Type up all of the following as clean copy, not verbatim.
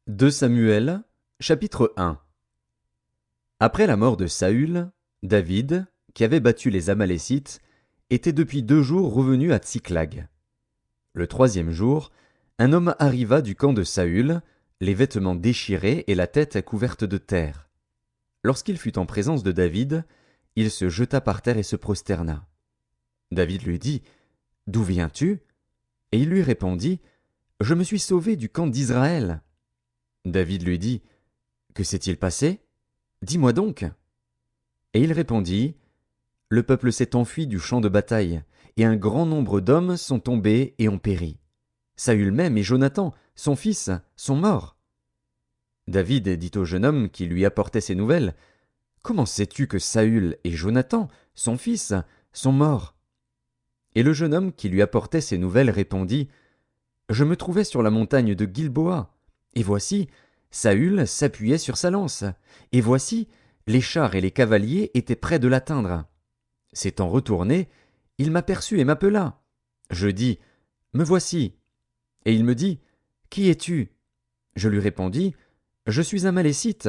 2 Samuel, chapitre 1. Après la mort de Saül, David, qui avait battu les Amalécites, était depuis 2 jours revenu à Tsiklag. Le 3e jour, un homme arriva du camp de Saül, les vêtements déchirés et la tête couverte de terre. Lorsqu'il fut en présence de David, il se jeta par terre et se prosterna. David lui dit « D'où viens-tu » Et il lui répondit « Je me suis sauvé du camp d'Israël. » David lui dit « Que s'est-il passé? Dis-moi donc. » Et il répondit « Le peuple s'est enfui du champ de bataille, et un grand nombre d'hommes sont tombés et ont péri. Saül même et Jonathan, son fils, sont morts. » David dit au jeune homme qui lui apportait ces nouvelles « Comment sais-tu que Saül et Jonathan, son fils, sont morts ?» Et le jeune homme qui lui apportait ces nouvelles répondit « Je me trouvais sur la montagne de Gilboa, et voici, Saül s'appuyait sur sa lance, et voici, les chars et les cavaliers étaient près de l'atteindre. S'étant retourné, il m'aperçut et m'appela. Je dis « Me voici !» Et il me dit « Qui es-tu » Je lui répondis « Je suis un Malécite. »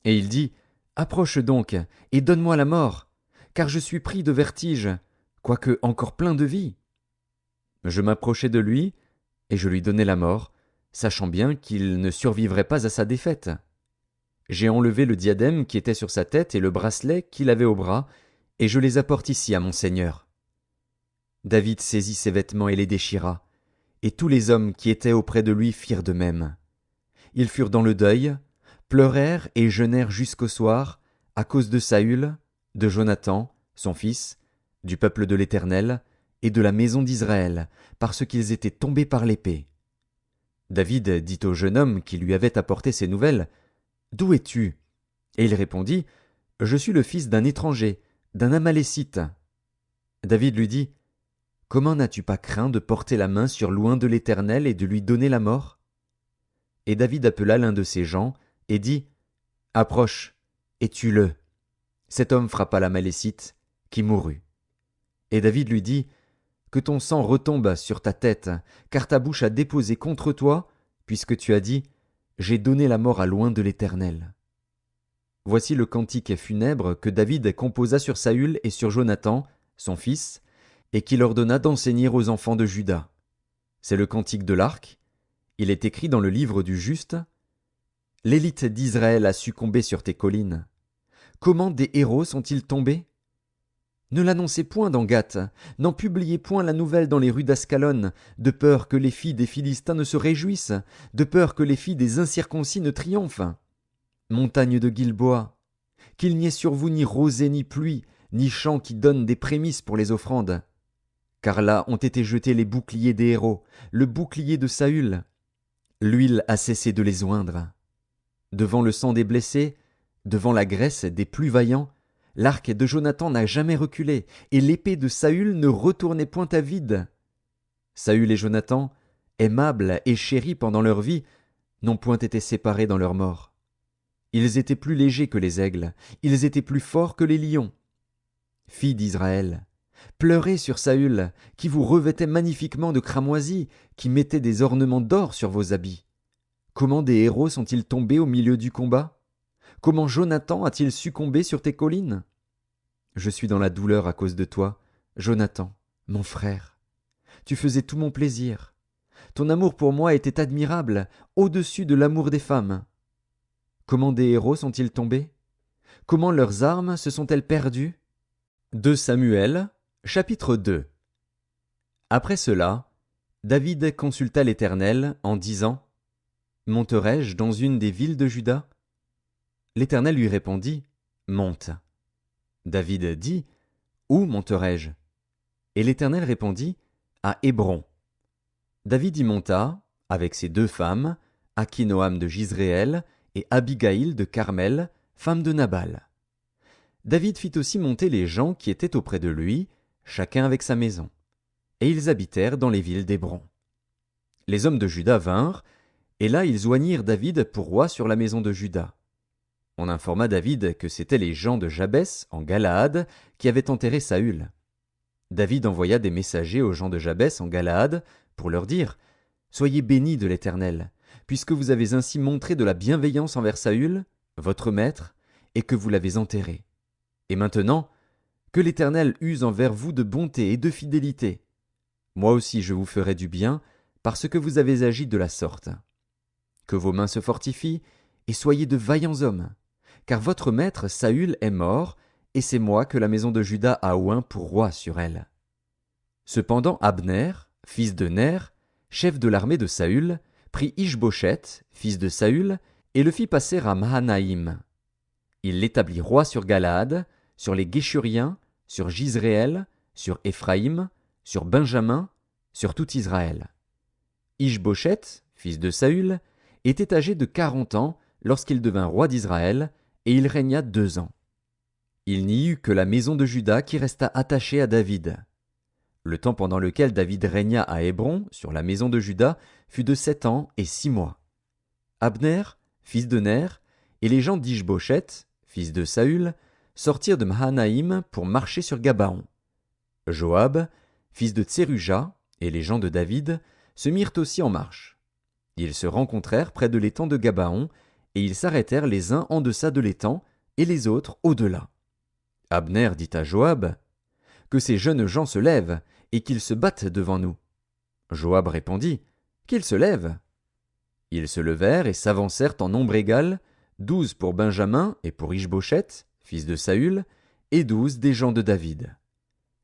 Et il dit « Approche donc, et donne-moi la mort, car je suis pris de vertige, quoique encore plein de vie. » Je m'approchai de lui, et je lui donnai la mort, sachant bien qu'il ne survivrait pas à sa défaite. J'ai enlevé le diadème qui était sur sa tête et le bracelet qu'il avait au bras, et je les apporte ici à mon seigneur. David saisit ses vêtements et les déchira, et tous les hommes qui étaient auprès de lui firent de même. Ils furent dans le deuil, pleurèrent et jeûnèrent jusqu'au soir, à cause de Saül, de Jonathan, son fils, du peuple de l'Éternel, et de la maison d'Israël, parce qu'ils étaient tombés par l'épée. David dit au jeune homme qui lui avait apporté ces nouvelles « D'où es-tu » Et il répondit « Je suis le fils d'un étranger, d'un Amalécite. » David lui dit « Comment n'as-tu pas craint de porter la main sur l'oint de l'Éternel et de lui donner la mort ?» Et David appela l'un de ses gens et dit « Approche, et tue-le. » Cet homme frappa l'Amalécite, qui mourut. Et David lui dit « Que ton sang retombe sur ta tête, car ta bouche a déposé contre toi, puisque tu as dit « J'ai donné la mort à l'oint de l'Éternel. » Voici le cantique funèbre que David composa sur Saül et sur Jonathan, son fils, et qu'il ordonna d'enseigner aux enfants de Juda. C'est le cantique de l'arc. Il est écrit dans le livre du juste. L'élite d'Israël a succombé sur tes collines. Comment des héros sont-ils tombés? Ne l'annoncez point dans Gath, n'en publiez point la nouvelle dans les rues d'Ascalon, de peur que les filles des Philistins ne se réjouissent, de peur que les filles des incirconcis ne triomphent. Montagne de Gilboa, qu'il n'y ait sur vous ni rosée ni pluie, ni champs qui donnent des prémices pour les offrandes. Car là ont été jetés les boucliers des héros, le bouclier de Saül. L'huile a cessé de les oindre. Devant le sang des blessés, devant la graisse des plus vaillants, l'arc de Jonathan n'a jamais reculé, et l'épée de Saül ne retournait point à vide. Saül et Jonathan, aimables et chéris pendant leur vie, n'ont point été séparés dans leur mort. Ils étaient plus légers que les aigles, ils étaient plus forts que les lions. Filles d'Israël, pleurez sur Saül, qui vous revêtait magnifiquement de cramoisis, qui mettait des ornements d'or sur vos habits. Comment des héros sont-ils tombés au milieu du combat? Comment Jonathan a-t-il succombé sur tes collines? Je suis dans la douleur à cause de toi, Jonathan, mon frère. Tu faisais tout mon plaisir. Ton amour pour moi était admirable, au-dessus de l'amour des femmes. Comment des héros sont-ils tombés? Comment leurs armes se sont-elles perdues? 2 Samuel, chapitre 2. Après cela, David consulta l'Éternel en disant « Monterai-je dans une des villes de Juda ?» L'Éternel lui répondit « Monte. » David dit « Où monterai-je » Et l'Éternel répondit « À Hébron. » David y monta, avec ses 2 femmes, Akinoam de Jizréel et Abigaïl de Carmel, femme de Nabal. David fit aussi monter les gens qui étaient auprès de lui, chacun avec sa maison. Et ils habitèrent dans les villes d'Hébron. Les hommes de Juda vinrent, et là ils oignirent David pour roi sur la maison de Juda. On informa David que c'étaient les gens de Jabès, en Galaad, qui avaient enterré Saül. David envoya des messagers aux gens de Jabès, en Galaad, pour leur dire « Soyez bénis de l'Éternel, puisque vous avez ainsi montré de la bienveillance envers Saül, votre maître, et que vous l'avez enterré. Et maintenant, que l'Éternel use envers vous de bonté et de fidélité. Moi aussi je vous ferai du bien, parce que vous avez agi de la sorte. Que vos mains se fortifient, et soyez de vaillants hommes, car votre maître Saül est mort, et c'est moi que la maison de Juda a oint pour roi sur elle. Cependant Abner, fils de Ner, chef de l'armée de Saül, prit Ish-Boshet, fils de Saül, et le fit passer à Mahanaïm. Il l'établit roi sur Galaad, sur les Guéshuriens, sur Jizréel, sur Éphraïm, sur Benjamin, sur tout Israël. Ish-Boshet, fils de Saül, était âgé de 40 ans lorsqu'il devint roi d'Israël, et il régna 2 ans. Il n'y eut que la maison de Juda qui resta attachée à David. Le temps pendant lequel David régna à Hébron, sur la maison de Juda, fut de 7 ans et 6 mois. Abner, fils de Ner, et les gens d'Ish-Boshet, fils de Saül, sortirent de Mahanaïm pour marcher sur Gabaon. Joab, fils de Tseruja, et les gens de David, se mirent aussi en marche. Ils se rencontrèrent près de l'étang de Gabaon, et ils s'arrêtèrent les uns en deçà de l'étang, et les autres au-delà. Abner dit à Joab, « Que ces jeunes gens se lèvent, et qu'ils se battent devant nous. » Joab répondit, « Qu'ils se lèvent. » Ils se levèrent et s'avancèrent en nombre égal, 12 pour Benjamin et pour Ish-Boshet, fils de Saül, et 12 des gens de David.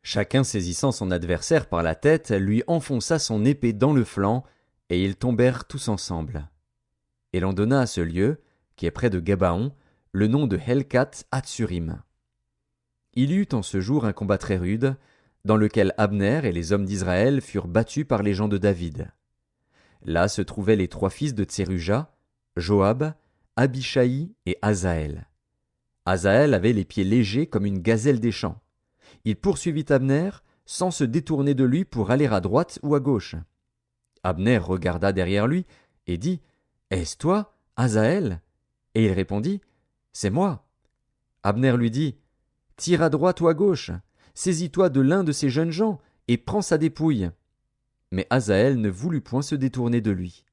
Chacun saisissant son adversaire par la tête, lui enfonça son épée dans le flanc, et ils tombèrent tous ensemble. Et l'on donna à ce lieu, qui est près de Gabaon, le nom de Helkat Hatsurim. Il y eut en ce jour un combat très rude, dans lequel Abner et les hommes d'Israël furent battus par les gens de David. Là se trouvaient les 3 fils de Tseruja, Joab, Abishai et Asaël. Asaël avait les pieds légers comme une gazelle des champs. Il poursuivit Abner, sans se détourner de lui pour aller à droite ou à gauche. Abner regarda derrière lui et dit, « Est-ce toi, Asaël ?» Et il répondit, « C'est moi. » Abner lui dit, « Tire à droite ou à gauche, saisis-toi de l'un de ces jeunes gens et prends sa dépouille. » Mais Asaël ne voulut point se détourner de lui.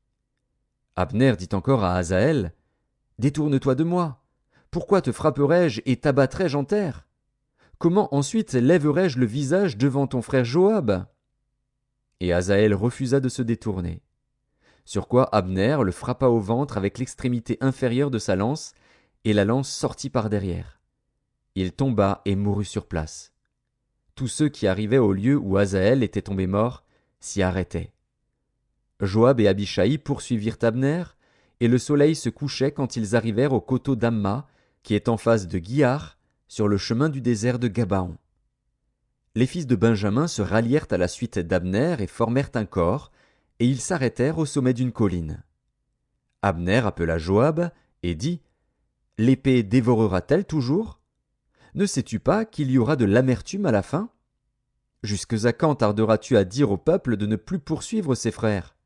Abner dit encore à Asaël, « Détourne-toi de moi. Pourquoi te frapperais-je et t'abattrais-je en terre? Comment ensuite lèverais-je le visage devant ton frère Joab ?» Et Asaël refusa de se détourner. Sur quoi Abner le frappa au ventre avec l'extrémité inférieure de sa lance, et la lance sortit par derrière. Il tomba et mourut sur place. Tous ceux qui arrivaient au lieu où Asaël était tombé mort s'y arrêtaient. Joab et Abishai poursuivirent Abner, et le soleil se couchait quand ils arrivèrent au coteau d'Amma, qui est en face de Guiar, sur le chemin du désert de Gabaon. Les fils de Benjamin se rallièrent à la suite d'Abner et formèrent un corps, et ils s'arrêtèrent au sommet d'une colline. Abner appela Joab et dit, « L'épée dévorera-t-elle toujours? Ne sais-tu pas qu'il y aura de l'amertume à la fin? Jusque à quand tarderas-tu à dire au peuple de ne plus poursuivre ses frères? »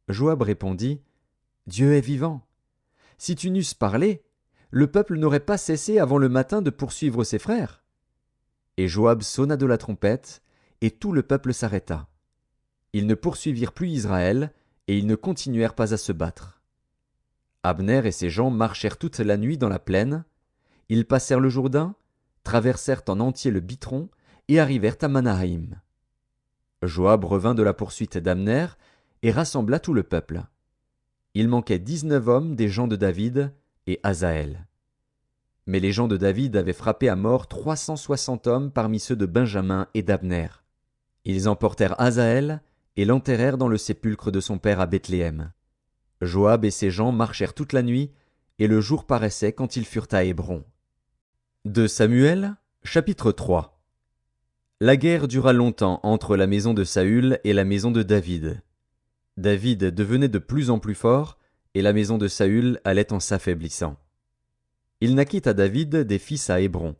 Joab répondit, « Dieu est vivant. Si tu n'eusses parlé, le peuple n'aurait pas cessé avant le matin de poursuivre ses frères. » Et Joab sonna de la trompette, et tout le peuple s'arrêta. Ils ne poursuivirent plus Israël, et ils ne continuèrent pas à se battre. Abner et ses gens marchèrent toute la nuit dans la plaine. Ils passèrent le Jourdain, traversèrent en entier le Bitron, et arrivèrent à Manahaïm. Joab revint de la poursuite d'Abner, et rassembla tout le peuple. Il manquait 19 hommes des gens de David et Asaël. Mais les gens de David avaient frappé à mort 360 hommes parmi ceux de Benjamin et d'Abner. Ils emportèrent Asaël et l'enterrèrent dans le sépulcre de son père à Bethléem. Joab et ses gens marchèrent toute la nuit, et le jour paraissait quand ils furent à Hébron. 2 Samuel, chapitre 3. La guerre dura longtemps entre la maison de Saül et la maison de David. David devenait de plus en plus fort, et la maison de Saül allait en s'affaiblissant. Il naquit à David des fils à Hébron.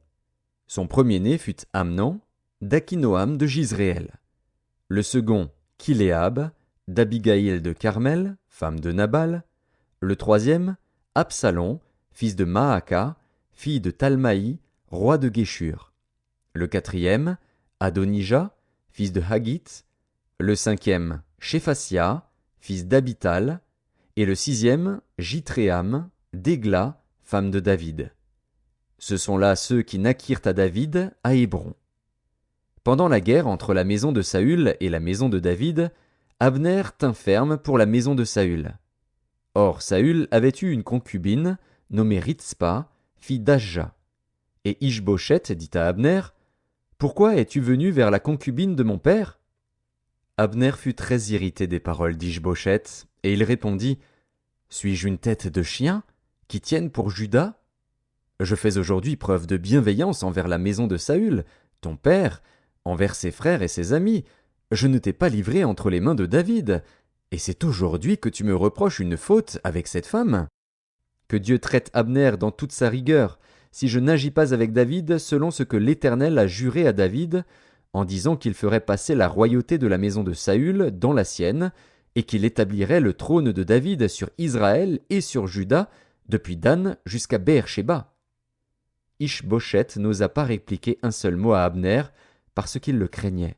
Son premier-né fut Amnon, d'Akinoam de Jizréel. Le second, Kiléab, d'Abigaïl de Carmel, femme de Nabal. Le troisième, Absalom, fils de Maaka, fille de Talmaï, roi de Géshur. Le quatrième, Adonija, fils de Haggith. Le cinquième, Shéphasia, fils d'Abital. et le 6e, Jithréam, d'Égla, femme de David. Ce sont là ceux qui naquirent à David à Hébron. Pendant la guerre entre la maison de Saül et la maison de David, Abner tint ferme pour la maison de Saül. Or Saül avait eu une concubine, nommée Ritspa, fille d'Ajja. Et Ish-Boshet dit à Abner, « Pourquoi es-tu venu vers la concubine de mon père » Abner fut très irrité des paroles d'Ish-Boshet, et il répondit, « Suis-je une tête de chien, qui tienne pour Juda ? Je fais aujourd'hui preuve de bienveillance envers la maison de Saül, ton père, envers ses frères et ses amis. Je ne t'ai pas livré entre les mains de David, et c'est aujourd'hui que tu me reproches une faute avec cette femme. Que Dieu traite Abner dans toute sa rigueur, si je n'agis pas avec David selon ce que l'Éternel a juré à David, en disant qu'il ferait passer la royauté de la maison de Saül dans la sienne, et qu'il établirait le trône de David sur Israël et sur Juda, depuis Dan jusqu'à Beer-Shéba. » Ish-Boshet n'osa pas répliquer un seul mot à Abner, parce qu'il le craignait.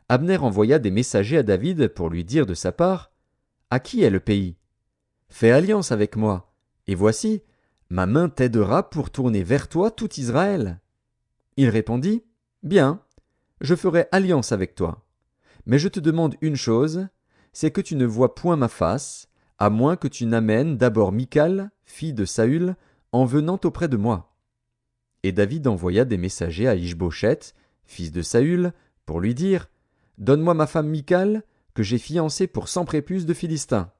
Abner envoya des messagers à David pour lui dire de sa part, « À qui est le pays ? Fais alliance avec moi, et voici, ma main t'aidera pour tourner vers toi tout Israël. » Il répondit, « Bien, je ferai alliance avec toi. Mais je te demande une chose, c'est que tu ne vois point ma face, à moins que tu n'amènes d'abord Michal, fille de Saül, en venant auprès de moi. » Et David envoya des messagers à Ish-Boshet, fils de Saül, pour lui dire, « Donne-moi ma femme Michal, que j'ai fiancée pour 100 prépuces de Philistins. »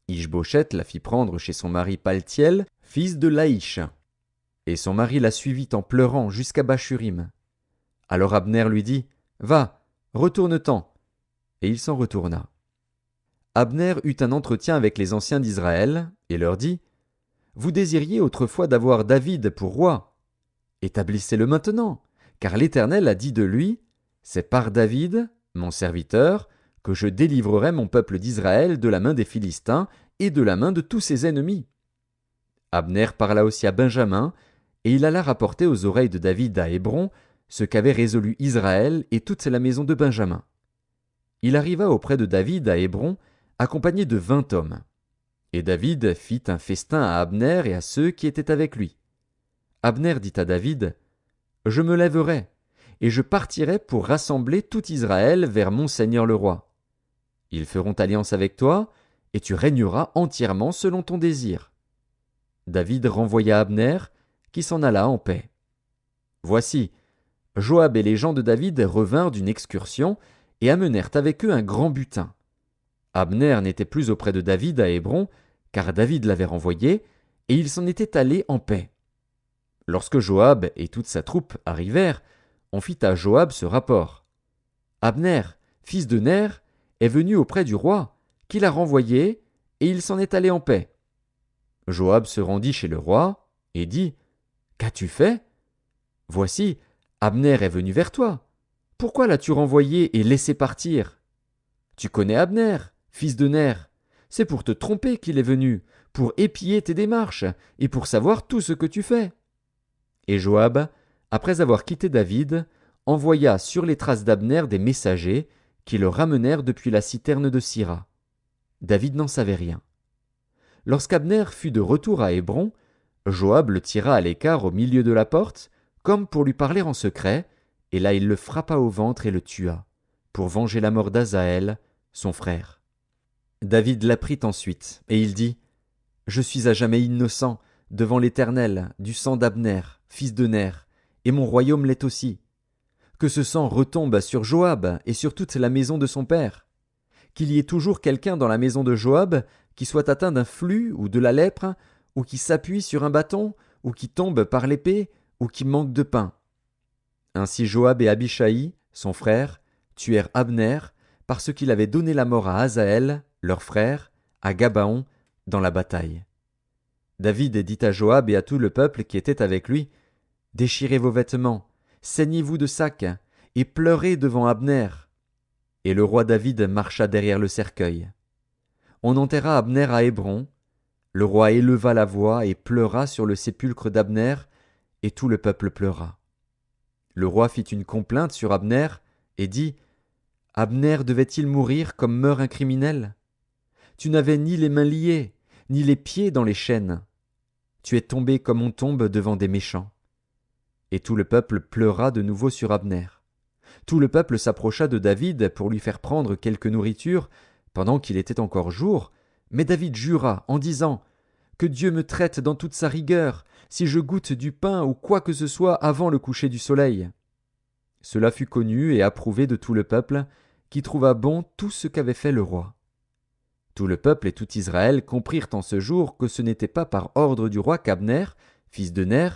Ish-Boshet la fit prendre chez son mari Paltiel, fils de Laïch. Et son mari la suivit en pleurant jusqu'à Bachurim. Alors Abner lui dit, « Va, retourne-t'en. » Et il s'en retourna. Abner eut un entretien avec les anciens d'Israël, et leur dit, « Vous désiriez autrefois d'avoir David pour roi. Établissez-le maintenant, car l'Éternel a dit de lui, « C'est par David, mon serviteur, que je délivrerai mon peuple d'Israël de la main des Philistins et de la main de tous ses ennemis. » Abner parla aussi à Benjamin, et il alla rapporter aux oreilles de David à Hébron ce qu'avait résolu Israël et toute la maison de Benjamin. Il arriva auprès de David à Hébron, accompagné de 20 hommes. Et David fit un festin à Abner et à ceux qui étaient avec lui. Abner dit à David, « Je me lèverai, et je partirai pour rassembler tout Israël vers mon seigneur le roi. Ils feront alliance avec toi, et tu régneras entièrement selon ton désir. » David renvoya Abner, qui s'en alla en paix. Voici, Joab et les gens de David revinrent d'une excursion et amenèrent avec eux un grand butin. Abner n'était plus auprès de David à Hébron, car David l'avait renvoyé, et il s'en était allé en paix. Lorsque Joab et toute sa troupe arrivèrent, on fit à Joab ce rapport. Abner, fils de Ner, est venu auprès du roi, qui l'a renvoyé, et il s'en est allé en paix. Joab se rendit chez le roi, et dit, « Qu'as-tu fait ? Voici, Abner est venu vers toi. Pourquoi l'as-tu renvoyé et laissé partir ? Tu connais Abner, fils de Ner. C'est pour te tromper qu'il est venu, pour épier tes démarches, et pour savoir tout ce que tu fais. » Et Joab, après avoir quitté David, envoya sur les traces d'Abner des messagers qui le ramenèrent depuis la citerne de Sira. David n'en savait rien. Lorsqu'Abner fut de retour à Hébron, Joab le tira à l'écart au milieu de la porte, comme pour lui parler en secret, et là il le frappa au ventre et le tua, pour venger la mort d'Asaël, son frère. David l'apprit ensuite, et il dit, « Je suis à jamais innocent devant l'Éternel du sang d'Abner, fils de Ner, et mon royaume l'est aussi. Que ce sang retombe sur Joab et sur toute la maison de son père. Qu'il y ait toujours quelqu'un dans la maison de Joab qui soit atteint d'un flux ou de la lèpre, ou qui s'appuie sur un bâton, ou qui tombe par l'épée, ou qui manque de pain. » Ainsi Joab et Abishai, son frère, tuèrent Abner, parce qu'il avait donné la mort à Asaël, leur frère, à Gabaon, dans la bataille. David dit à Joab et à tout le peuple qui était avec lui, « Déchirez vos vêtements, saignez-vous de sacs, et pleurez devant Abner. » Et le roi David marcha derrière le cercueil. On enterra Abner à Hébron. Le roi éleva la voix et pleura sur le sépulcre d'Abner, et tout le peuple pleura. Le roi fit une complainte sur Abner et dit, « Abner devait-il mourir comme meurt un criminel ? Tu n'avais ni les mains liées, ni les pieds dans les chaînes. Tu es tombé comme on tombe devant des méchants. » Et tout le peuple pleura de nouveau sur Abner. Tout le peuple s'approcha de David pour lui faire prendre quelque nourriture pendant qu'il était encore jour, mais David jura en disant « Que Dieu me traite dans toute sa rigueur, si je goûte du pain ou quoi que ce soit avant le coucher du soleil. » Cela fut connu et approuvé de tout le peuple, qui trouva bon tout ce qu'avait fait le roi. Tout le peuple et tout Israël comprirent en ce jour que ce n'était pas par ordre du roi qu'Abner, fils de Ner,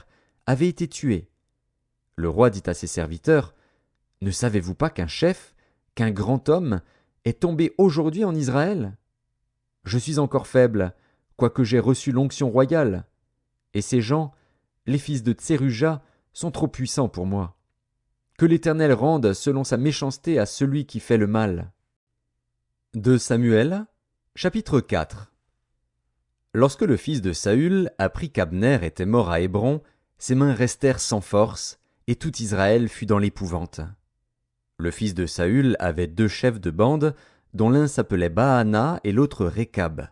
avait été tué. Le roi dit à ses serviteurs « Ne savez-vous pas qu'un chef, qu'un grand homme, est tombé aujourd'hui en Israël? Je suis encore faible, quoique j'ai reçu l'onction royale. Et ces gens, les fils de Tseruja, sont trop puissants pour moi. Que l'Éternel rende selon sa méchanceté à celui qui fait le mal. » 2 Samuel, chapitre 4. Lorsque le fils de Saül apprit qu'Abner était mort à Hébron, ses mains restèrent sans force, et tout Israël fut dans l'épouvante. Le fils de Saül avait 2 chefs de bande, dont l'un s'appelait Baana et l'autre Récab.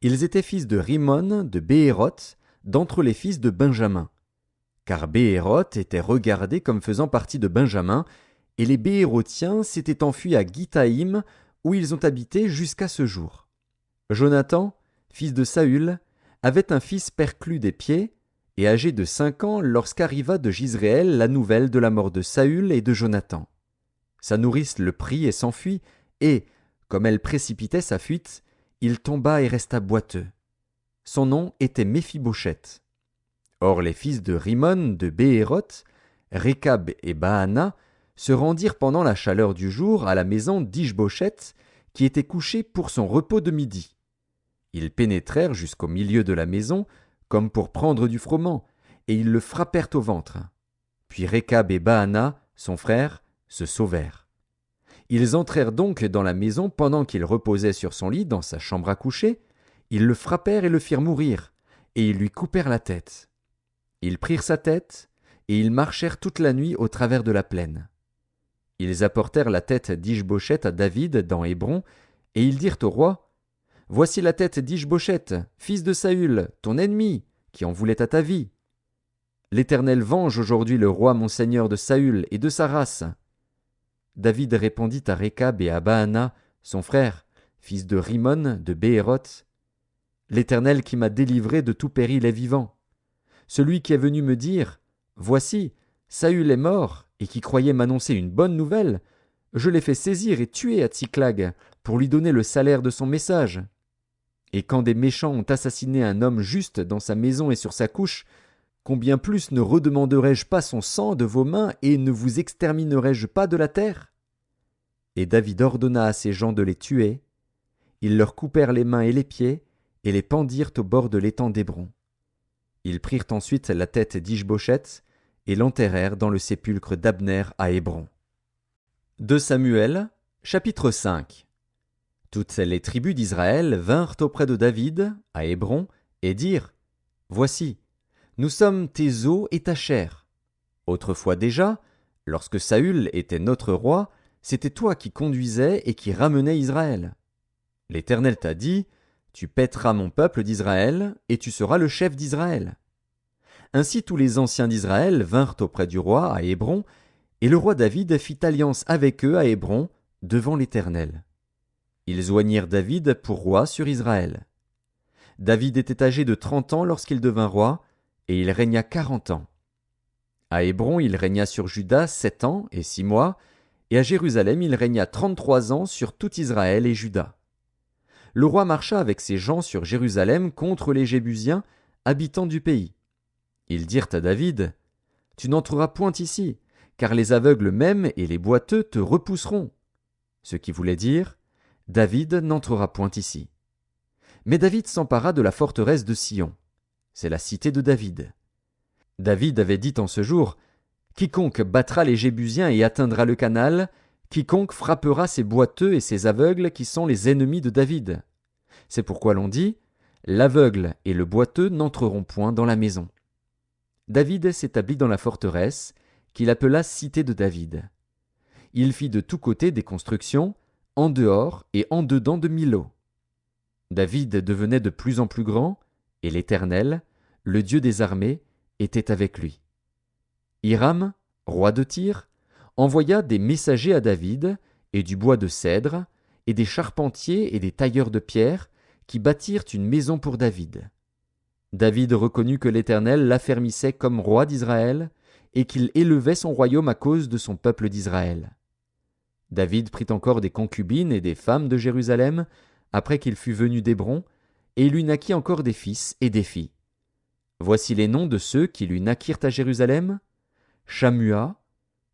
Ils étaient fils de Rimon, de Béhéroth, d'entre les fils de Benjamin. Car Béhéroth était regardé comme faisant partie de Benjamin, et les Béhérothiens s'étaient enfuis à Githaïm, où ils ont habité jusqu'à ce jour. Jonathan, fils de Saül, avait un fils perclus des pieds, et âgé de 5 ans lorsqu'arriva de Jizréel la nouvelle de la mort de Saül et de Jonathan. Sa nourrice le prit et s'enfuit, et, comme elle précipitait sa fuite, il tomba et resta boiteux. Son nom était Méphibosheth. Or les fils de Rimon de Béhéroth, Récab et Baana, se rendirent pendant la chaleur du jour à la maison d'Ish-Bosheth, qui était couché pour son repos de midi. Ils pénétrèrent jusqu'au milieu de la maison, comme pour prendre du froment, et ils le frappèrent au ventre. Puis Récab et Baana, son frère, se sauvèrent. Ils entrèrent donc dans la maison pendant qu'il reposait sur son lit dans sa chambre à coucher. Ils le frappèrent et le firent mourir, et ils lui coupèrent la tête. Ils prirent sa tête, et ils marchèrent toute la nuit au travers de la plaine. Ils apportèrent la tête d'Ish-Bosheth à David dans Hébron, et ils dirent au roi « Voici la tête d'Ish-Bosheth, fils de Saül, ton ennemi, qui en voulait à ta vie. L'Éternel venge aujourd'hui le roi mon seigneur de Saül et de sa race. » David répondit à Récab et à Baana, son frère, fils de Rimon de Béhéroth, « L'Éternel qui m'a délivré de tout péril est vivant. Celui qui est venu me dire « Voici, Saül est mort » et qui croyait m'annoncer une bonne nouvelle, je l'ai fait saisir et tuer à Tsiklag pour lui donner le salaire de son message. Et quand des méchants ont assassiné un homme juste dans sa maison et sur sa couche, combien plus ne redemanderai-je pas son sang de vos mains et ne vous exterminerai-je pas de la terre? » Et David ordonna à ses gens de les tuer. Ils leur coupèrent les mains et les pieds et les pendirent au bord de l'étang d'Hébron. Ils prirent ensuite la tête d'Ish-Bosheth et l'enterrèrent dans le sépulcre d'Abner à Hébron. 2 Samuel, chapitre 5. Toutes les tribus d'Israël vinrent auprès de David, à Hébron, et dirent « Voici, nous sommes tes os et ta chair. Autrefois déjà, lorsque Saül était notre roi, c'était toi qui conduisais et qui ramenais Israël. L'Éternel t'a dit « Tu paîtras mon peuple d'Israël, et tu seras le chef d'Israël. » Ainsi tous les anciens d'Israël vinrent auprès du roi à Hébron, et le roi David fit alliance avec eux à Hébron, devant l'Éternel. Ils oignirent David pour roi sur Israël. David était âgé de 30 ans lorsqu'il devint roi, et il régna 40 ans. À Hébron, il régna sur Juda 7 ans et 6 mois, et à Jérusalem, il régna 33 ans sur tout Israël et Juda. Le roi marcha avec ses gens sur Jérusalem contre les Jébusiens, habitants du pays. Ils dirent à David « Tu n'entreras point ici, car les aveugles même et les boiteux te repousseront. » Ce qui voulait dire « David n'entrera point ici. » Mais David s'empara de la forteresse de Sion. C'est la cité de David. David avait dit en ce jour « Quiconque battra les Jébusiens et atteindra le canal, quiconque frappera ces boiteux et ces aveugles qui sont les ennemis de David. » C'est pourquoi l'on dit « L'aveugle et le boiteux n'entreront point dans la maison. » David s'établit dans la forteresse, qu'il appela cité de David. Il fit de tous côtés des constructions, en dehors et en dedans de Millo. David devenait de plus en plus grand, et l'Éternel, le Dieu des armées, était avec lui. Hiram, roi de Tyr, envoya des messagers à David, et du bois de cèdre, et des charpentiers et des tailleurs de pierre, qui bâtirent une maison pour David. David reconnut que l'Éternel l'affermissait comme roi d'Israël, et qu'il élevait son royaume à cause de son peuple d'Israël. David prit encore des concubines et des femmes de Jérusalem, après qu'il fut venu d'Hébron, et il lui naquit encore des fils et des filles. Voici les noms de ceux qui lui naquirent à Jérusalem: Shammua,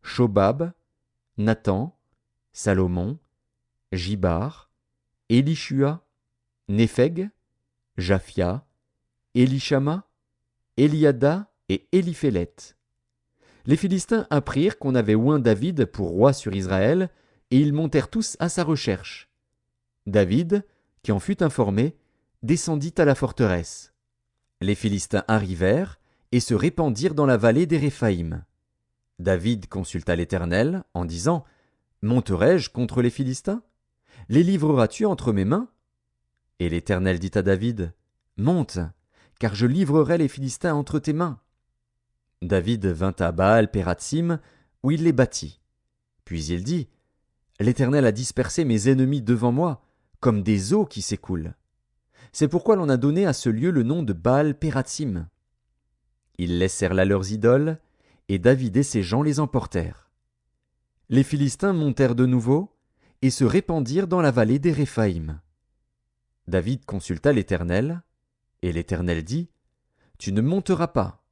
Shobab, Nathan, Salomon, Jibar, Élishua, Népheg, Japhia, Élishama, Eliada et Éliphélet. Les Philistins apprirent qu'on avait oint David pour roi sur Israël, et ils montèrent tous à sa recherche. David, qui en fut informé, descendit à la forteresse. Les Philistins arrivèrent et se répandirent dans la vallée des Réphaïm. David consulta l'Éternel en disant: Monterai-je contre les Philistins? Les livreras-tu entre mes mains? Et l'Éternel dit à David: Monte, car je livrerai les Philistins entre tes mains. David vint à Baal-Pératsim, où il les battit. Puis il dit: L'Éternel a dispersé mes ennemis devant moi, comme des eaux qui s'écoulent. C'est pourquoi l'on a donné à ce lieu le nom de Baal-Pératsim. Ils laissèrent là leurs idoles, et David et ses gens les emportèrent. Les Philistins montèrent de nouveau, et se répandirent dans la vallée des Réphaïm. David consulta l'Éternel, et l'Éternel dit: Tu ne monteras pas.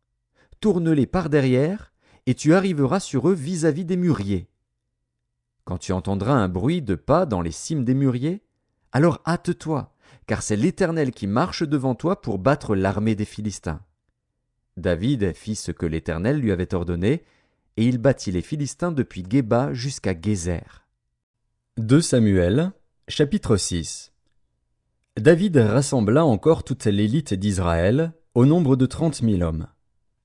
Tourne-les par derrière, et tu arriveras sur eux vis-à-vis des mûriers. Quand tu entendras un bruit de pas dans les cimes des mûriers, alors hâte-toi, car c'est l'Éternel qui marche devant toi pour battre l'armée des Philistins. David fit ce que l'Éternel lui avait ordonné, et il battit les Philistins depuis Géba jusqu'à Gézer. 2 Samuel, chapitre 6. David rassembla encore toute l'élite d'Israël, au nombre de 30 000 hommes.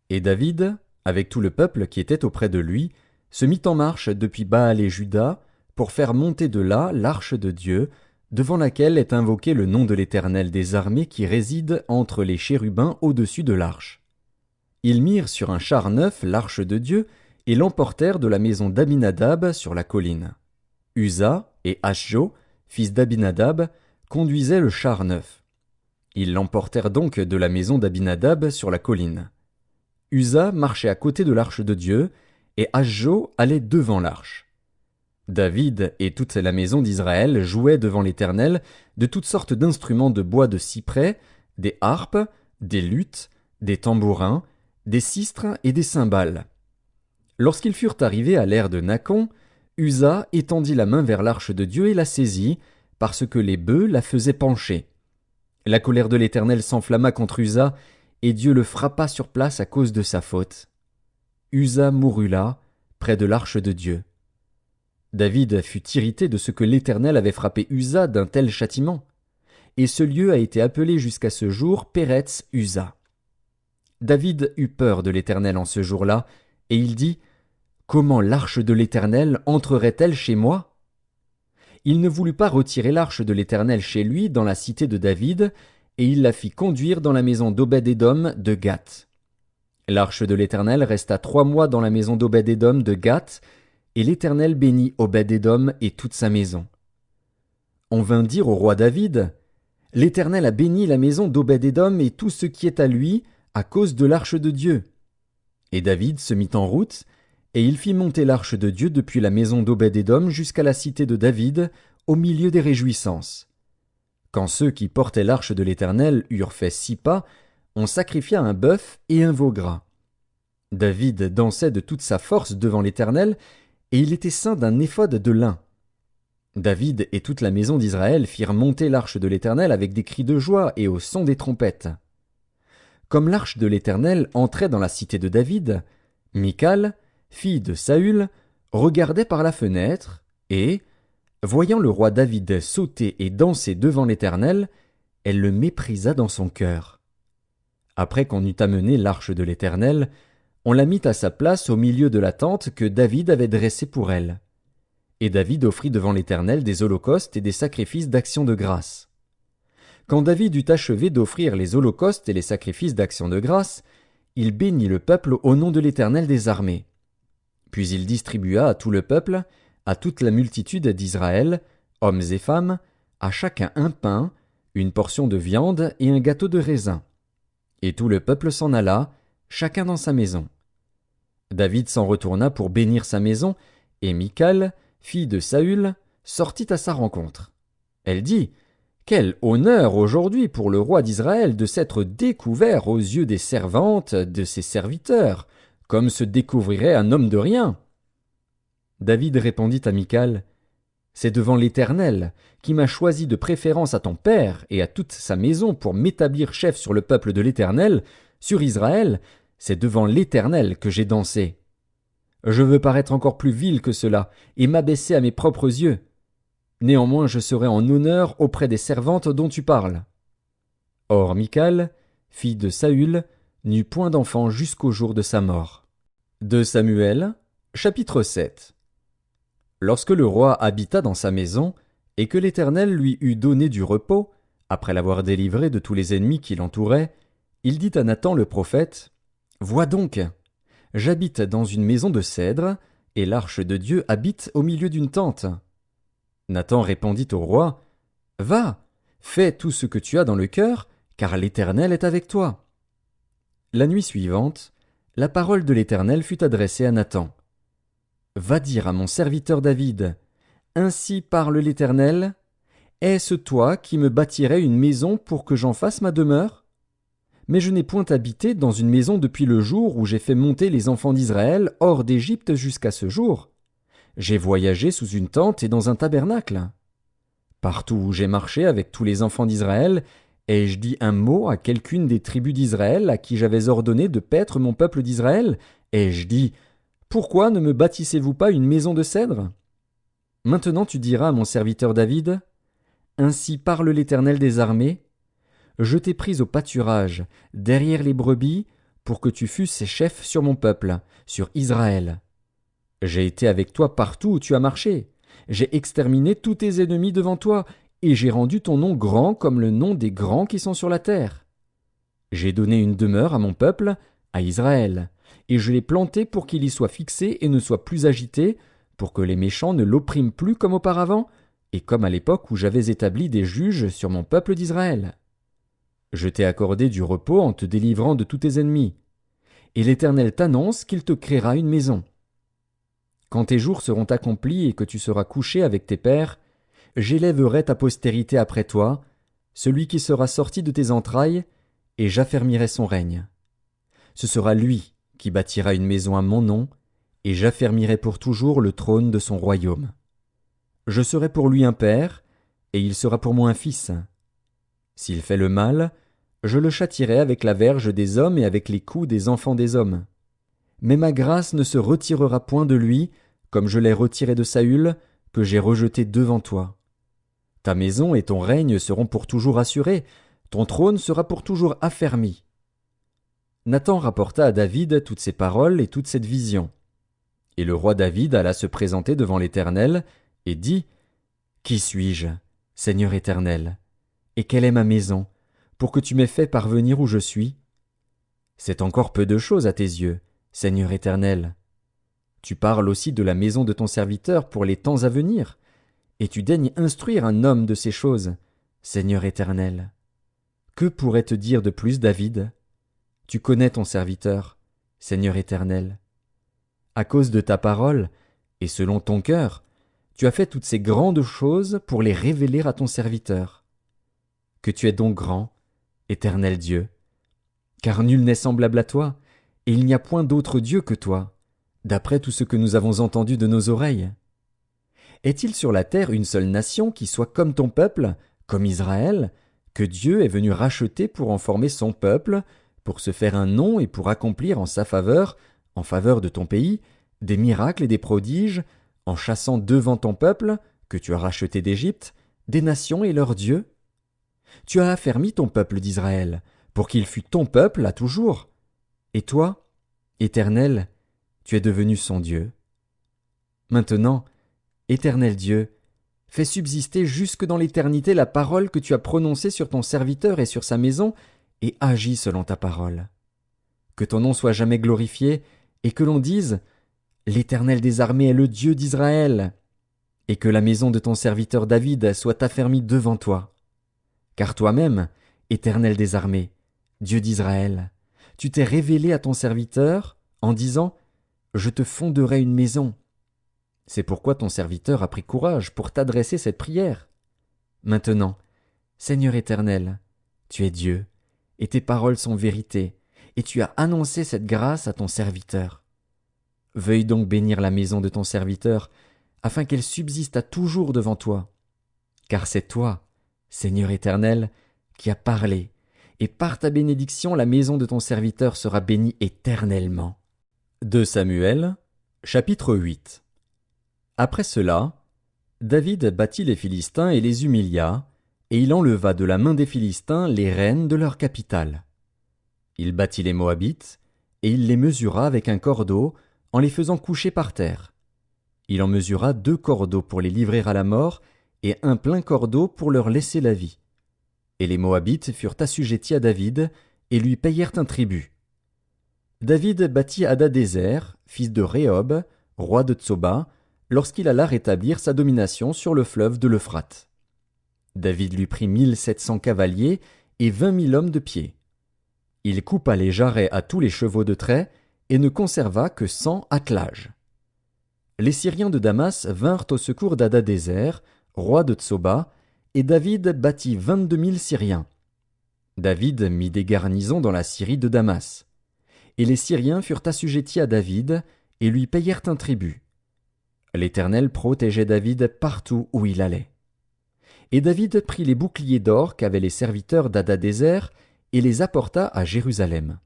Et David, avec tout le peuple qui était auprès de lui, se mit en marche depuis Baal et Juda, pour faire monter de là l'arche de Dieu, devant laquelle est invoqué le nom de l'Éternel des armées qui réside entre les chérubins au-dessus de l'arche. Ils mirent sur un char neuf l'arche de Dieu, et l'emportèrent de la maison d'Abinadab sur la colline. Uza et Ashjo, fils d'Abinadab, conduisaient le char neuf. Ils l'emportèrent donc de la maison d'Abinadab sur la colline. Uza marchait à côté de l'arche de Dieu, et Ashjo allait devant l'arche. David et toute la maison d'Israël jouaient devant l'Éternel de toutes sortes d'instruments de bois de cyprès, des harpes, des luths, des tambourins, des sistres et des cymbales. Lorsqu'ils furent arrivés à l'ère de Nakon, Uza étendit la main vers l'arche de Dieu et la saisit, parce que les bœufs la faisaient pencher. La colère de l'Éternel s'enflamma contre Uza, et Dieu le frappa sur place à cause de sa faute. Uza mourut là, près de l'arche de Dieu. David fut irrité de ce que l'Éternel avait frappé Uza d'un tel châtiment, et ce lieu a été appelé jusqu'à ce jour Péretz Uza. David eut peur de l'Éternel en ce jour-là, et il dit: Comment l'arche de l'Éternel entrerait-elle chez moi? Il ne voulut pas retirer l'arche de l'Éternel chez lui dans la cité de David, et il la fit conduire dans la maison d'Obed-Édom de Gath. L'arche de l'Éternel resta 3 mois dans la maison d'Obed-Édom de Gath, et l'Éternel bénit Obed-Édom et toute sa maison. On vint dire au roi David: L'Éternel a béni la maison d'Obed-Édom et tout ce qui est à lui, à cause de l'arche de Dieu. Et David se mit en route, et il fit monter l'arche de Dieu depuis la maison d'Obed-Édom jusqu'à la cité de David, au milieu des réjouissances. Quand ceux qui portaient l'arche de l'Éternel eurent fait 6 pas, on sacrifia un bœuf et un veau gras. David dansait de toute sa force devant l'Éternel, et il était ceint d'un éphod de lin. David et toute la maison d'Israël firent monter l'arche de l'Éternel avec des cris de joie et au son des trompettes. Comme l'arche de l'Éternel entrait dans la cité de David, Michal, fille de Saül, regardait par la fenêtre, et, voyant le roi David sauter et danser devant l'Éternel, elle le méprisa dans son cœur. Après qu'on eut amené l'arche de l'Éternel, on la mit à sa place au milieu de la tente que David avait dressée pour elle. Et David offrit devant l'Éternel des holocaustes et des sacrifices d'action de grâce. Quand David eut achevé d'offrir les holocaustes et les sacrifices d'action de grâce, il bénit le peuple au nom de l'Éternel des armées. Puis il distribua à tout le peuple, à toute la multitude d'Israël, hommes et femmes, à chacun un pain, une portion de viande et un gâteau de raisin. Et tout le peuple s'en alla, chacun dans sa maison. David s'en retourna pour bénir sa maison, et Michal, fille de Saül, sortit à sa rencontre. Elle dit: « Quel honneur aujourd'hui pour le roi d'Israël de s'être découvert aux yeux des servantes de ses serviteurs, comme se découvrirait un homme de rien. » David répondit à Michal: « C'est devant l'Éternel, qui m'a choisi de préférence à ton père et à toute sa maison pour m'établir chef sur le peuple de l'Éternel, sur Israël, c'est devant l'Éternel que j'ai dansé. Je veux paraître encore plus vil que cela, et m'abaisser à mes propres yeux. Néanmoins je serai en honneur auprès des servantes dont tu parles. » Or Michal, fille de Saül, n'eut point d'enfant jusqu'au jour de sa mort. 2 Samuel, chapitre 7. Lorsque le roi habita dans sa maison, et que l'Éternel lui eut donné du repos, après l'avoir délivré de tous les ennemis qui l'entouraient, il dit à Nathan le prophète: « Vois donc, j'habite dans une maison de cèdre, et l'arche de Dieu habite au milieu d'une tente. » Nathan répondit au roi: « Va, fais tout ce que tu as dans le cœur, car l'Éternel est avec toi. » La nuit suivante, la parole de l'Éternel fut adressée à Nathan. « Va dire à mon serviteur David: Ainsi parle l'Éternel, est-ce toi qui me bâtirais une maison pour que j'en fasse ma demeure? Mais je n'ai point habité dans une maison depuis le jour où j'ai fait monter les enfants d'Israël hors d'Égypte jusqu'à ce jour. J'ai voyagé sous une tente et dans un tabernacle. Partout où j'ai marché avec tous les enfants d'Israël, ai-je dit un mot à quelqu'une des tribus d'Israël à qui j'avais ordonné de paître mon peuple d'Israël? Ai-je dit: Pourquoi ne me bâtissez-vous pas une maison de cèdre? Maintenant tu diras à mon serviteur David: Ainsi parle l'Éternel des armées, je t'ai pris au pâturage, derrière les brebis, pour que tu fusses chef sur mon peuple, sur Israël. J'ai été avec toi partout où tu as marché. J'ai exterminé tous tes ennemis devant toi, et j'ai rendu ton nom grand comme le nom des grands qui sont sur la terre. J'ai donné une demeure à mon peuple, à Israël, et je l'ai planté pour qu'il y soit fixé et ne soit plus agité, pour que les méchants ne l'oppriment plus comme auparavant, et comme à l'époque où j'avais établi des juges sur mon peuple d'Israël. Je t'ai accordé du repos en te délivrant de tous tes ennemis. Et l'Éternel t'annonce qu'il te créera une maison. Quand tes jours seront accomplis et que tu seras couché avec tes pères, j'élèverai ta postérité après toi, celui qui sera sorti de tes entrailles, et j'affermirai son règne. Ce sera lui qui bâtira une maison à mon nom, et j'affermirai pour toujours le trône de son royaume. Je serai pour lui un père, et il sera pour moi un fils. S'il fait le mal, je le châtierai avec la verge des hommes et avec les coups des enfants des hommes. Mais ma grâce ne se retirera point de lui, comme je l'ai retiré de Saül, que j'ai rejeté devant toi. Ta maison et ton règne seront pour toujours assurés, ton trône sera pour toujours affermi. » Nathan rapporta à David toutes ces paroles et toute cette vision. Et le roi David alla se présenter devant l'Éternel, et dit: « Qui suis-je, Seigneur Éternel? Et quelle est ma maison, pour que tu m'aies fait parvenir où je suis? C'est encore peu de choses à tes yeux, Seigneur Éternel. Tu parles aussi de la maison de ton serviteur pour les temps à venir, et tu daignes instruire un homme de ces choses, Seigneur Éternel. Que pourrait te dire de plus David? Tu connais ton serviteur, Seigneur Éternel. À cause de ta parole, et selon ton cœur, tu as fait toutes ces grandes choses pour les révéler à ton serviteur. Que tu es donc grand, Éternel Dieu, car nul n'est semblable à toi, et il n'y a point d'autre Dieu que toi, d'après tout ce que nous avons entendu de nos oreilles. Est-il sur la terre une seule nation qui soit comme ton peuple, comme Israël, que Dieu est venu racheter pour en former son peuple, pour se faire un nom et pour accomplir en sa faveur, en faveur de ton pays, des miracles et des prodiges, en chassant devant ton peuple, que tu as racheté d'Égypte, des nations et leurs dieux? Tu as affermi ton peuple d'Israël, pour qu'il fût ton peuple à toujours. Et toi, Éternel, tu es devenu son Dieu. Maintenant, Éternel Dieu, fais subsister jusque dans l'éternité la parole que tu as prononcée sur ton serviteur et sur sa maison, et agis selon ta parole. Que ton nom soit jamais glorifié, et que l'on dise « L'Éternel des armées est le Dieu d'Israël », et que la maison de ton serviteur David soit affermie devant toi. Car toi-même, Éternel des armées, Dieu d'Israël, tu t'es révélé à ton serviteur en disant « Je te fonderai une maison ». C'est pourquoi ton serviteur a pris courage pour t'adresser cette prière. Maintenant, Seigneur Éternel, tu es Dieu, et tes paroles sont vérité, et tu as annoncé cette grâce à ton serviteur. Veuille donc bénir la maison de ton serviteur, afin qu'elle subsiste à toujours devant toi. Car c'est toi, Seigneur Éternel, qui as parlé, et par ta bénédiction la maison de ton serviteur sera bénie éternellement. 2 Samuel, chapitre 8. Après cela, David battit les Philistins et les humilia, et il enleva de la main des Philistins les rênes de leur capitale. Il battit les Moabites, et il les mesura avec un cordeau, en les faisant coucher par terre. Il en mesura 2 cordeaux pour les livrer à la mort, et un plein cordeau pour leur laisser la vie. Et les Moabites furent assujettis à David, et lui payèrent un tribut. David battit Hadadézer, fils de Rehob, roi de Tsoba, lorsqu'il alla rétablir sa domination sur le fleuve de l'Euphrate. David lui prit 1700 cavaliers et 20 000 hommes de pied. Il coupa les jarrets à tous les chevaux de trait et ne conserva que 100 attelages. Les Syriens de Damas vinrent au secours d'Hadadézer, roi de Tsoba, et David battit 22 000 Syriens. David mit des garnisons dans la Syrie de Damas. Et les Syriens furent assujettis à David et lui payèrent un tribut. L'Éternel protégeait David partout où il allait. Et David prit les boucliers d'or qu'avaient les serviteurs d'Hadadézer et les apporta à Jérusalem.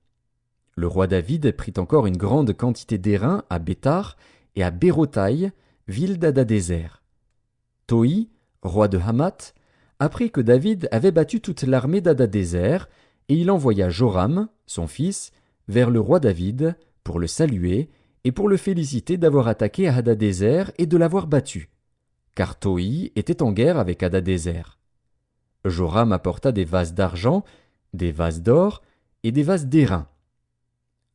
Le roi David prit encore une grande quantité d'airain à Béthar et à Bérotaï, ville d'Hadadézer. Toi, roi de Hamath, apprit que David avait battu toute l'armée d'Hadadézer, et il envoya Joram, son fils, vers le roi David pour le saluer et pour le féliciter d'avoir attaqué Hadadézer et de l'avoir battu, car Toi était en guerre avec Hadadézer. Joram apporta des vases d'argent, des vases d'or et des vases d'airain.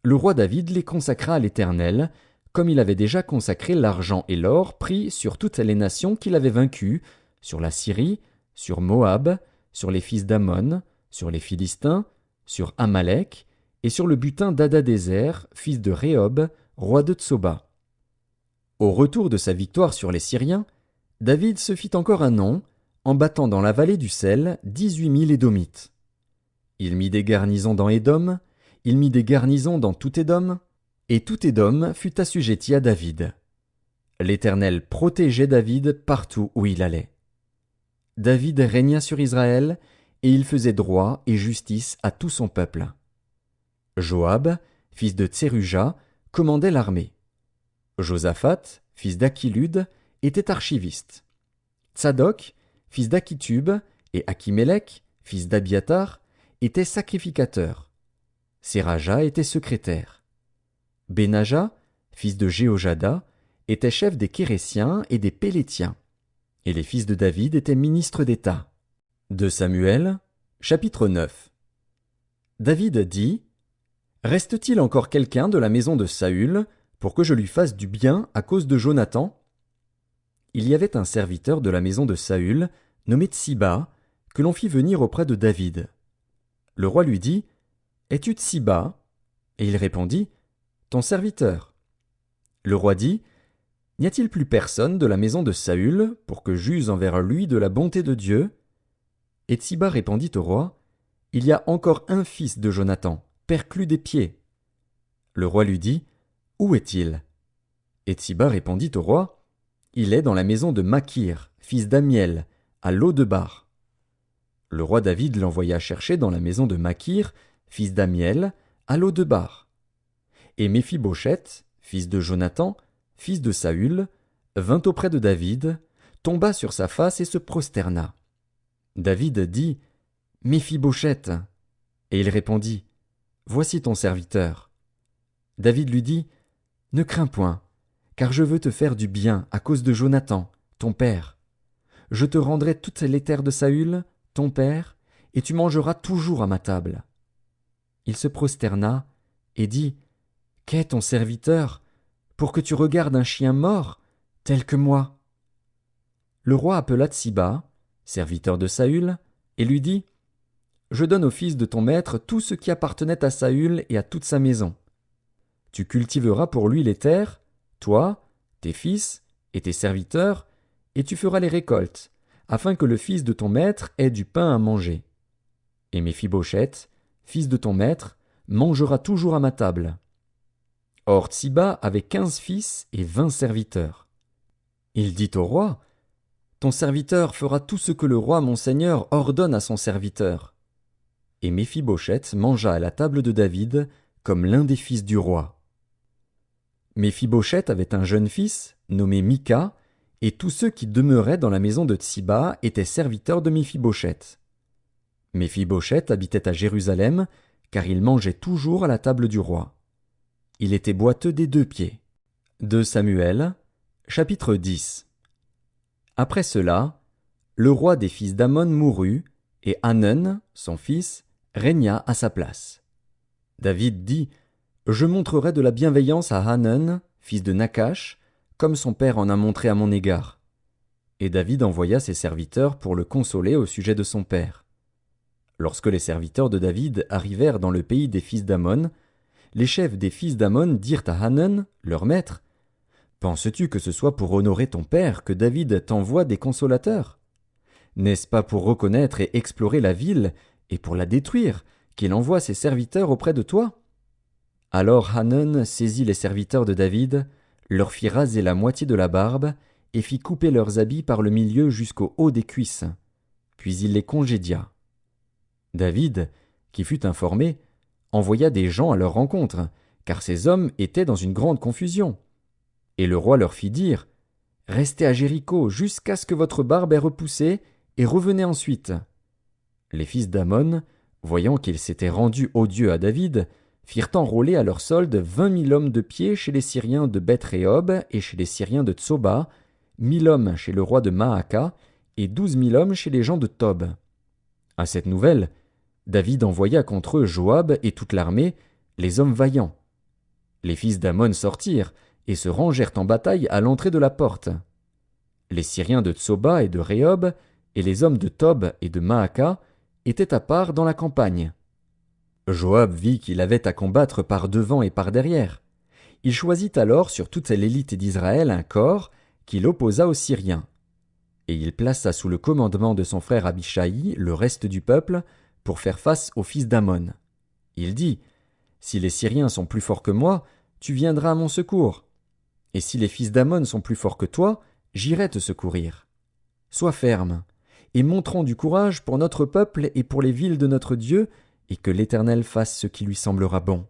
Le roi David les consacra à l'Éternel, comme il avait déjà consacré l'argent et l'or pris sur toutes les nations qu'il avait vaincues, sur la Syrie, sur Moab, sur les fils d'Ammon, sur les Philistins, sur Amalek, et sur le butin d'Hadadézer, fils de Rehob, roi de Tsoba. Au retour de sa victoire sur les Syriens, David se fit encore un nom, en battant dans la vallée du sel 18 000 Édomites. Il mit des garnisons dans Édom, il mit des garnisons dans tout Édom, et tout Édom fut assujetti à David. L'Éternel protégeait David partout où il allait. David régna sur Israël, et il faisait droit et justice à tout son peuple. Joab, fils de Tseruja, commandait l'armée. Josaphat, fils d'Achilud, était archiviste. Tsadok, fils d'Akitub, et Achimélec, fils d'Abiatar, était sacrificateur. Séraja était secrétaire. Benaja, fils de Jéhojada, était chef des Kérésiens et des Pélétiens. Et les fils de David étaient ministres d'État. 2 Samuel, chapitre 9. David dit: Reste-t-il encore quelqu'un de la maison de Saül pour que je lui fasse du bien à cause de Jonathan? Il y avait un serviteur de la maison de Saül, nommé Tsiba, que l'on fit venir auprès de David. Le roi lui dit: Es-tu Tsiba? Et il répondit: Ton serviteur. Le roi dit: N'y a-t-il plus personne de la maison de Saül pour que j'use envers lui de la bonté de Dieu? Et Tsiba répondit au roi: Il y a encore un fils de Jonathan, perclus des pieds. Le roi lui dit: Où est-il? Et Tsiba répondit au roi: Il est dans la maison de Makir, fils d'Amiel, à Lo-debar. Le roi David l'envoya chercher dans la maison de Makir, fils d'Amiel, à Lo-debar. Et Méphibosheth, fils de Jonathan, fils de Saül, vint auprès de David, tomba sur sa face et se prosterna. David dit: Méphibosheth. Et il répondit: Voici ton serviteur. David lui dit: Ne crains point, car je veux te faire du bien à cause de Jonathan, ton père. je te rendrai toutes les terres de Saül, ton père, et tu mangeras toujours à ma table. » Il se prosterna et dit, « Qu'est ton serviteur, pour que tu regardes un chien mort, tel que moi ?» Le roi appela Tsiba, serviteur de Saül, et lui dit, « Je donne au fils de ton maître tout ce qui appartenait à Saül et à toute sa maison. Tu cultiveras pour lui les terres, toi, tes fils et tes serviteurs, et tu feras les récoltes, afin que le fils de ton maître ait du pain à manger. Et Méphibosheth, fils de ton maître, mangera toujours à ma table. » Or Tsiba avait 15 fils et 20 serviteurs. Il dit au roi, « Ton serviteur fera tout ce que le roi mon seigneur ordonne à son serviteur. » Et Méphibosheth mangea à la table de David comme l'un des fils du roi. Méphibosheth avait un jeune fils, nommé Mika, et tous ceux qui demeuraient dans la maison de Tsiba étaient serviteurs de Méphibosheth. Méphibosheth habitait à Jérusalem, car il mangeait toujours à la table du roi. Il était boiteux des 2 pieds. 2 Samuel, chapitre 10. Après cela, le roi des fils d'Amon mourut, et Hanun, son fils, régna à sa place. David dit, « Je montrerai de la bienveillance à Hanun, fils de Nakash, comme son père en a montré à mon égard. » Et David envoya ses serviteurs pour le consoler au sujet de son père. Lorsque les serviteurs de David arrivèrent dans le pays des fils d'Amon, les chefs des fils d'Amon dirent à Hanun, leur maître, « Penses-tu que ce soit pour honorer ton père que David t'envoie des consolateurs? N'est-ce pas pour reconnaître et explorer la ville et pour la détruire qu'il envoie ses serviteurs auprès de toi? » Alors Hanun saisit les serviteurs de David, leur fit raser la moitié de la barbe et fit couper leurs habits par le milieu jusqu'au haut des cuisses. Puis il les congédia. David, qui fut informé, envoya des gens à leur rencontre, car ces hommes étaient dans une grande confusion. Et le roi leur fit dire, « Restez à Jéricho jusqu'à ce que votre barbe ait repoussé, et revenez ensuite. » Les fils d'Amon, voyant qu'ils s'étaient rendus odieux à David, firent enrôler à leur solde 20 000 hommes de pied chez les Syriens de Beth-Rehob et chez les Syriens de Tsoba, 1 000 hommes chez le roi de Maaka, et 12 000 hommes chez les gens de Tob. À cette nouvelle, David envoya contre eux Joab et toute l'armée, les hommes vaillants. Les fils d'Amon sortirent et se rangèrent en bataille à l'entrée de la porte. Les Syriens de Tsoba et de Rehob, et les hommes de Tob et de Maaka, étaient à part dans la campagne. Joab vit qu'il avait à combattre par devant et par derrière. Il choisit alors sur toute l'élite d'Israël un corps qu'il opposa aux Syriens. Et il plaça sous le commandement de son frère Abishai le reste du peuple pour faire face aux fils d'Amon. Il dit, « Si les Syriens sont plus forts que moi, tu viendras à mon secours. Et si les fils d'Amon sont plus forts que toi, j'irai te secourir. Sois ferme, et montrons du courage pour notre peuple et pour les villes de notre Dieu, et que l'Éternel fasse ce qui lui semblera bon. »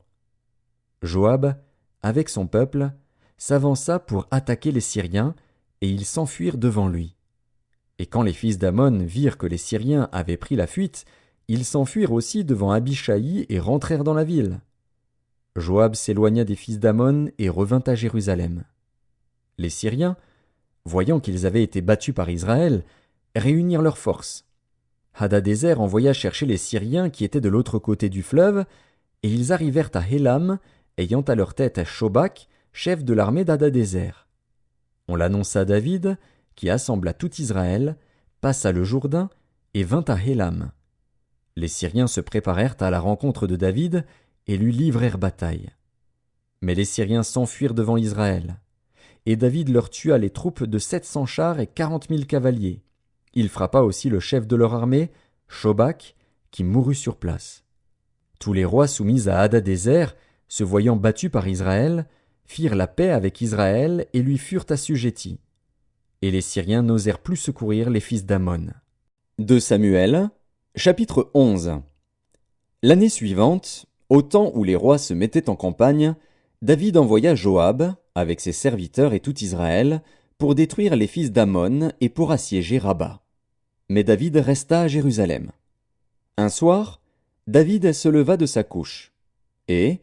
Joab, avec son peuple, s'avança pour attaquer les Syriens, et ils s'enfuirent devant lui. Et quand les fils d'Amon virent que les Syriens avaient pris la fuite, ils s'enfuirent aussi devant Abishai et rentrèrent dans la ville. Joab s'éloigna des fils d'Amon et revint à Jérusalem. Les Syriens, voyant qu'ils avaient été battus par Israël, réunirent leurs forces. Hadadézer envoya chercher les Syriens qui étaient de l'autre côté du fleuve, et ils arrivèrent à Hélam, ayant à leur tête Shobak, chef de l'armée d'Hadadézer. On l'annonça à David, qui assembla tout Israël, passa le Jourdain et vint à Hélam. Les Syriens se préparèrent à la rencontre de David et lui livrèrent bataille. Mais les Syriens s'enfuirent devant Israël. Et David leur tua les troupes de 700 chars et 40 000 cavaliers. Il frappa aussi le chef de leur armée, Shobak, qui mourut sur place. Tous les rois soumis à Hadadézer, se voyant battus par Israël, firent la paix avec Israël et lui furent assujettis. Et les Syriens n'osèrent plus secourir les fils d'Amon. 2 Samuel, chapitre 11. L'année suivante, au temps où les rois se mettaient en campagne, David envoya Joab, avec ses serviteurs et tout Israël, pour détruire les fils d'Amon et pour assiéger Rabat. Mais David resta à Jérusalem. Un soir, David se leva de sa couche, et,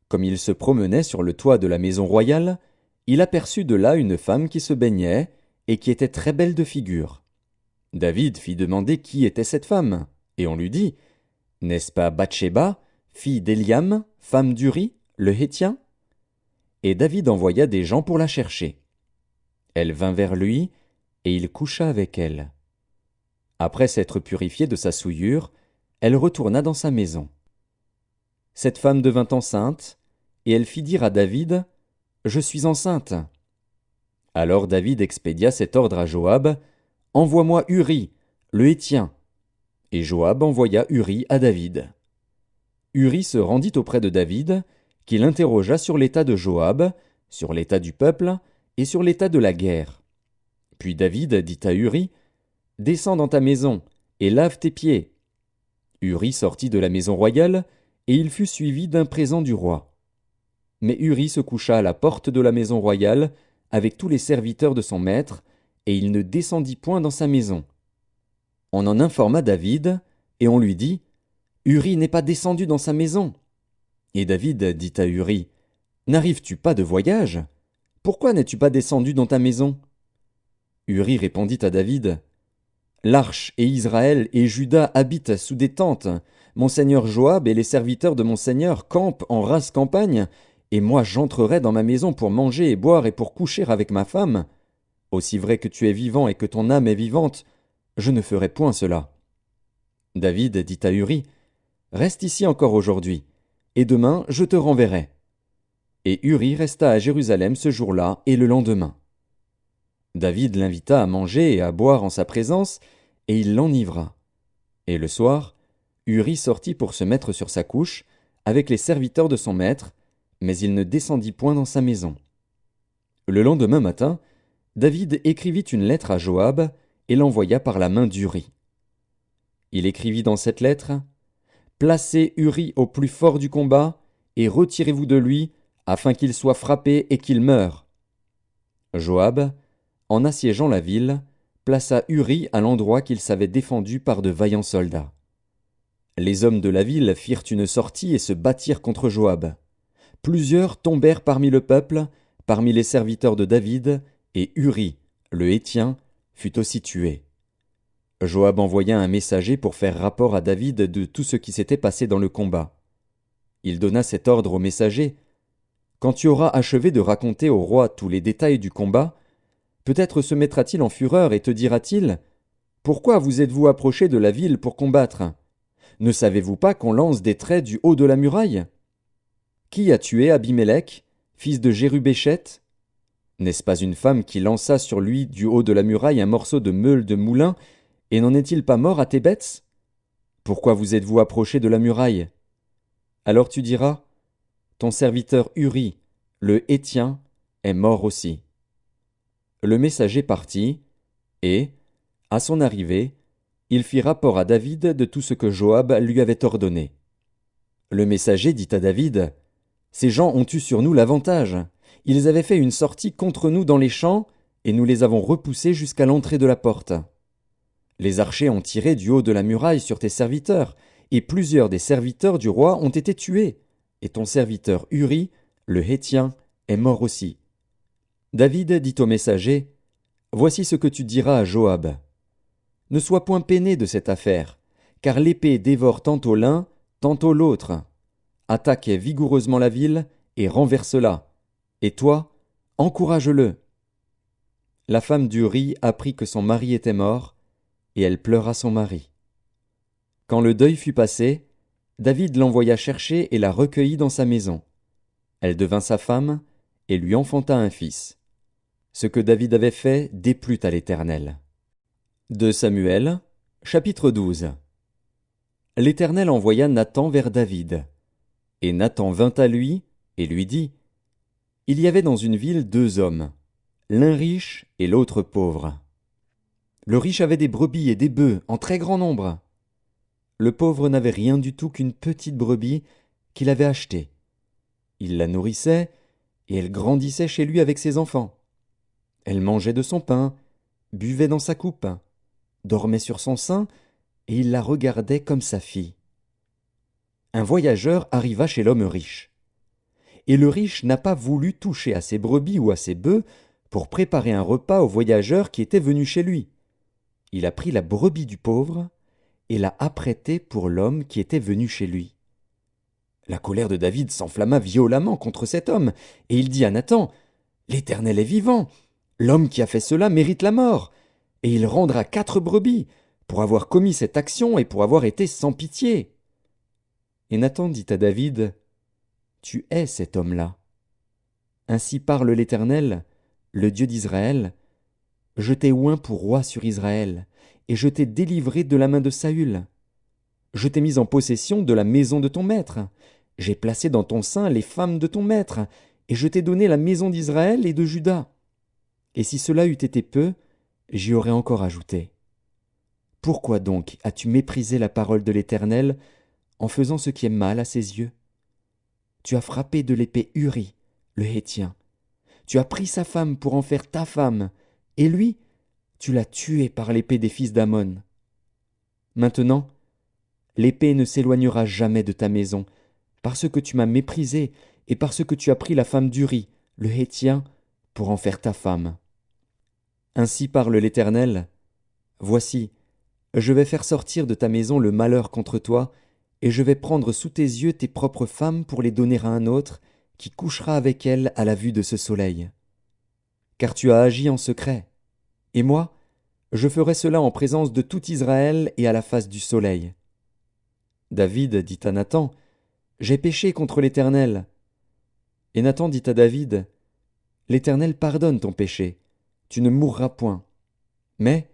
comme il se promenait sur le toit de la maison royale, il aperçut de là une femme qui se baignait, et qui était très belle de figure. David fit demander qui était cette femme, et on lui dit, « N'est-ce pas Bathsheba, fille d'Éliam, femme d'Uri, le Héthien ?» Et David envoya des gens pour la chercher. Elle vint vers lui, et il coucha avec elle. Après s'être purifiée de sa souillure, elle retourna dans sa maison. Cette femme devint enceinte, et elle fit dire à David, « Je suis enceinte. » Alors David expédia cet ordre à Joab, « Envoie-moi Uri, le Héthien. » Et Joab envoya Uri à David. Uri se rendit auprès de David, qui l'interrogea sur l'état de Joab, sur l'état du peuple et sur l'état de la guerre. Puis David dit à Uri, « Descends dans ta maison et lave tes pieds. » Uri sortit de la maison royale, et il fut suivi d'un présent du roi. Mais Uri se coucha à la porte de la maison royale, avec tous les serviteurs de son maître, et il ne descendit point dans sa maison. On en informa David, et on lui dit, « Uri n'est pas descendu dans sa maison. » Et David dit à Uri, « N'arrives-tu pas de voyage? Pourquoi n'es-tu pas descendu dans ta maison? » Uri répondit à David, « L'arche et Israël et Juda habitent sous des tentes. Mon seigneur Joab et les serviteurs de mon seigneur campent en rase campagne, et moi j'entrerai dans ma maison pour manger et boire et pour coucher avec ma femme. Aussi vrai que tu es vivant et que ton âme est vivante, je ne ferai point cela. » David dit à Uri, « Reste ici encore aujourd'hui, et demain je te renverrai. » Et Uri resta à Jérusalem ce jour-là et le lendemain. David l'invita à manger et à boire en sa présence, et il l'enivra. Et le soir, Uri sortit pour se mettre sur sa couche, avec les serviteurs de son maître, mais il ne descendit point dans sa maison. Le lendemain matin, David écrivit une lettre à Joab et l'envoya par la main d'Uri. Il écrivit dans cette lettre, « Placez Uri au plus fort du combat, et retirez-vous de lui, afin qu'il soit frappé et qu'il meure. » Joab, en assiégeant la ville, plaça Uri à l'endroit qu'il savait défendu par de vaillants soldats. Les hommes de la ville firent une sortie et se battirent contre Joab. Plusieurs tombèrent parmi le peuple, parmi les serviteurs de David, et Uri, le Héthien, fut aussi tué. Joab envoya un messager pour faire rapport à David de tout ce qui s'était passé dans le combat. Il donna cet ordre au messager, « Quand tu auras achevé de raconter au roi tous les détails du combat, peut-être se mettra-t-il en fureur et te dira-t-il, « Pourquoi vous êtes-vous approché de la ville pour combattre? Ne savez-vous pas qu'on lance des traits du haut de la muraille? Qui a tué Abimélec, fils de Jérubéchet? N'est-ce pas une femme qui lança sur lui du haut de la muraille un morceau de meule de moulin, et n'en est-il pas mort à Thébets? Pourquoi vous êtes-vous approché de la muraille? Alors tu diras, ton serviteur Uri, le Héthien, est mort aussi. » Le messager partit, et, à son arrivée, il fit rapport à David de tout ce que Joab lui avait ordonné. Le messager dit à David, « Ces gens ont eu sur nous l'avantage. Ils avaient fait une sortie contre nous dans les champs, et nous les avons repoussés jusqu'à l'entrée de la porte. Les archers ont tiré du haut de la muraille sur tes serviteurs, et plusieurs des serviteurs du roi ont été tués, et ton serviteur Uri, le Héthien, est mort aussi. » David dit au messager, « Voici ce que tu diras à Joab. Ne sois point peiné de cette affaire, car l'épée dévore tantôt l'un, tantôt l'autre. Attaque vigoureusement la ville et renverse-la. Et toi, encourage-le. » La femme d'Uri apprit que son mari était mort, et elle pleura son mari. Quand le deuil fut passé, David l'envoya chercher et la recueillit dans sa maison. Elle devint sa femme et lui enfanta un fils. Ce que David avait fait déplut à l'Éternel. 2 Samuel, chapitre 12. L'Éternel envoya Nathan vers David. Et Nathan vint à lui et lui dit, « Il y avait dans une ville 2 hommes, l'un riche et l'autre pauvre. Le riche avait des brebis et des bœufs en très grand nombre. Le pauvre n'avait rien du tout qu'une petite brebis qu'il avait achetée. Il la nourrissait, et elle grandissait chez lui avec ses enfants. Elle mangeait de son pain, buvait dans sa coupe, dormait sur son sein, et il la regardait comme sa fille. Un voyageur arriva chez l'homme riche. Et le riche n'a pas voulu toucher à ses brebis ou à ses bœufs pour préparer un repas au voyageur qui était venu chez lui. il a pris la brebis du pauvre et l'a apprêtée pour l'homme qui était venu chez lui. La colère de David s'enflamma violemment contre cet homme, et il dit à Nathan, « L'Éternel est vivant, l'homme qui a fait cela mérite la mort, et il rendra 4 brebis pour avoir commis cette action et pour avoir été sans pitié. » Et Nathan dit à David, « Tu es cet homme-là. Ainsi parle l'Éternel, le Dieu d'Israël, je t'ai oint pour roi sur Israël, et je t'ai délivré de la main de Saül. Je t'ai mis en possession de la maison de ton maître. J'ai placé dans ton sein les femmes de ton maître, et je t'ai donné la maison d'Israël et de Juda. Et si cela eût été peu, j'y aurais encore ajouté. Pourquoi donc as-tu méprisé la parole de l'Éternel en faisant ce qui est mal à ses yeux? Tu as frappé de l'épée Uri, le Héthien. Tu as pris sa femme pour en faire ta femme, et lui, tu l'as tué par l'épée des fils d'Ammon. Maintenant, l'épée ne s'éloignera jamais de ta maison, parce que tu m'as méprisé et parce que tu as pris la femme d'Uri, le Héthien, pour en faire ta femme. Ainsi parle l'Éternel, voici, je vais faire sortir de ta maison le malheur contre toi, et je vais prendre sous tes yeux tes propres femmes pour les donner à un autre, qui couchera avec elles à la vue de ce soleil. Car tu as agi en secret, et moi, je ferai cela en présence de tout Israël et à la face du soleil. David dit à Nathan, j'ai péché contre l'Éternel. Et Nathan dit à David, l'Éternel pardonne ton péché, tu ne mourras point. Mais,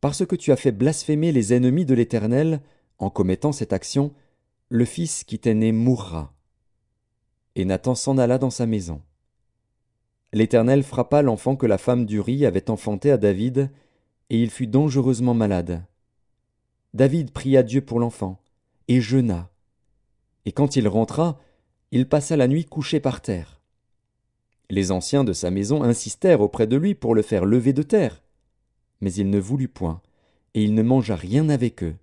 parce que tu as fait blasphémer les ennemis de l'Éternel, en commettant cette action, le fils qui t'est né mourra. Et Nathan s'en alla dans sa maison. L'Éternel frappa l'enfant que la femme d'Uri avait enfanté à David, et il fut dangereusement malade. David pria Dieu pour l'enfant, et jeûna. Et quand il rentra, il passa la nuit couché par terre. Les anciens de sa maison insistèrent auprès de lui pour le faire lever de terre. Mais il ne voulut point, et il ne mangea rien avec eux.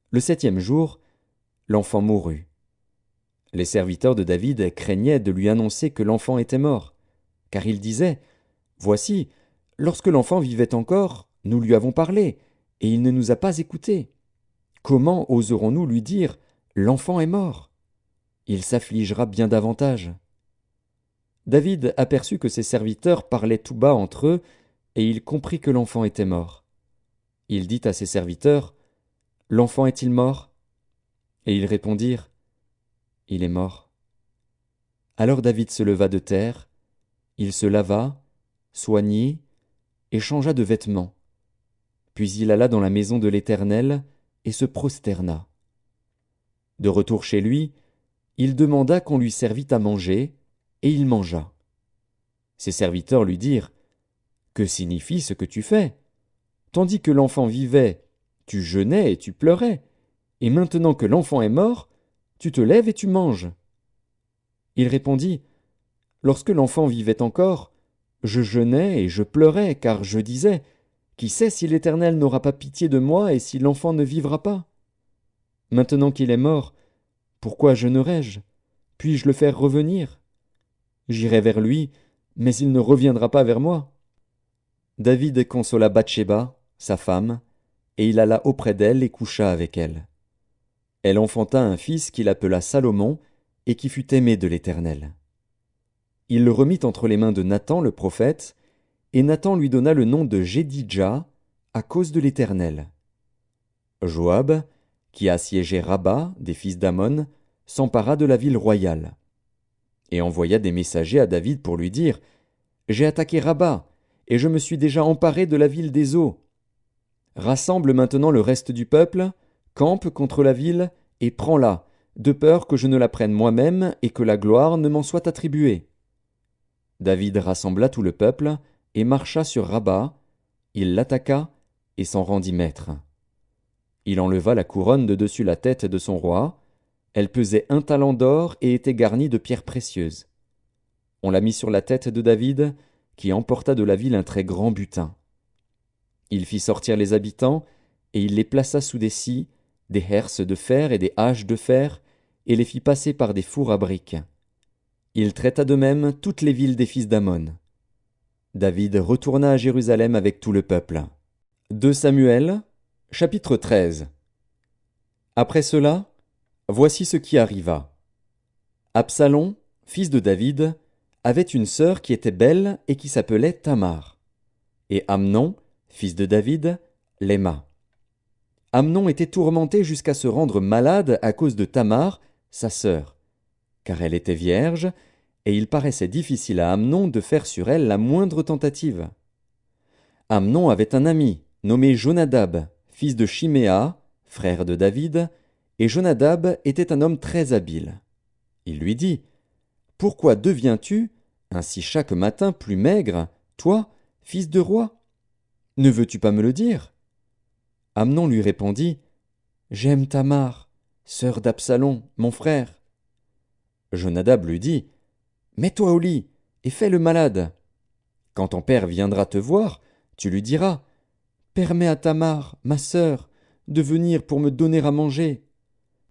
Le 7e jour, l'enfant mourut. Les serviteurs de David craignaient de lui annoncer que l'enfant était mort, car ils disaient, « Voici, lorsque l'enfant vivait encore, nous lui avons parlé, et il ne nous a pas écoutés. Comment oserons-nous lui dire, « L'enfant est mort » Il s'affligera bien davantage. » David aperçut que ses serviteurs parlaient tout bas entre eux, et il comprit que l'enfant était mort. Il dit à ses serviteurs, « L'enfant est-il mort » Et ils répondirent, « Il est mort. » Alors David se leva de terre, il se lava, soignit, et changea de vêtements. Puis il alla dans la maison de l'Éternel, et se prosterna. De retour chez lui, il demanda qu'on lui servît à manger, et il mangea. Ses serviteurs lui dirent, « Que signifie ce que tu fais? Tandis que l'enfant vivait, tu jeûnais et tu pleurais, et maintenant que l'enfant est mort, tu te lèves et tu manges. » Il répondit, « Lorsque l'enfant vivait encore, je jeûnais et je pleurais, car je disais, « Qui sait si l'Éternel n'aura pas pitié de moi et si l'enfant ne vivra pas? Maintenant qu'il est mort, pourquoi jeûnerai-je? Puis-je le faire revenir? J'irai vers lui, mais il ne reviendra pas vers moi. » David consola Bathsheba, sa femme, et il alla auprès d'elle et coucha avec elle. Elle enfanta un fils qu'il appela Salomon, et qui fut aimé de l'Éternel. Il le remit entre les mains de Nathan le prophète, et Nathan lui donna le nom de Jédidja, à cause de l'Éternel. Joab, qui assiégeait Rabba, des fils d'Ammon, s'empara de la ville royale, et envoya des messagers à David pour lui dire, « J'ai attaqué Rabba, et je me suis déjà emparé de la ville des eaux. Rassemble maintenant le reste du peuple, campe contre la ville, et prends-la, de peur que je ne la prenne moi-même et que la gloire ne m'en soit attribuée. » David rassembla tout le peuple, et marcha sur Rabba, il l'attaqua, et s'en rendit maître. Il enleva la couronne de dessus la tête de son roi, elle pesait 1 talent d'or et était garnie de pierres précieuses. On la mit sur la tête de David, qui emporta de la ville un très grand butin. Il fit sortir les habitants, et il les plaça sous des scies, des herses de fer et des haches de fer, et les fit passer par des fours à briques. Il traita de même toutes les villes des fils d'Ammon. David retourna à Jérusalem avec tout le peuple. 2 Samuel, chapitre 13. Après cela, voici ce qui arriva. Absalom, fils de David, avait une sœur qui était belle et qui s'appelait Tamar. Et Amnon, fils de David, l'aima. Amnon était tourmenté jusqu'à se rendre malade à cause de Tamar, sa sœur, car elle était vierge, et il paraissait difficile à Amnon de faire sur elle la moindre tentative. Amnon avait un ami, nommé Jonadab, fils de Chiméa, frère de David, et Jonadab était un homme très habile. Il lui dit, « Pourquoi deviens-tu, ainsi chaque matin, plus maigre, toi, fils de roi? Ne veux-tu pas me le dire ?» Amnon lui répondit, « J'aime Tamar, sœur d'Absalom, mon frère. » Jonadab lui dit, « Mets-toi au lit et fais le malade. Quand ton père viendra te voir, tu lui diras, « Permets à Tamar, ma sœur, de venir pour me donner à manger,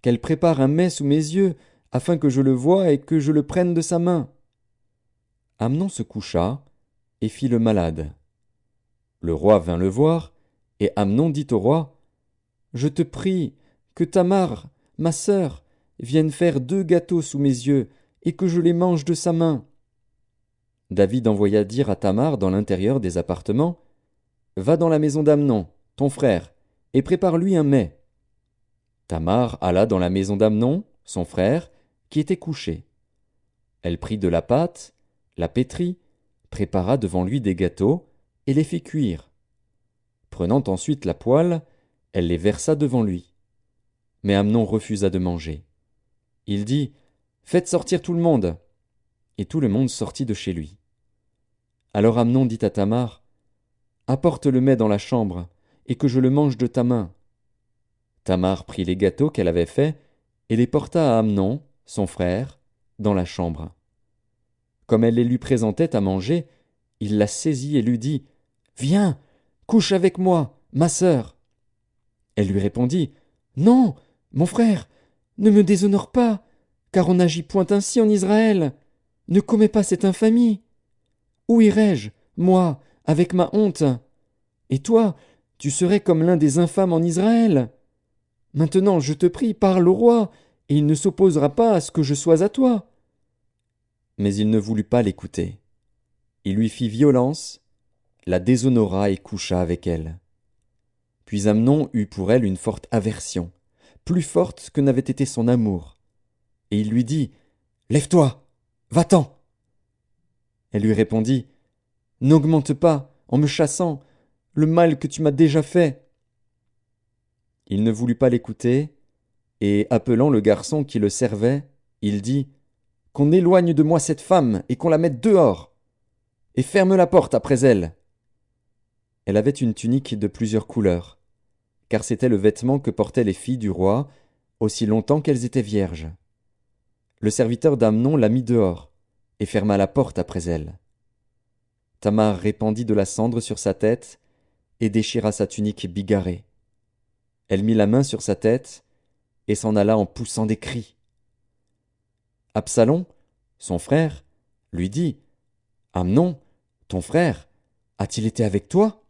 qu'elle prépare un mets sous mes yeux, afin que je le voie et que je le prenne de sa main. » Amnon se coucha et fit le malade. Le roi vint le voir, et Amnon dit au roi, « Je te prie que Tamar, ma sœur, vienne faire 2 gâteaux sous mes yeux, et que je les mange de sa main. » David envoya dire à Tamar dans l'intérieur des appartements, « Va dans la maison d'Amnon, ton frère, et prépare-lui un mets. » Tamar alla dans la maison d'Amnon, son frère, qui était couché. Elle prit de la pâte, la pétrit, prépara devant lui des gâteaux, et les fit cuire. Prenant ensuite la poêle, elle les versa devant lui. Mais Amnon refusa de manger. Il dit, « Faites sortir tout le monde. » Et tout le monde sortit de chez lui. Alors Amnon dit à Tamar, « Apporte le mets dans la chambre, et que je le mange de ta main. » Tamar prit les gâteaux qu'elle avait faits, et les porta à Amnon, son frère, dans la chambre. Comme elle les lui présentait à manger, il la saisit et lui dit, « Viens, couche avec moi, ma sœur. » Elle lui répondit, « Non, mon frère, ne me déshonore pas, car on n'agit point ainsi en Israël. Ne commets pas cette infamie. Où irai-je, moi, avec ma honte? Et toi, tu serais comme l'un des infâmes en Israël. Maintenant, je te prie, parle au roi, et il ne s'opposera pas à ce que je sois à toi. » Mais il ne voulut pas l'écouter. Il lui fit violence, la déshonora et coucha avec elle. Puis Amnon eut pour elle une forte aversion, plus forte que n'avait été son amour. Et il lui dit, « Lève-toi, va-t'en. » Elle lui répondit, « N'augmente pas, en me chassant, le mal que tu m'as déjà fait. » Il ne voulut pas l'écouter, et appelant le garçon qui le servait, il dit, « Qu'on éloigne de moi cette femme et qu'on la mette dehors, et ferme la porte après elle. » Elle avait une tunique de plusieurs couleurs, car c'était le vêtement que portaient les filles du roi, aussi longtemps qu'elles étaient vierges. Le serviteur d'Amnon la mit dehors, et ferma la porte après elle. Tamar répandit de la cendre sur sa tête, et déchira sa tunique bigarrée. Elle mit la main sur sa tête, et s'en alla en poussant des cris. Absalom, son frère, lui dit, « Amnon, ton frère, a-t-il été avec toi?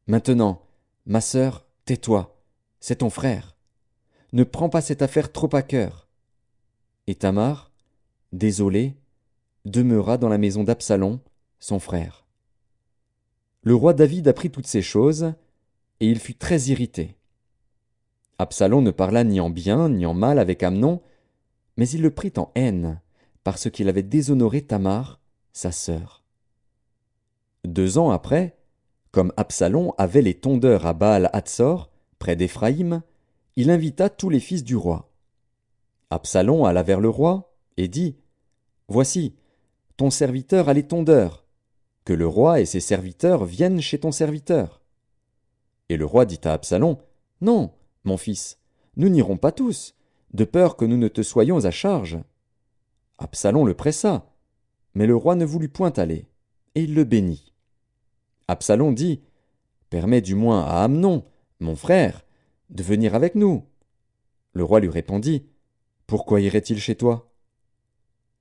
Maintenant, ma sœur, tais-toi, c'est ton frère. Ne prends pas cette affaire trop à cœur. » Et Tamar, désolée, demeura dans la maison d'Absalom, son frère. Le roi David apprit toutes ces choses, et il fut très irrité. Absalom ne parla ni en bien ni en mal avec Amnon, mais il le prit en haine, parce qu'il avait déshonoré Tamar, sa sœur. 2 ans après, comme Absalom avait les tondeurs à Baal-Hatsor, près d'Éphraïm, il invita tous les fils du roi. Absalom alla vers le roi et dit, « Voici, ton serviteur a les tondeurs, que le roi et ses serviteurs viennent chez ton serviteur. » Et le roi dit à Absalom, « Non, mon fils, nous n'irons pas tous, de peur que nous ne te soyons à charge. » Absalom le pressa, mais le roi ne voulut point aller, et il le bénit. Absalom dit, « Permets du moins à Amnon, mon frère, de venir avec nous. » Le roi lui répondit, « Pourquoi irait-il chez toi? »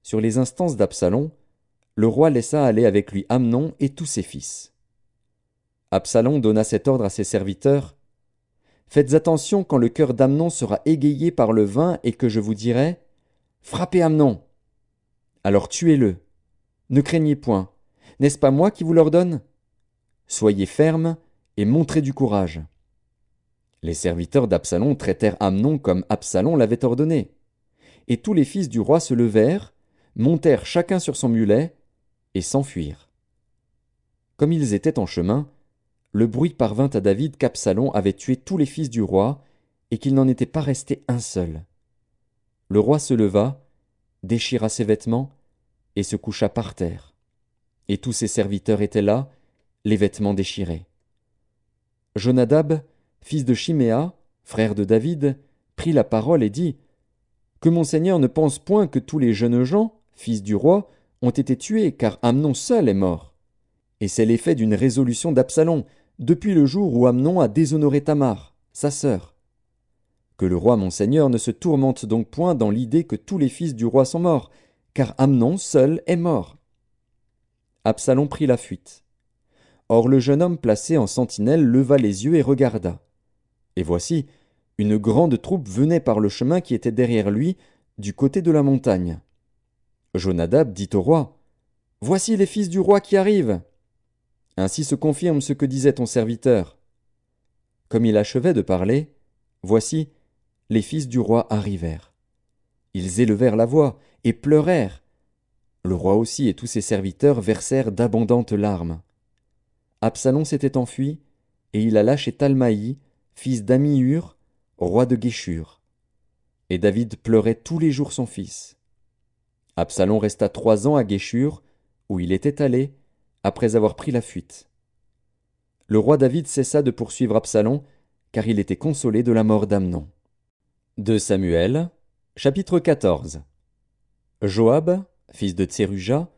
Sur les instances d'Absalom, le roi laissa aller avec lui Amnon et tous ses fils. Absalom donna cet ordre à ses serviteurs. Faites attention quand le cœur d'Amnon sera égayé par le vin et que je vous dirai, frappez Amnon. Alors tuez-le. Ne craignez point. N'est-ce pas moi qui vous l'ordonne? Soyez fermes et montrez du courage. Les serviteurs d'Absalom traitèrent Amnon comme Absalom l'avait ordonné. Et tous les fils du roi se levèrent, montèrent chacun sur son mulet, et s'enfuirent. Comme ils étaient en chemin, le bruit parvint à David qu'Absalom avait tué tous les fils du roi, et qu'il n'en était pas resté un seul. Le roi se leva, déchira ses vêtements, et se coucha par terre. Et tous ses serviteurs étaient là, les vêtements déchirés. Jonadab, fils de Chiméa, frère de David, prit la parole et dit, « Que mon seigneur ne pense point que tous les jeunes gens, fils du roi, ont été tués, car Amnon seul est mort. Et c'est l'effet d'une résolution d'Absalom, depuis le jour où Amnon a déshonoré Tamar, sa sœur. Que le roi mon seigneur ne se tourmente donc point dans l'idée que tous les fils du roi sont morts, car Amnon seul est mort. » Absalom prit la fuite. Or le jeune homme placé en sentinelle leva les yeux et regarda. Et voici, une grande troupe venait par le chemin qui était derrière lui, du côté de la montagne. Jonadab dit au roi, « Voici les fils du roi qui arrivent. » Ainsi se confirme ce que disait ton serviteur. Comme il achevait de parler, voici, les fils du roi arrivèrent. Ils élevèrent la voix et pleurèrent. Le roi aussi et tous ses serviteurs versèrent d'abondantes larmes. Absalom s'était enfui, et il alla chez Talmaï, fils d'Amihur, roi de Guéshur. Et David pleurait tous les jours son fils. Absalom resta 3 ans à Guéshur, où il était allé, après avoir pris la fuite. Le roi David cessa de poursuivre Absalom, car il était consolé de la mort d'Amnon. 2 Samuel, chapitre 14. Joab, fils de Tseruja,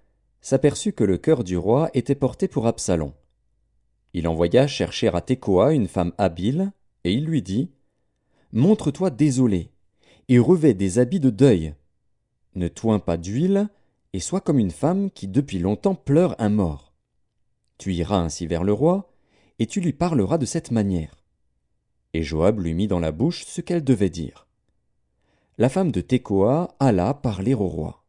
s'aperçut que le cœur du roi était porté pour Absalom. Il envoya chercher à Tekoa une femme habile, et il lui dit, « Montre-toi désolé, et revêt des habits de deuil. Ne toins pas d'huile, et sois comme une femme qui depuis longtemps pleure un mort. Tu iras ainsi vers le roi, et tu lui parleras de cette manière. » Et Joab lui mit dans la bouche ce qu'elle devait dire. La femme de Tekoa alla parler au roi.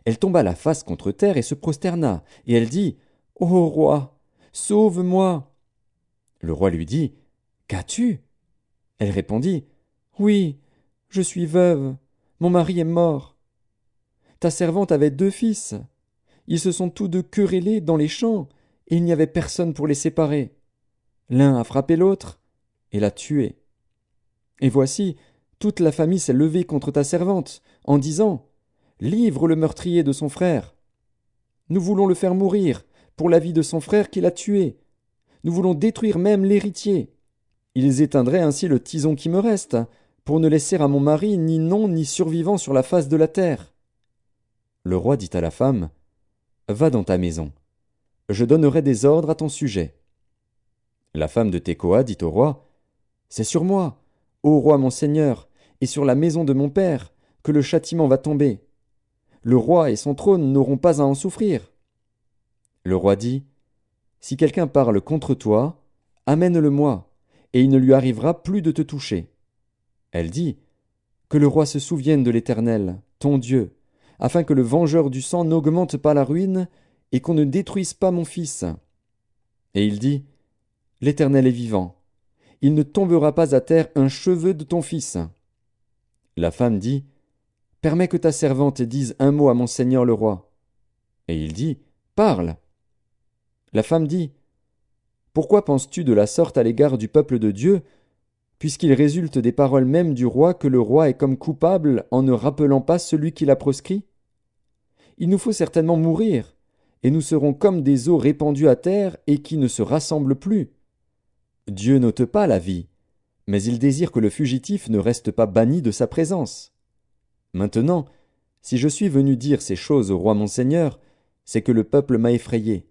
Elle tomba la face contre terre et se prosterna, et elle dit, « Ô roi, sauve-moi !» Le roi lui dit, « Qu'as-tu » Elle répondit, « Oui, je suis veuve, mon mari est mort. Ta servante avait 2 fils. Ils se sont tous 2 querellés dans les champs, et il n'y avait personne pour les séparer. L'un a frappé l'autre, et l'a tué. Et voici, toute la famille s'est levée contre ta servante, en disant, « Livre le meurtrier de son frère. Nous voulons le faire mourir, pour la vie de son frère qui l'a tué. Nous voulons détruire même l'héritier. Ils éteindraient ainsi le tison qui me reste, pour ne laisser à mon mari ni nom ni survivant sur la face de la terre. » Le roi dit à la femme, « Va dans ta maison. Je donnerai des ordres à ton sujet. » La femme de Tekoa dit au roi, « C'est sur moi, ô roi mon seigneur, et sur la maison de mon père, que le châtiment va tomber. Le roi et son trône n'auront pas à en souffrir. » Le roi dit, « Si quelqu'un parle contre toi, amène-le-moi, et il ne lui arrivera plus de te toucher. » Elle dit, « Que le roi se souvienne de l'Éternel, ton Dieu, afin que le vengeur du sang n'augmente pas la ruine, et qu'on ne détruise pas mon fils. » Et il dit, « L'Éternel est vivant. Il ne tombera pas à terre un cheveu de ton fils. » La femme dit, « Permets que ta servante dise un mot à mon seigneur le roi. » Et il dit, « Parle. » La femme dit, « Pourquoi penses-tu de la sorte à l'égard du peuple de Dieu, puisqu'il résulte des paroles mêmes du roi que le roi est comme coupable en ne rappelant pas celui qui l'a proscrit? Il nous faut certainement mourir, et nous serons comme des eaux répandues à terre et qui ne se rassemblent plus. Dieu n'ôte pas la vie, mais il désire que le fugitif ne reste pas banni de sa présence. Maintenant, si je suis venu dire ces choses au roi mon seigneur, c'est que le peuple m'a effrayé.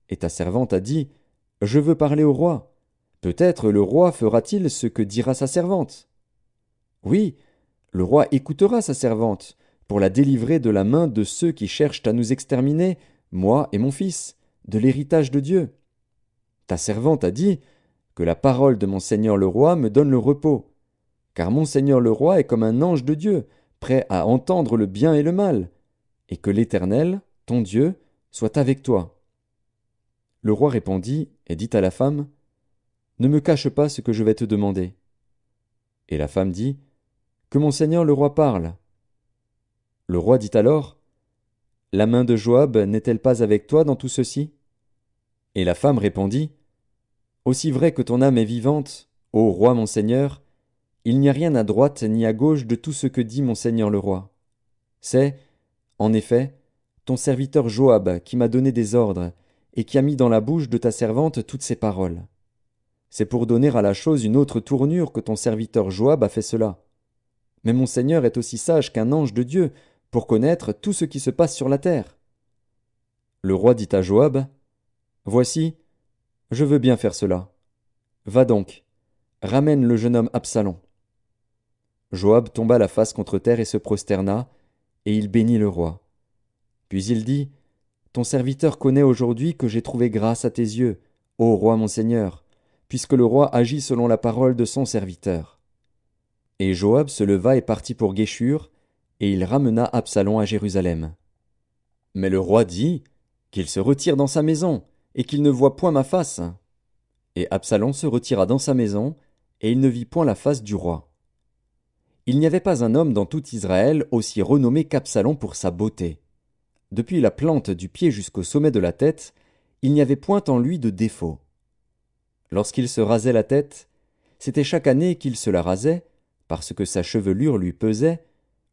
Et ta servante a dit, « Je veux parler au roi. Peut-être le roi fera-t-il ce que dira sa servante. » Oui, le roi écoutera sa servante, pour la délivrer de la main de ceux qui cherchent à nous exterminer, moi et mon fils, de l'héritage de Dieu. Ta servante a dit que la parole de mon seigneur le roi me donne le repos, car mon seigneur le roi est comme un ange de Dieu, prêt à entendre le bien et le mal, et que l'Éternel, ton Dieu, soit avec toi. » Le roi répondit et dit à la femme, « Ne me cache pas ce que je vais te demander. » Et la femme dit, « Que mon seigneur le roi parle. » Le roi dit alors, « La main de Joab n'est-elle pas avec toi dans tout ceci ?» Et la femme répondit, « Aussi vrai que ton âme est vivante, ô roi mon seigneur, il n'y a rien à droite ni à gauche de tout ce que dit mon seigneur le roi. C'est, en effet, ton serviteur Joab qui m'a donné des ordres et qui a mis dans la bouche de ta servante toutes ces paroles. C'est pour donner à la chose une autre tournure que ton serviteur Joab a fait cela. Mais mon seigneur est aussi sage qu'un ange de Dieu pour connaître tout ce qui se passe sur la terre. » Le roi dit à Joab, « Voici, je veux bien faire cela. Va donc, ramène le jeune homme Absalom. » Joab tomba la face contre terre et se prosterna, et il bénit le roi. Puis il dit, « Ton serviteur connaît aujourd'hui que j'ai trouvé grâce à tes yeux, ô roi mon seigneur, puisque le roi agit selon la parole de son serviteur. » Et Joab se leva et partit pour Guéshur, et il ramena Absalom à Jérusalem. Mais le roi dit, « Qu'il se retire dans sa maison, et qu'il ne voie point ma face. » Et Absalom se retira dans sa maison, et il ne vit point la face du roi. Il n'y avait pas un homme dans tout Israël aussi renommé qu'Absalom pour sa beauté. Depuis la plante du pied jusqu'au sommet de la tête, il n'y avait point en lui de défaut. Lorsqu'il se rasait la tête, c'était chaque année qu'il se la rasait, parce que sa chevelure lui pesait,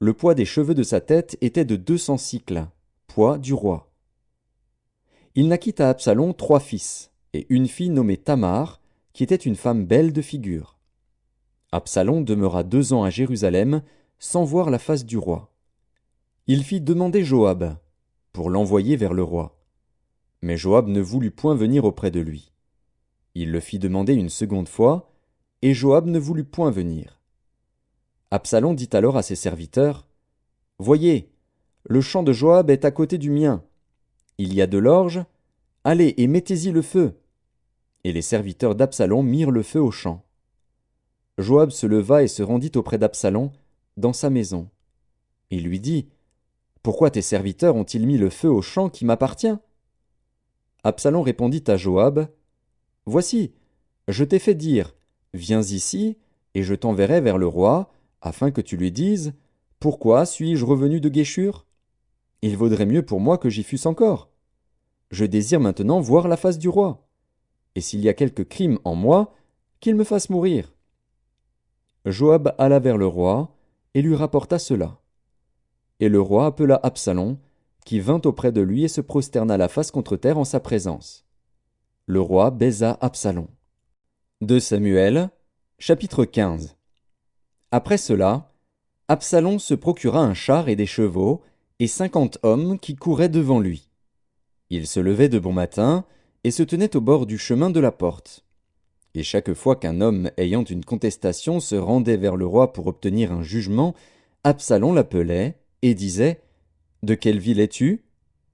le poids des cheveux de sa tête était de 200 cycles, poids du roi. Il naquit à Absalom 3 fils, et une fille nommée Tamar, qui était une femme belle de figure. Absalom demeura 2 ans à Jérusalem, sans voir la face du roi. Il fit demander Joab, pour l'envoyer vers le roi. Mais Joab ne voulut point venir auprès de lui. Il le fit demander une seconde fois, et Joab ne voulut point venir. Absalom dit alors à ses serviteurs, « Voyez, le champ de Joab est à côté du mien. Il y a de l'orge, allez et mettez-y le feu. » Et les serviteurs d'Absalom mirent le feu au champ. Joab se leva et se rendit auprès d'Absalom, dans sa maison. Il lui dit, « Pourquoi tes serviteurs ont-ils mis le feu au champ qui m'appartient » Absalom répondit à Joab, « Voici, je t'ai fait dire, viens ici, et je t'enverrai vers le roi, afin que tu lui dises, pourquoi suis-je revenu de Guéshur ? Il vaudrait mieux pour moi que j'y fusse encore. Je désire maintenant voir la face du roi. Et s'il y a quelque crime en moi, qu'il me fasse mourir. » Joab alla vers le roi, et lui rapporta cela. Et le roi appela Absalom, qui vint auprès de lui et se prosterna la face contre terre en sa présence. Le roi baisa Absalom. 2 Samuel, chapitre 15. Après cela, Absalom se procura un char et des chevaux, et 50 hommes qui couraient devant lui. Il se levait de bon matin, et se tenait au bord du chemin de la porte. Et chaque fois qu'un homme ayant une contestation se rendait vers le roi pour obtenir un jugement, Absalom l'appelait et disait, « De quelle ville es-tu »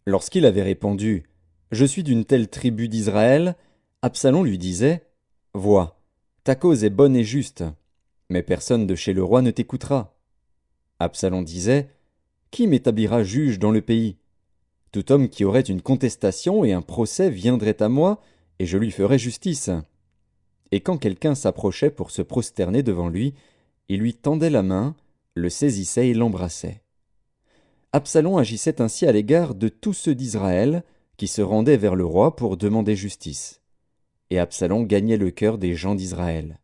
Lorsqu'il avait répondu, « Je suis d'une telle tribu d'Israël », Absalom lui disait, « Vois, ta cause est bonne et juste, mais personne de chez le roi ne t'écoutera. » Absalom disait, « Qui m'établira juge dans le pays ? Tout homme qui aurait une contestation et un procès viendrait à moi, et je lui ferais justice. » Et quand quelqu'un s'approchait pour se prosterner devant lui, il lui tendait la main, le saisissait et l'embrassait. Absalom agissait ainsi à l'égard de tous ceux d'Israël qui se rendaient vers le roi pour demander justice. Et Absalom gagnait le cœur des gens d'Israël.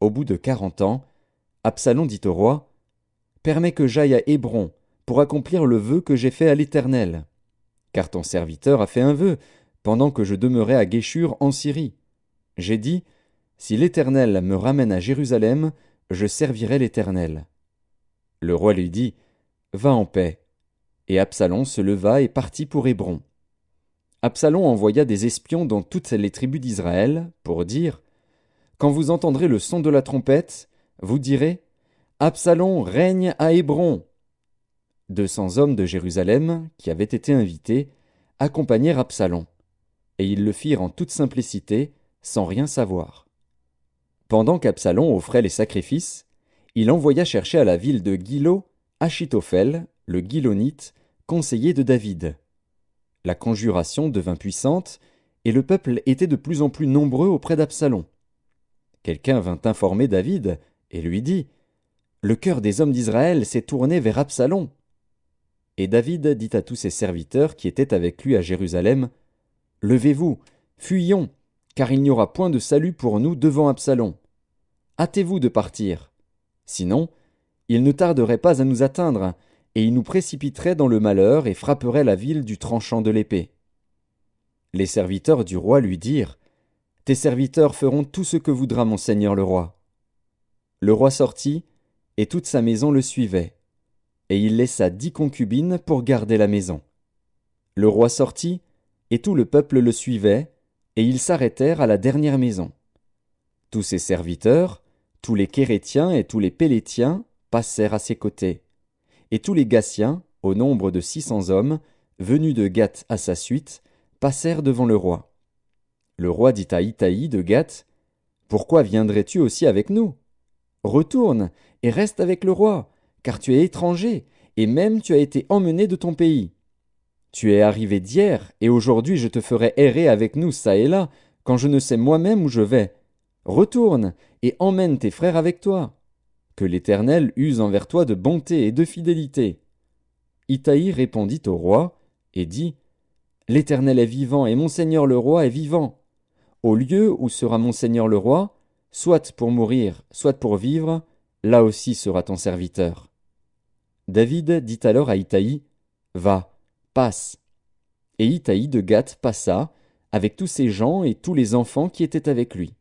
Au bout de 40 ans, Absalom dit au roi, « Permets que j'aille à Hébron pour accomplir le vœu que j'ai fait à l'Éternel. Car ton serviteur a fait un vœu, pendant que je demeurais à Guéshur en Syrie. J'ai dit, si l'Éternel me ramène à Jérusalem, je servirai l'Éternel. » Le roi lui dit, va en paix. Et Absalom se leva et partit pour Hébron. Absalom envoya des espions dans toutes les tribus d'Israël pour dire, quand vous entendrez le son de la trompette, vous direz, Absalom règne à Hébron. 200 hommes de Jérusalem, qui avaient été invités, accompagnèrent Absalom. et ils le firent en toute simplicité, sans rien savoir. Pendant qu'Absalom offrait les sacrifices, il envoya chercher à la ville de Gilo Achitophel, le Gilonite, conseiller de David. La conjuration devint puissante, et le peuple était de plus en plus nombreux auprès d'Absalom. Quelqu'un vint informer David, et lui dit « Le cœur des hommes d'Israël s'est tourné vers Absalom. » Et David dit à tous ses serviteurs qui étaient avec lui à Jérusalem « Levez-vous, fuyons, car il n'y aura point de salut pour nous devant Absalom. Hâtez-vous de partir. Sinon, il ne tarderait pas à nous atteindre, et il nous précipiterait dans le malheur et frapperait la ville du tranchant de l'épée. » Les serviteurs du roi lui dirent « Tes serviteurs feront tout ce que voudra mon seigneur le roi. » Le roi sortit, et toute sa maison le suivait, et il laissa 10 concubines pour garder la maison. Le roi sortit, et tout le peuple le suivait, et ils s'arrêtèrent à la dernière maison. Tous ses serviteurs, tous les Kérétiens et tous les Pélétiens passèrent à ses côtés, et tous les Gassiens, au nombre de 600 hommes, venus de Gath à sa suite, passèrent devant le roi. Le roi dit à Itaï de Gath, « Pourquoi viendrais-tu aussi avec nous? Retourne et reste avec le roi, car tu es étranger, et même tu as été emmené de ton pays. Tu es arrivé d'hier, et aujourd'hui je te ferai errer avec nous çà et là, quand je ne sais moi-même où je vais. Retourne et emmène tes frères avec toi. Que l'Éternel use envers toi de bonté et de fidélité. » Itaï répondit au roi et dit, « L'Éternel est vivant et mon seigneur le roi est vivant. Au lieu où sera mon seigneur le roi, soit pour mourir, soit pour vivre, là aussi sera ton serviteur. » David dit alors à Itaï, « Va, passe. » Et Itaï de Gath passa, avec tous ses gens et tous les enfants qui étaient avec lui.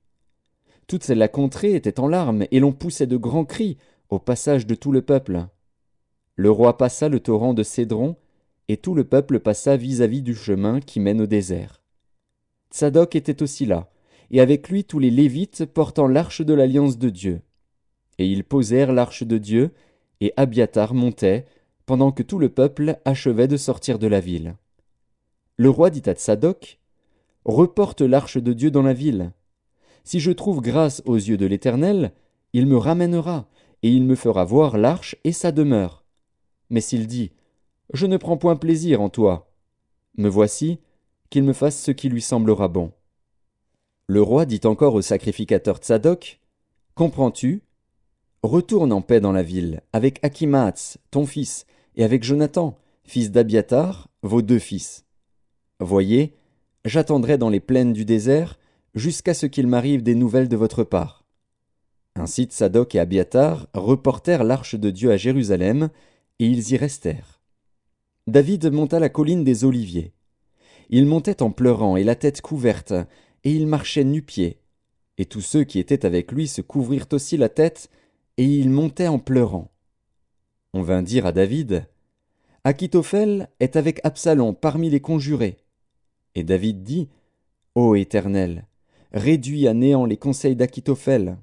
Toute la contrée était en larmes, et l'on poussait de grands cris au passage de tout le peuple. Le roi passa le torrent de Cédron, et tout le peuple passa vis-à-vis du chemin qui mène au désert. Tsadok était aussi là, et avec lui tous les Lévites portant l'arche de l'alliance de Dieu. Et ils posèrent l'arche de Dieu, et Abiathar montait, pendant que tout le peuple achevait de sortir de la ville. Le roi dit à Tsadok, « Reporte l'arche de Dieu dans la ville. Si je trouve grâce aux yeux de l'Éternel, il me ramènera, et il me fera voir l'arche et sa demeure. Mais s'il dit, « Je ne prends point plaisir en toi », me voici, qu'il me fasse ce qui lui semblera bon. » Le roi dit encore au sacrificateur Tsadok, « Comprends-tu? Retourne en paix dans la ville, avec Achimaatz, ton fils, et avec Jonathan, fils d'Abiathar, vos 2 fils. Voyez, j'attendrai dans les plaines du désert, jusqu'à ce qu'il m'arrive des nouvelles de votre part. » Ainsi Tsadok et Abiathar reportèrent l'arche de Dieu à Jérusalem, et ils y restèrent. David monta la colline des Oliviers. Il montait en pleurant et la tête couverte, et il marchait nu-pieds. Et tous ceux qui étaient avec lui se couvrirent aussi la tête, et il montait en pleurant. On vint dire à David, « Achitophel est avec Absalom parmi les conjurés. » Et David dit, « Ô Éternel, réduis à néant les conseils d'Achitophel. »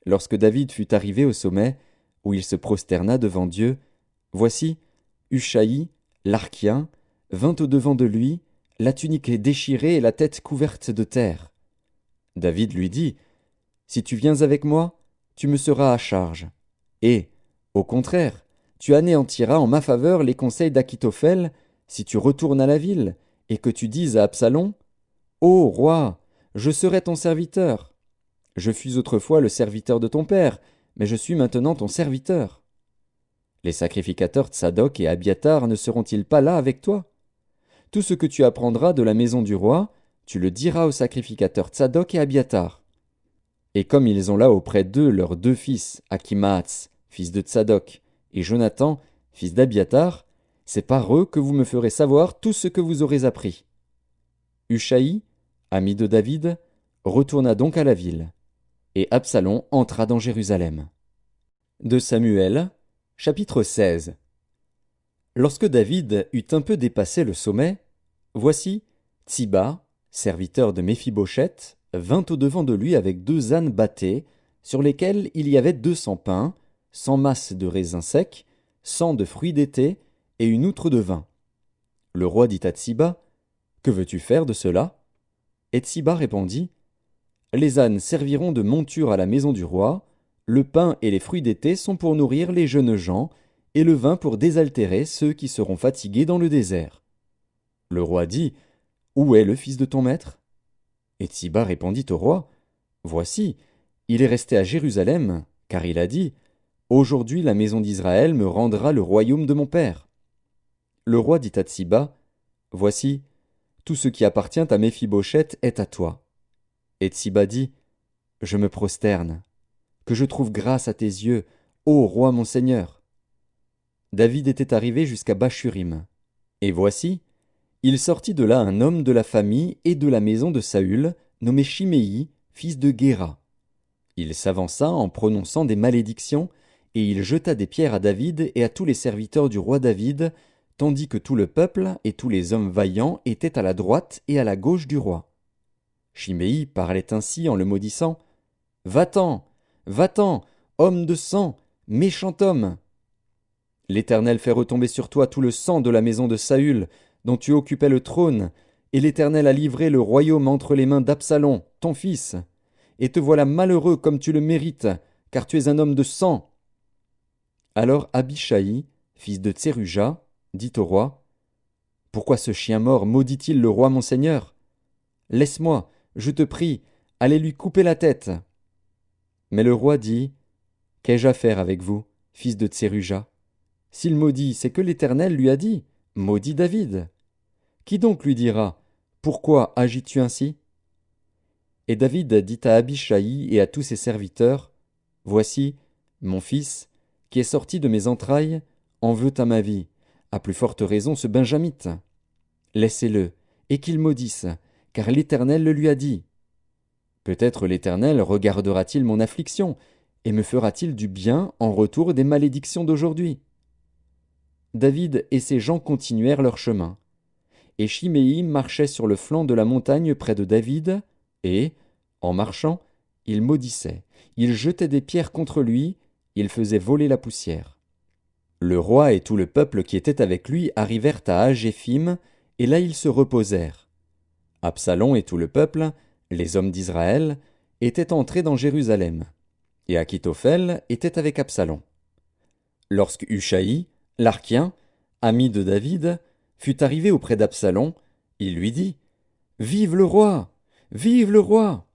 Lorsque David fut arrivé au sommet, où il se prosterna devant Dieu, voici, Ushaï, l'Archien, vint au-devant de lui, la tunique déchirée et la tête couverte de terre. David lui dit, « Si tu viens avec moi, tu me seras à charge. Et, au contraire, tu anéantiras en ma faveur les conseils d'Achitophel, si tu retournes à la ville, et que tu dises à Absalom, « Ô roi, je serai ton serviteur. Je fus autrefois le serviteur de ton père, mais je suis maintenant ton serviteur. » Les sacrificateurs Tsadok et Abiathar ne seront-ils pas là avec toi? Tout ce que tu apprendras de la maison du roi, tu le diras aux sacrificateurs Tsadok et Abiathar. Et comme ils ont là auprès d'eux leurs 2 fils, Achimaatz, fils de Tsadok, et Jonathan, fils d'Abiathar, c'est par eux que vous me ferez savoir tout ce que vous aurez appris. Ushaï, ami de David, retourna donc à la ville, et Absalom entra dans Jérusalem. 2 Samuel, chapitre 16. Lorsque David eut un peu dépassé le sommet, voici, Tsiba, serviteur de Méphibosheth, vint au-devant de lui avec 2 ânes bâtés, sur lesquels il y avait 200 pains, 100 masses de raisins secs, 100 de fruits d'été, et une outre de vin. Le roi dit à Tsiba, « Que veux-tu faire de cela? Hetsiba répondit, les ânes serviront de monture à la maison du roi, le pain et les fruits d'été sont pour nourrir les jeunes gens, et le vin pour désaltérer ceux qui seront fatigués dans le désert. Le roi dit, où est le fils de ton maître? Hetsiba répondit au roi, voici, il est resté à Jérusalem, car il a dit, aujourd'hui la maison d'Israël me rendra le royaume de mon père. Le roi dit à Tsiba, voici, tout ce qui appartient à Méphibosheth est à toi. Et Tsiba dit, je me prosterne, que je trouve grâce à tes yeux, ô roi mon seigneur. David était arrivé jusqu'à Bachurim. Et voici, il sortit de là un homme de la famille et de la maison de Saül, nommé Chiméi, fils de Guéra. Il s'avança en prononçant des malédictions, et il jeta des pierres à David et à tous les serviteurs du roi David, tandis que tout le peuple et tous les hommes vaillants étaient à la droite et à la gauche du roi. Chiméi parlait ainsi en le maudissant. Va-t'en, va-t'en, homme de sang, méchant homme. L'Éternel fait retomber sur toi tout le sang de la maison de Saül, dont tu occupais le trône, et l'Éternel a livré le royaume entre les mains d'Absalom, ton fils. Et te voilà malheureux comme tu le mérites, car tu es un homme de sang. Alors Abishai, fils de Tseruja, dit au roi, pourquoi ce chien mort maudit-il le roi mon seigneur? Laisse-moi, je te prie, aller lui couper la tête. Mais le roi dit, qu'ai-je à faire avec vous, fils de Tseruja? S'il maudit, c'est que l'Éternel lui a dit, maudit David. Qui donc lui dira, pourquoi agis-tu ainsi? Et David dit à Abishai et à tous ses serviteurs, voici, mon fils, qui est sorti de mes entrailles, en veut à ma vie, à plus forte raison ce Benjamite. Laissez-le, et qu'il maudisse, car l'Éternel le lui a dit. Peut-être l'Éternel regardera-t-il mon affliction, et me fera-t-il du bien en retour des malédictions d'aujourd'hui. David et ses gens continuèrent leur chemin. Et Chiméi marchait sur le flanc de la montagne près de David, et, en marchant, il maudissait, il jetait des pierres contre lui, il faisait voler la poussière. Le roi et tout le peuple qui était avec lui arrivèrent à Agéphim, et là ils se reposèrent. Absalom et tout le peuple, les hommes d'Israël, étaient entrés dans Jérusalem, et Achitophel était avec Absalom. Lorsque Hushaï, l'Archien, ami de David, fut arrivé auprès d'Absalom, il lui dit, vive le roi! Vive le roi!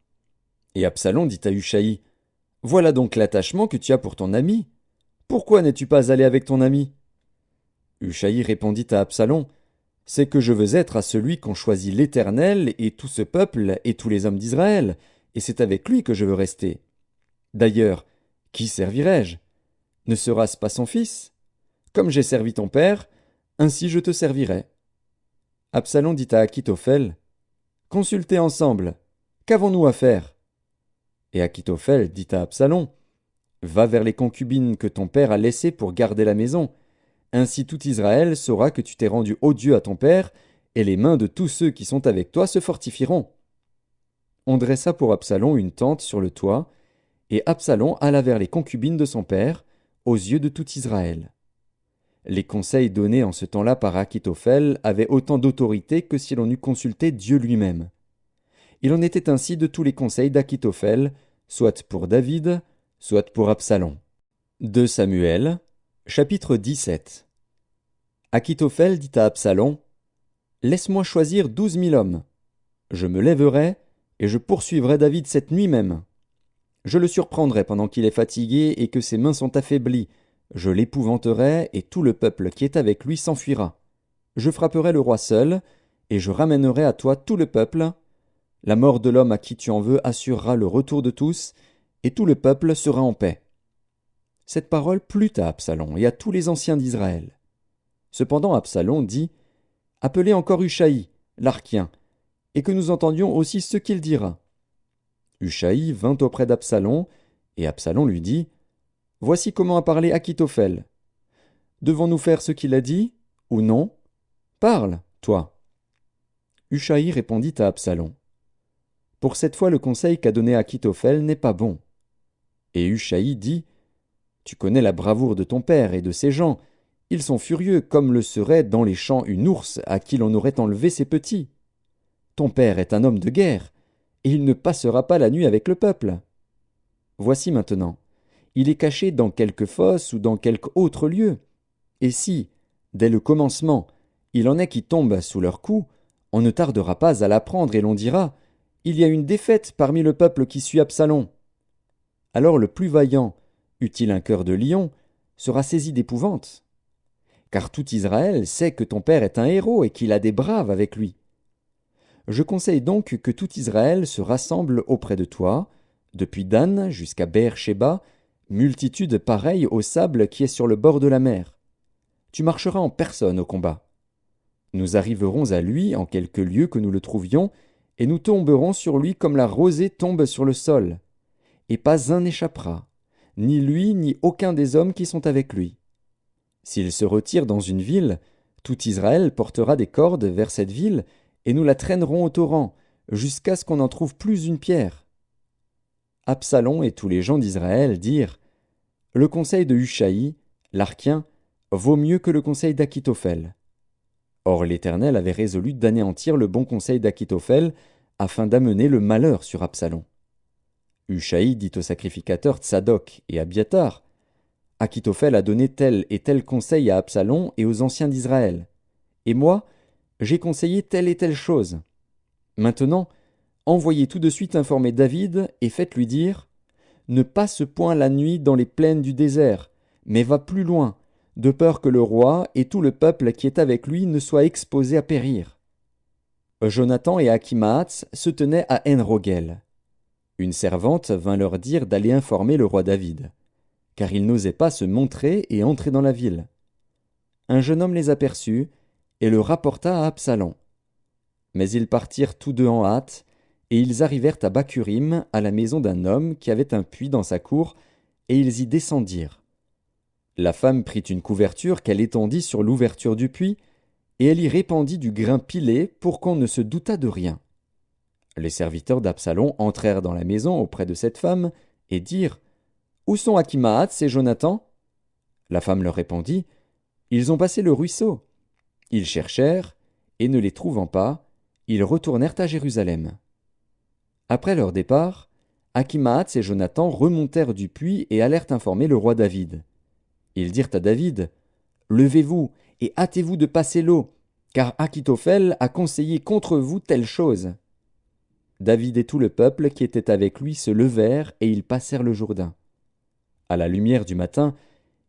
Et Absalom dit à Hushaï, voilà donc l'attachement que tu as pour ton ami. Pourquoi n'es-tu pas allé avec ton ami? Hushaï répondit à Absalom, c'est que je veux être à celui qu'ont choisi l'Éternel et tout ce peuple et tous les hommes d'Israël, et c'est avec lui que je veux rester. D'ailleurs, qui servirai-je? Ne sera-ce pas son fils? Comme j'ai servi ton père, ainsi je te servirai. Absalom dit à Achitophel, consultez ensemble, qu'avons-nous à faire? Et Achitophel dit à Absalom, va vers les concubines que ton père a laissées pour garder la maison. Ainsi tout Israël saura que tu t'es rendu odieux à ton père, et les mains de tous ceux qui sont avec toi se fortifieront. On dressa pour Absalom une tente sur le toit, et Absalom alla vers les concubines de son père, aux yeux de tout Israël. Les conseils donnés en ce temps-là par Achitophel avaient autant d'autorité que si l'on eût consulté Dieu lui-même. Il en était ainsi de tous les conseils d'Achitophel, soit pour David, soit pour Absalom. 2 Samuel, chapitre 17. Achitophel dit à Absalom, laisse-moi choisir 12 000 hommes. Je me lèverai, et je poursuivrai David cette nuit même. Je le surprendrai pendant qu'il est fatigué et que ses mains sont affaiblies. Je l'épouvanterai, et tout le peuple qui est avec lui s'enfuira. Je frapperai le roi seul, et je ramènerai à toi tout le peuple. La mort de l'homme à qui tu en veux assurera le retour de tous, et tout le peuple sera en paix. Cette parole plut à Absalom et à tous les anciens d'Israël. Cependant Absalom dit, appelez encore Hushaï, l'Archien, et que nous entendions aussi ce qu'il dira. Hushaï vint auprès d'Absalom, et Absalom lui dit, voici comment a parlé Achitophel. Devons-nous faire ce qu'il a dit, ou non? Parle, toi. Hushaï répondit à Absalom, pour cette fois le conseil qu'a donné Achitophel n'est pas bon. Et Hushaï dit, tu connais la bravoure de ton père et de ses gens, ils sont furieux comme le serait dans les champs une ours à qui l'on aurait enlevé ses petits. ton père est un homme de guerre, et il ne passera pas la nuit avec le peuple. Voici maintenant, il est caché dans quelque fosse ou dans quelque autre lieu. Et si, dès le commencement, il en est qui tombent sous leur coup, on ne tardera pas à l'apprendre et l'on dira: il y a une défaite parmi le peuple qui suit Absalom. Alors le plus vaillant, eût-il un cœur de lion, sera saisi d'épouvante. Car tout Israël sait que ton père est un héros et qu'il a des braves avec lui. Je conseille donc que tout Israël se rassemble auprès de toi, depuis Dan jusqu'à Beer-Shéba, multitude pareille au sable qui est sur le bord de la mer. Tu marcheras en personne au combat. Nous arriverons à lui en quelque lieu que nous le trouvions, et nous tomberons sur lui comme la rosée tombe sur le sol. Et pas un n'échappera, ni lui ni aucun des hommes qui sont avec lui. S'il se retire dans une ville, tout Israël portera des cordes vers cette ville, et nous la traînerons au torrent, jusqu'à ce qu'on n'en trouve plus une pierre. Absalom et tous les gens d'Israël dirent: le conseil de Hushaï, l'Arkien, vaut mieux que le conseil d'Akitophel. Or l'Éternel avait résolu d'anéantir le bon conseil d'Akitophel, afin d'amener le malheur sur Absalom. Hushaï dit aux sacrificateurs Tsadok et Abiatar: Akitophel a donné tel et tel conseil à Absalom et aux anciens d'Israël. Et moi, j'ai conseillé telle et telle chose. Maintenant, envoyez tout de suite informer David et faites-lui dire: ne passe point la nuit dans les plaines du désert, mais va plus loin, de peur que le roi et tout le peuple qui est avec lui ne soient exposés à périr. Jonathan et Achimaatz se tenaient à En-Rogel. Une servante vint leur dire d'aller informer le roi David, car il n'osait pas se montrer et entrer dans la ville. Un jeune homme les aperçut et le rapporta à Absalom. Mais ils partirent tous deux en hâte, et ils arrivèrent à Bakurim, à la maison d'un homme qui avait un puits dans sa cour, et ils y descendirent. La femme prit une couverture qu'elle étendit sur l'ouverture du puits, et elle y répandit du grain pilé pour qu'on ne se doutât de rien. Les serviteurs d'Absalom entrèrent dans la maison auprès de cette femme, et dirent: où sont Achimaatz et Jonathan? La femme leur répondit: ils ont passé le ruisseau. Ils cherchèrent, et ne les trouvant pas, ils retournèrent à Jérusalem. Après leur départ, Achimaatz et Jonathan remontèrent du puits et allèrent informer le roi David. Ils dirent à David: levez-vous et hâtez-vous de passer l'eau, car Akitophel a conseillé contre vous telle chose. David et tout le peuple qui était avec lui se levèrent et ils passèrent le Jourdain. À la lumière du matin,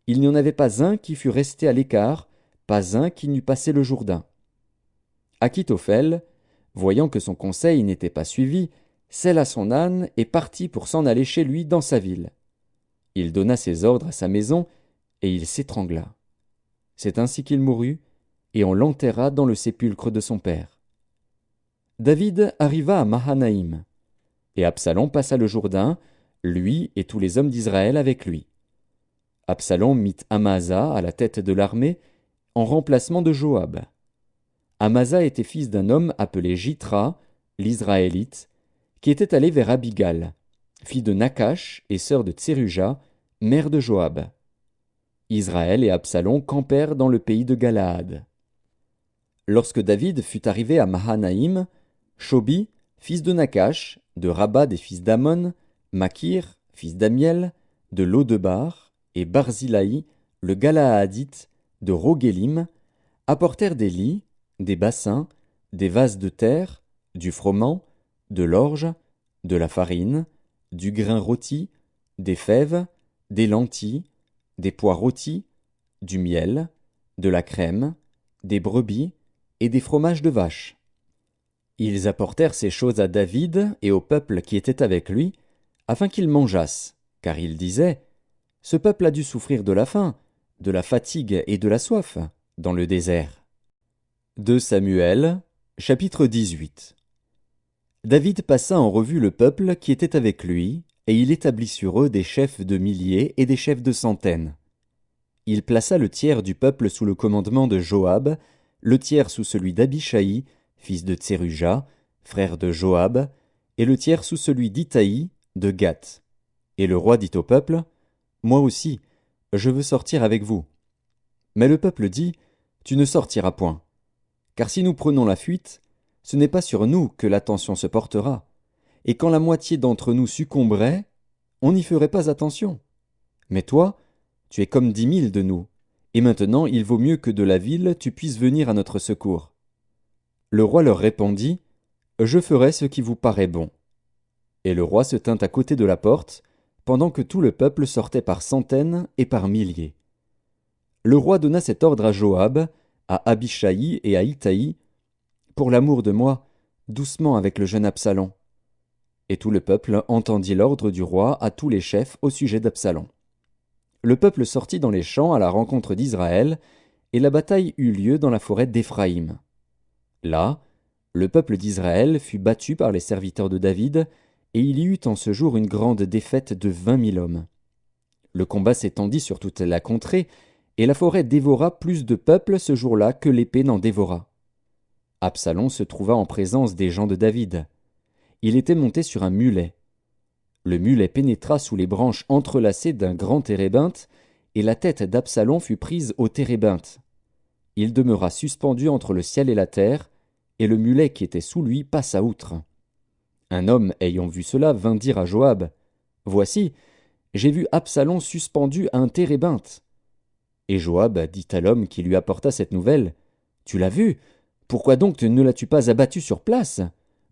il n'y en avait pas un qui fût resté à l'écart, pas un qui n'eût passé le Jourdain. Akitophel, voyant que son conseil n'était pas suivi, sella son âne et partit pour s'en aller chez lui dans sa ville. Il donna ses ordres à sa maison, et il s'étrangla. C'est ainsi qu'il mourut, et on l'enterra dans le sépulcre de son père. David arriva à Mahanaïm, et Absalom passa le Jourdain, lui et tous les hommes d'Israël avec lui. Absalom mit Amasa à la tête de l'armée, en remplacement de Joab. Amasa était fils d'un homme appelé Jitra, l'Israélite, qui était allé vers Abigal, fille de Nakash et sœur de Tseruja, mère de Joab. Israël et Absalom campèrent dans le pays de Galaad. Lorsque David fut arrivé à Mahanaïm, Shobi, fils de Nakash, de Rabat des fils d'Amon, Makir, fils d'Amiel, de Lodebar, et Barzilaï, le Galaadite, de Rogelim, apportèrent des lits, des bassins, des vases de terre, du froment, de l'orge, de la farine, du grain rôti, des fèves, des lentilles, des pois rôtis, du miel, de la crème, des brebis et des fromages de vache. Ils apportèrent ces choses à David et au peuple qui était avec lui, afin qu'ils mangeassent, car ils disaient: ce peuple a dû souffrir de la faim, de la fatigue et de la soif, dans le désert. 2 Samuel, chapitre 18. David passa en revue le peuple qui était avec lui, et il établit sur eux des chefs de milliers et des chefs de centaines. Il plaça le tiers du peuple sous le commandement de Joab, le tiers sous celui d'Abishaï, fils de Tseruja, frère de Joab, et le tiers sous celui d'Itaï, de Gath. Et le roi dit au peuple: moi aussi, je veux sortir avec vous. Mais le peuple dit: tu ne sortiras point. Car si nous prenons la fuite, ce n'est pas sur nous que l'attention se portera. Et quand la moitié d'entre nous succomberait, on n'y ferait pas attention. Mais toi, tu es comme 10 000 de nous, et maintenant il vaut mieux que de la ville tu puisses venir à notre secours. Le roi leur répondit, Je ferai ce qui vous paraît bon. Et le roi se tint à côté de la porte, pendant que tout le peuple sortait par centaines et par milliers. Le roi donna cet ordre à Joab, à Abishai et à Itaï, Pour l'amour de moi, doucement avec le jeune Absalom. Et tout le peuple entendit l'ordre du roi à tous les chefs au sujet d'Absalom. Le peuple sortit dans les champs à la rencontre d'Israël, et la bataille eut lieu dans la forêt d'Éphraïm. Là, le peuple d'Israël fut battu par les serviteurs de David, et il y eut en ce jour une grande défaite de 20 000 hommes. Le combat s'étendit sur toute la contrée, et la forêt dévora plus de peuple ce jour-là que l'épée n'en dévora. Absalom se trouva en présence des gens de David. Il était monté sur un mulet. Le mulet pénétra sous les branches entrelacées d'un grand térébinthe, et la tête d'Absalom fut prise au térébinthe. Il demeura suspendu entre le ciel et la terre, et le mulet qui était sous lui passa outre. Un homme ayant vu cela vint dire à Joab, « Voici, j'ai vu Absalom suspendu à un térébinthe. » Et Joab dit à l'homme qui lui apporta cette nouvelle, « Tu l'as vu? Pourquoi donc ne l'as-tu pas abattu sur place?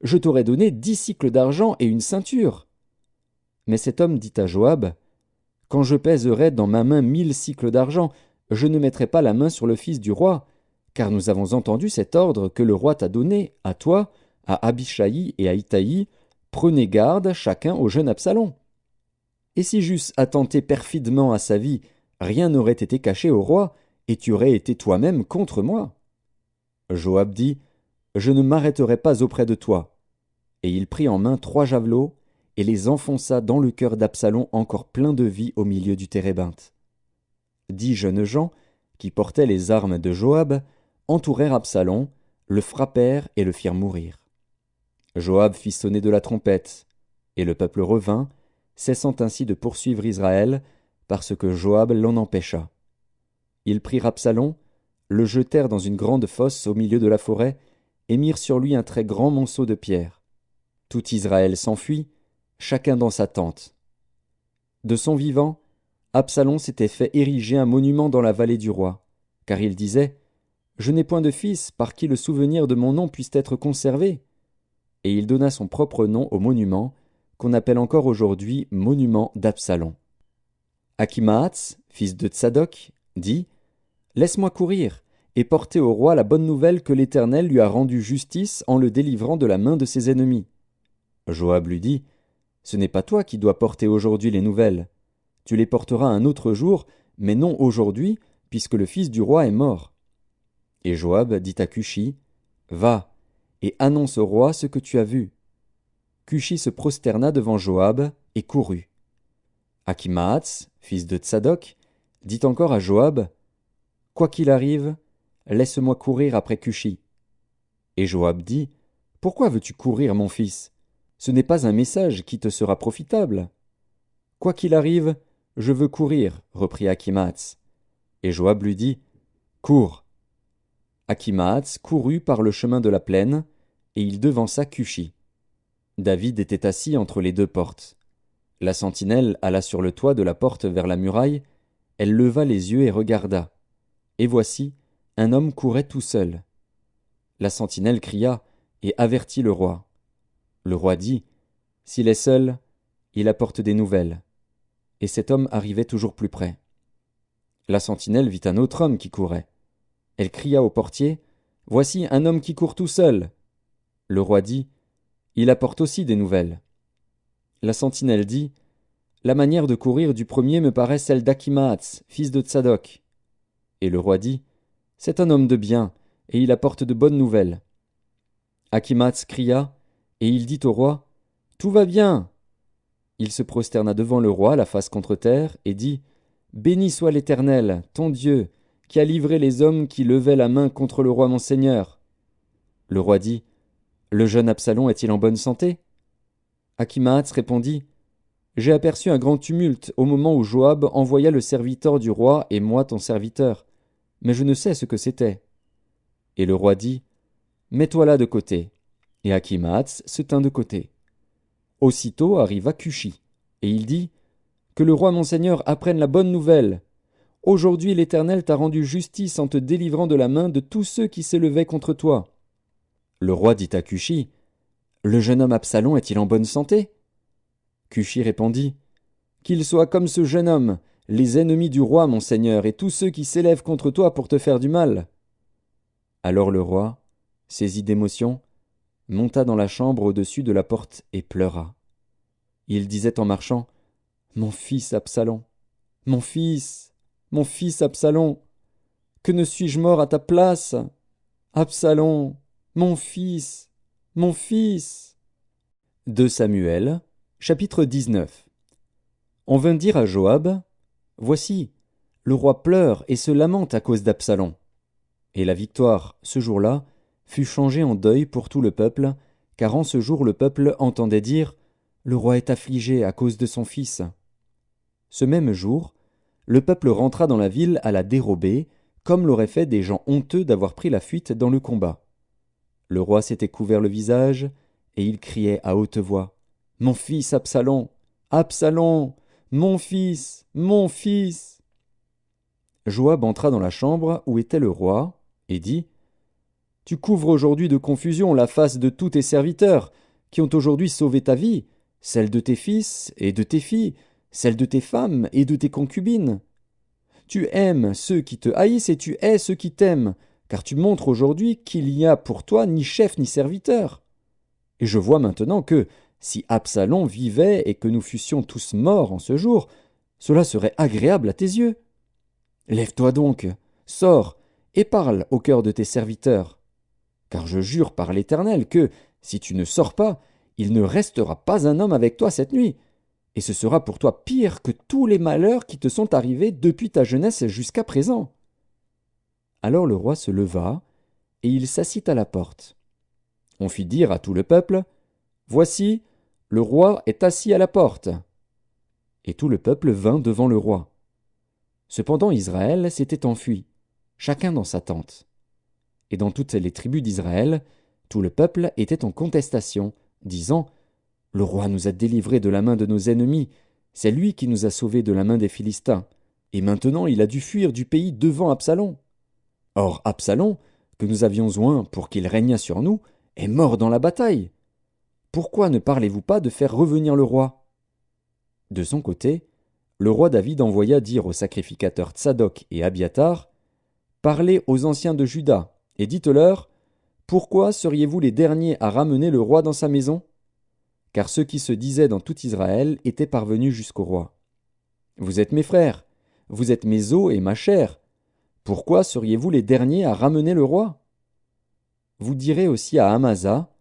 Je t'aurais donné 10 cycles d'argent et une ceinture. » Mais cet homme dit à Joab, « Quand je pèserai dans ma main 1000 cycles d'argent, je ne mettrai pas la main sur le fils du roi, car nous avons entendu cet ordre que le roi t'a donné, à toi, à Abishai et à Itaï, prenez garde chacun au jeune Absalom. Et si j'eusse attenté perfidement à sa vie, rien n'aurait été caché au roi, et tu aurais été toi-même contre moi. » Joab dit, « Je ne m'arrêterai pas auprès de toi. » Et il prit en main 3 javelots, et les enfonça dans le cœur d'Absalom encore plein de vie au milieu du térébinthe. 10 jeunes gens, qui portaient les armes de Joab, entourèrent Absalom, le frappèrent et le firent mourir. Joab fit sonner de la trompette, et le peuple revint, cessant ainsi de poursuivre Israël, parce que Joab l'en empêcha. Ils prirent Absalom, le jetèrent dans une grande fosse au milieu de la forêt, et mirent sur lui un très grand monceau de pierres. Tout Israël s'enfuit, chacun dans sa tente. De son vivant, Absalom s'était fait ériger un monument dans la vallée du roi, car il disait « Je n'ai point de fils par qui le souvenir de mon nom puisse être conservé. » Et il donna son propre nom au monument, qu'on appelle encore aujourd'hui monument d'Absalom. Achimaatz, fils de Tsadok, dit « Laisse-moi courir et porter au roi la bonne nouvelle que l'Éternel lui a rendu justice en le délivrant de la main de ses ennemis. » Joab lui dit « Ce n'est pas toi qui dois porter aujourd'hui les nouvelles. Tu les porteras un autre jour, mais non aujourd'hui, puisque le fils du roi est mort. » Et Joab dit à Cushi, « Va, et annonce au roi ce que tu as vu. » Cushi se prosterna devant Joab et courut. Achimaatz, fils de Tsadok, dit encore à Joab, « Quoi qu'il arrive, laisse-moi courir après Cushi. » Et Joab dit, « Pourquoi veux-tu courir, mon fils? Ce n'est pas un message qui te sera profitable. » « Quoi qu'il arrive, je veux courir, reprit Achimaatz. Et Joab lui dit, « Cours. » Achimaatz courut par le chemin de la plaine, et il devança Cushi. David était assis entre les 2 portes. La sentinelle alla sur le toit de la porte vers la muraille, elle leva les yeux et regarda. Et voici, un homme courait tout seul. La sentinelle cria et avertit le roi. Le roi dit, « S'il est seul, il apporte des nouvelles. » Et cet homme arrivait toujours plus près. La sentinelle vit un autre homme qui courait. Elle cria au portier, « Voici un homme qui court tout seul. » Le roi dit, « Il apporte aussi des nouvelles. » La sentinelle dit, « La manière de courir du premier me paraît celle d'Achimaatz, fils de Tsadok. » Et le roi dit, « C'est un homme de bien, et il apporte de bonnes nouvelles. » Achimaatz cria, et il dit au roi, « Tout va bien. » Il se prosterna devant le roi, la face contre terre, et dit, « Béni soit l'Éternel, ton Dieu, qui a livré les hommes qui levaient la main contre le roi mon seigneur. » Le roi dit, « Le jeune Absalom est-il en bonne santé ?» Achimaatz répondit, « J'ai aperçu un grand tumulte au moment où Joab envoya le serviteur du roi et moi ton serviteur, mais je ne sais ce que c'était. » Et le roi dit, « Mets-toi là de côté. » Et Akhimaatz se tint de côté. Aussitôt arriva Cushi, et il dit, que le roi mon seigneur apprenne la bonne nouvelle. Aujourd'hui l'Éternel t'a rendu justice en te délivrant de la main de tous ceux qui s'élevaient contre toi. Le roi dit à Cushi, le jeune homme Absalom est-il en bonne santé? Cushi répondit, qu'il soit comme ce jeune homme, les ennemis du roi mon seigneur, et tous ceux qui s'élèvent contre toi pour te faire du mal. Alors le roi, saisi d'émotion, monta dans la chambre au-dessus de la porte et pleura. Il disait en marchant, mon fils Absalom, mon fils Absalom, que ne suis-je mort à ta place? Absalom, mon fils, mon fils. 2 Samuel, chapitre 19. On vint dire à Joab, voici, le roi pleure et se lamente à cause d'Absalom. Et la victoire, ce jour-là, fut changée en deuil pour tout le peuple, car en ce jour le peuple entendait dire, le roi est affligé à cause de son fils. Ce même jour, le peuple rentra dans la ville à la dérobée, comme l'auraient fait des gens honteux d'avoir pris la fuite dans le combat. Le roi s'était couvert le visage, et il criait à haute voix, mon fils Absalom, Absalom, mon fils, mon fils. Joab entra dans la chambre où était le roi, et dit, tu couvres aujourd'hui de confusion la face de tous tes serviteurs, qui ont aujourd'hui sauvé ta vie, celle de tes fils et de tes filles, celle de tes femmes et de tes concubines. Tu aimes ceux qui te haïssent et tu hais ceux qui t'aiment, car tu montres aujourd'hui qu'il n'y a pour toi ni chef ni serviteur. Et je vois maintenant que, si Absalom vivait et que nous fussions tous morts en ce jour, cela serait agréable à tes yeux. Lève-toi donc, sors, et parle au cœur de tes serviteurs. Car je jure par l'Éternel que, si tu ne sors pas, il ne restera pas un homme avec toi cette nuit, et ce sera pour toi pire que tous les malheurs qui te sont arrivés depuis ta jeunesse jusqu'à présent. Alors le roi se leva, et il s'assit à la porte. On fit dire à tout le peuple, voici, le roi est assis à la porte. Et tout le peuple vint devant le roi. Cependant Israël s'était enfui, chacun dans sa tente. Et dans toutes les tribus d'Israël, tout le peuple était en contestation, disant, le roi nous a délivrés de la main de nos ennemis, c'est lui qui nous a sauvés de la main des Philistins, et maintenant il a dû fuir du pays devant Absalom. Or Absalom, que nous avions oint pour qu'il régnât sur nous, est mort dans la bataille. Pourquoi ne parlez-vous pas de faire revenir le roi? De son côté, le roi David envoya dire aux sacrificateurs Tsadok et Abiatar, parlez aux anciens de Juda, et dites-leur, pourquoi seriez-vous les derniers à ramener le roi dans sa maison? Car ceux qui se disaient dans tout Israël étaient parvenus jusqu'au roi. Vous êtes mes frères, vous êtes mes os et ma chair. Pourquoi seriez-vous les derniers à ramener le roi? Vous direz aussi à Amasa,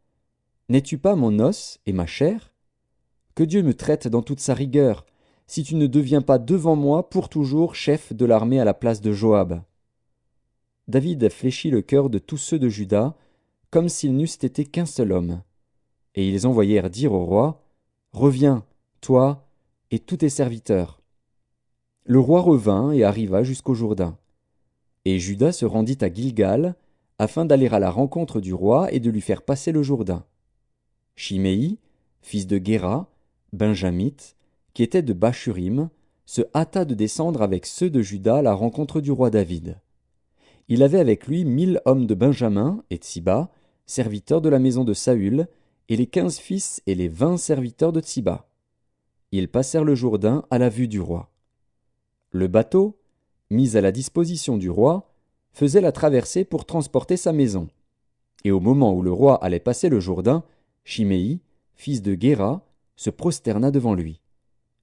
n'es-tu pas mon os et ma chair? Que Dieu me traite dans toute sa rigueur, si tu ne deviens pas devant moi pour toujours chef de l'armée à la place de Joab. David fléchit le cœur de tous ceux de Juda, comme s'ils n'eussent été qu'un seul homme. Et ils envoyèrent dire au roi, reviens, toi et tous tes serviteurs. Le roi revint et arriva jusqu'au Jourdain. Et Juda se rendit à Gilgal, afin d'aller à la rencontre du roi et de lui faire passer le Jourdain. Shimei, fils de Guéra, benjamite, qui était de Bachurim, se hâta de descendre avec ceux de Juda à la rencontre du roi David. Il avait avec lui 1000 hommes de Benjamin et Tsiba, serviteurs de la maison de Saül, et les 15 fils et les 20 serviteurs de Tsiba. Ils passèrent le Jourdain à la vue du roi. Le bateau, mis à la disposition du roi, faisait la traversée pour transporter sa maison. Et au moment où le roi allait passer le Jourdain, Shimei, fils de Guéra, se prosterna devant lui.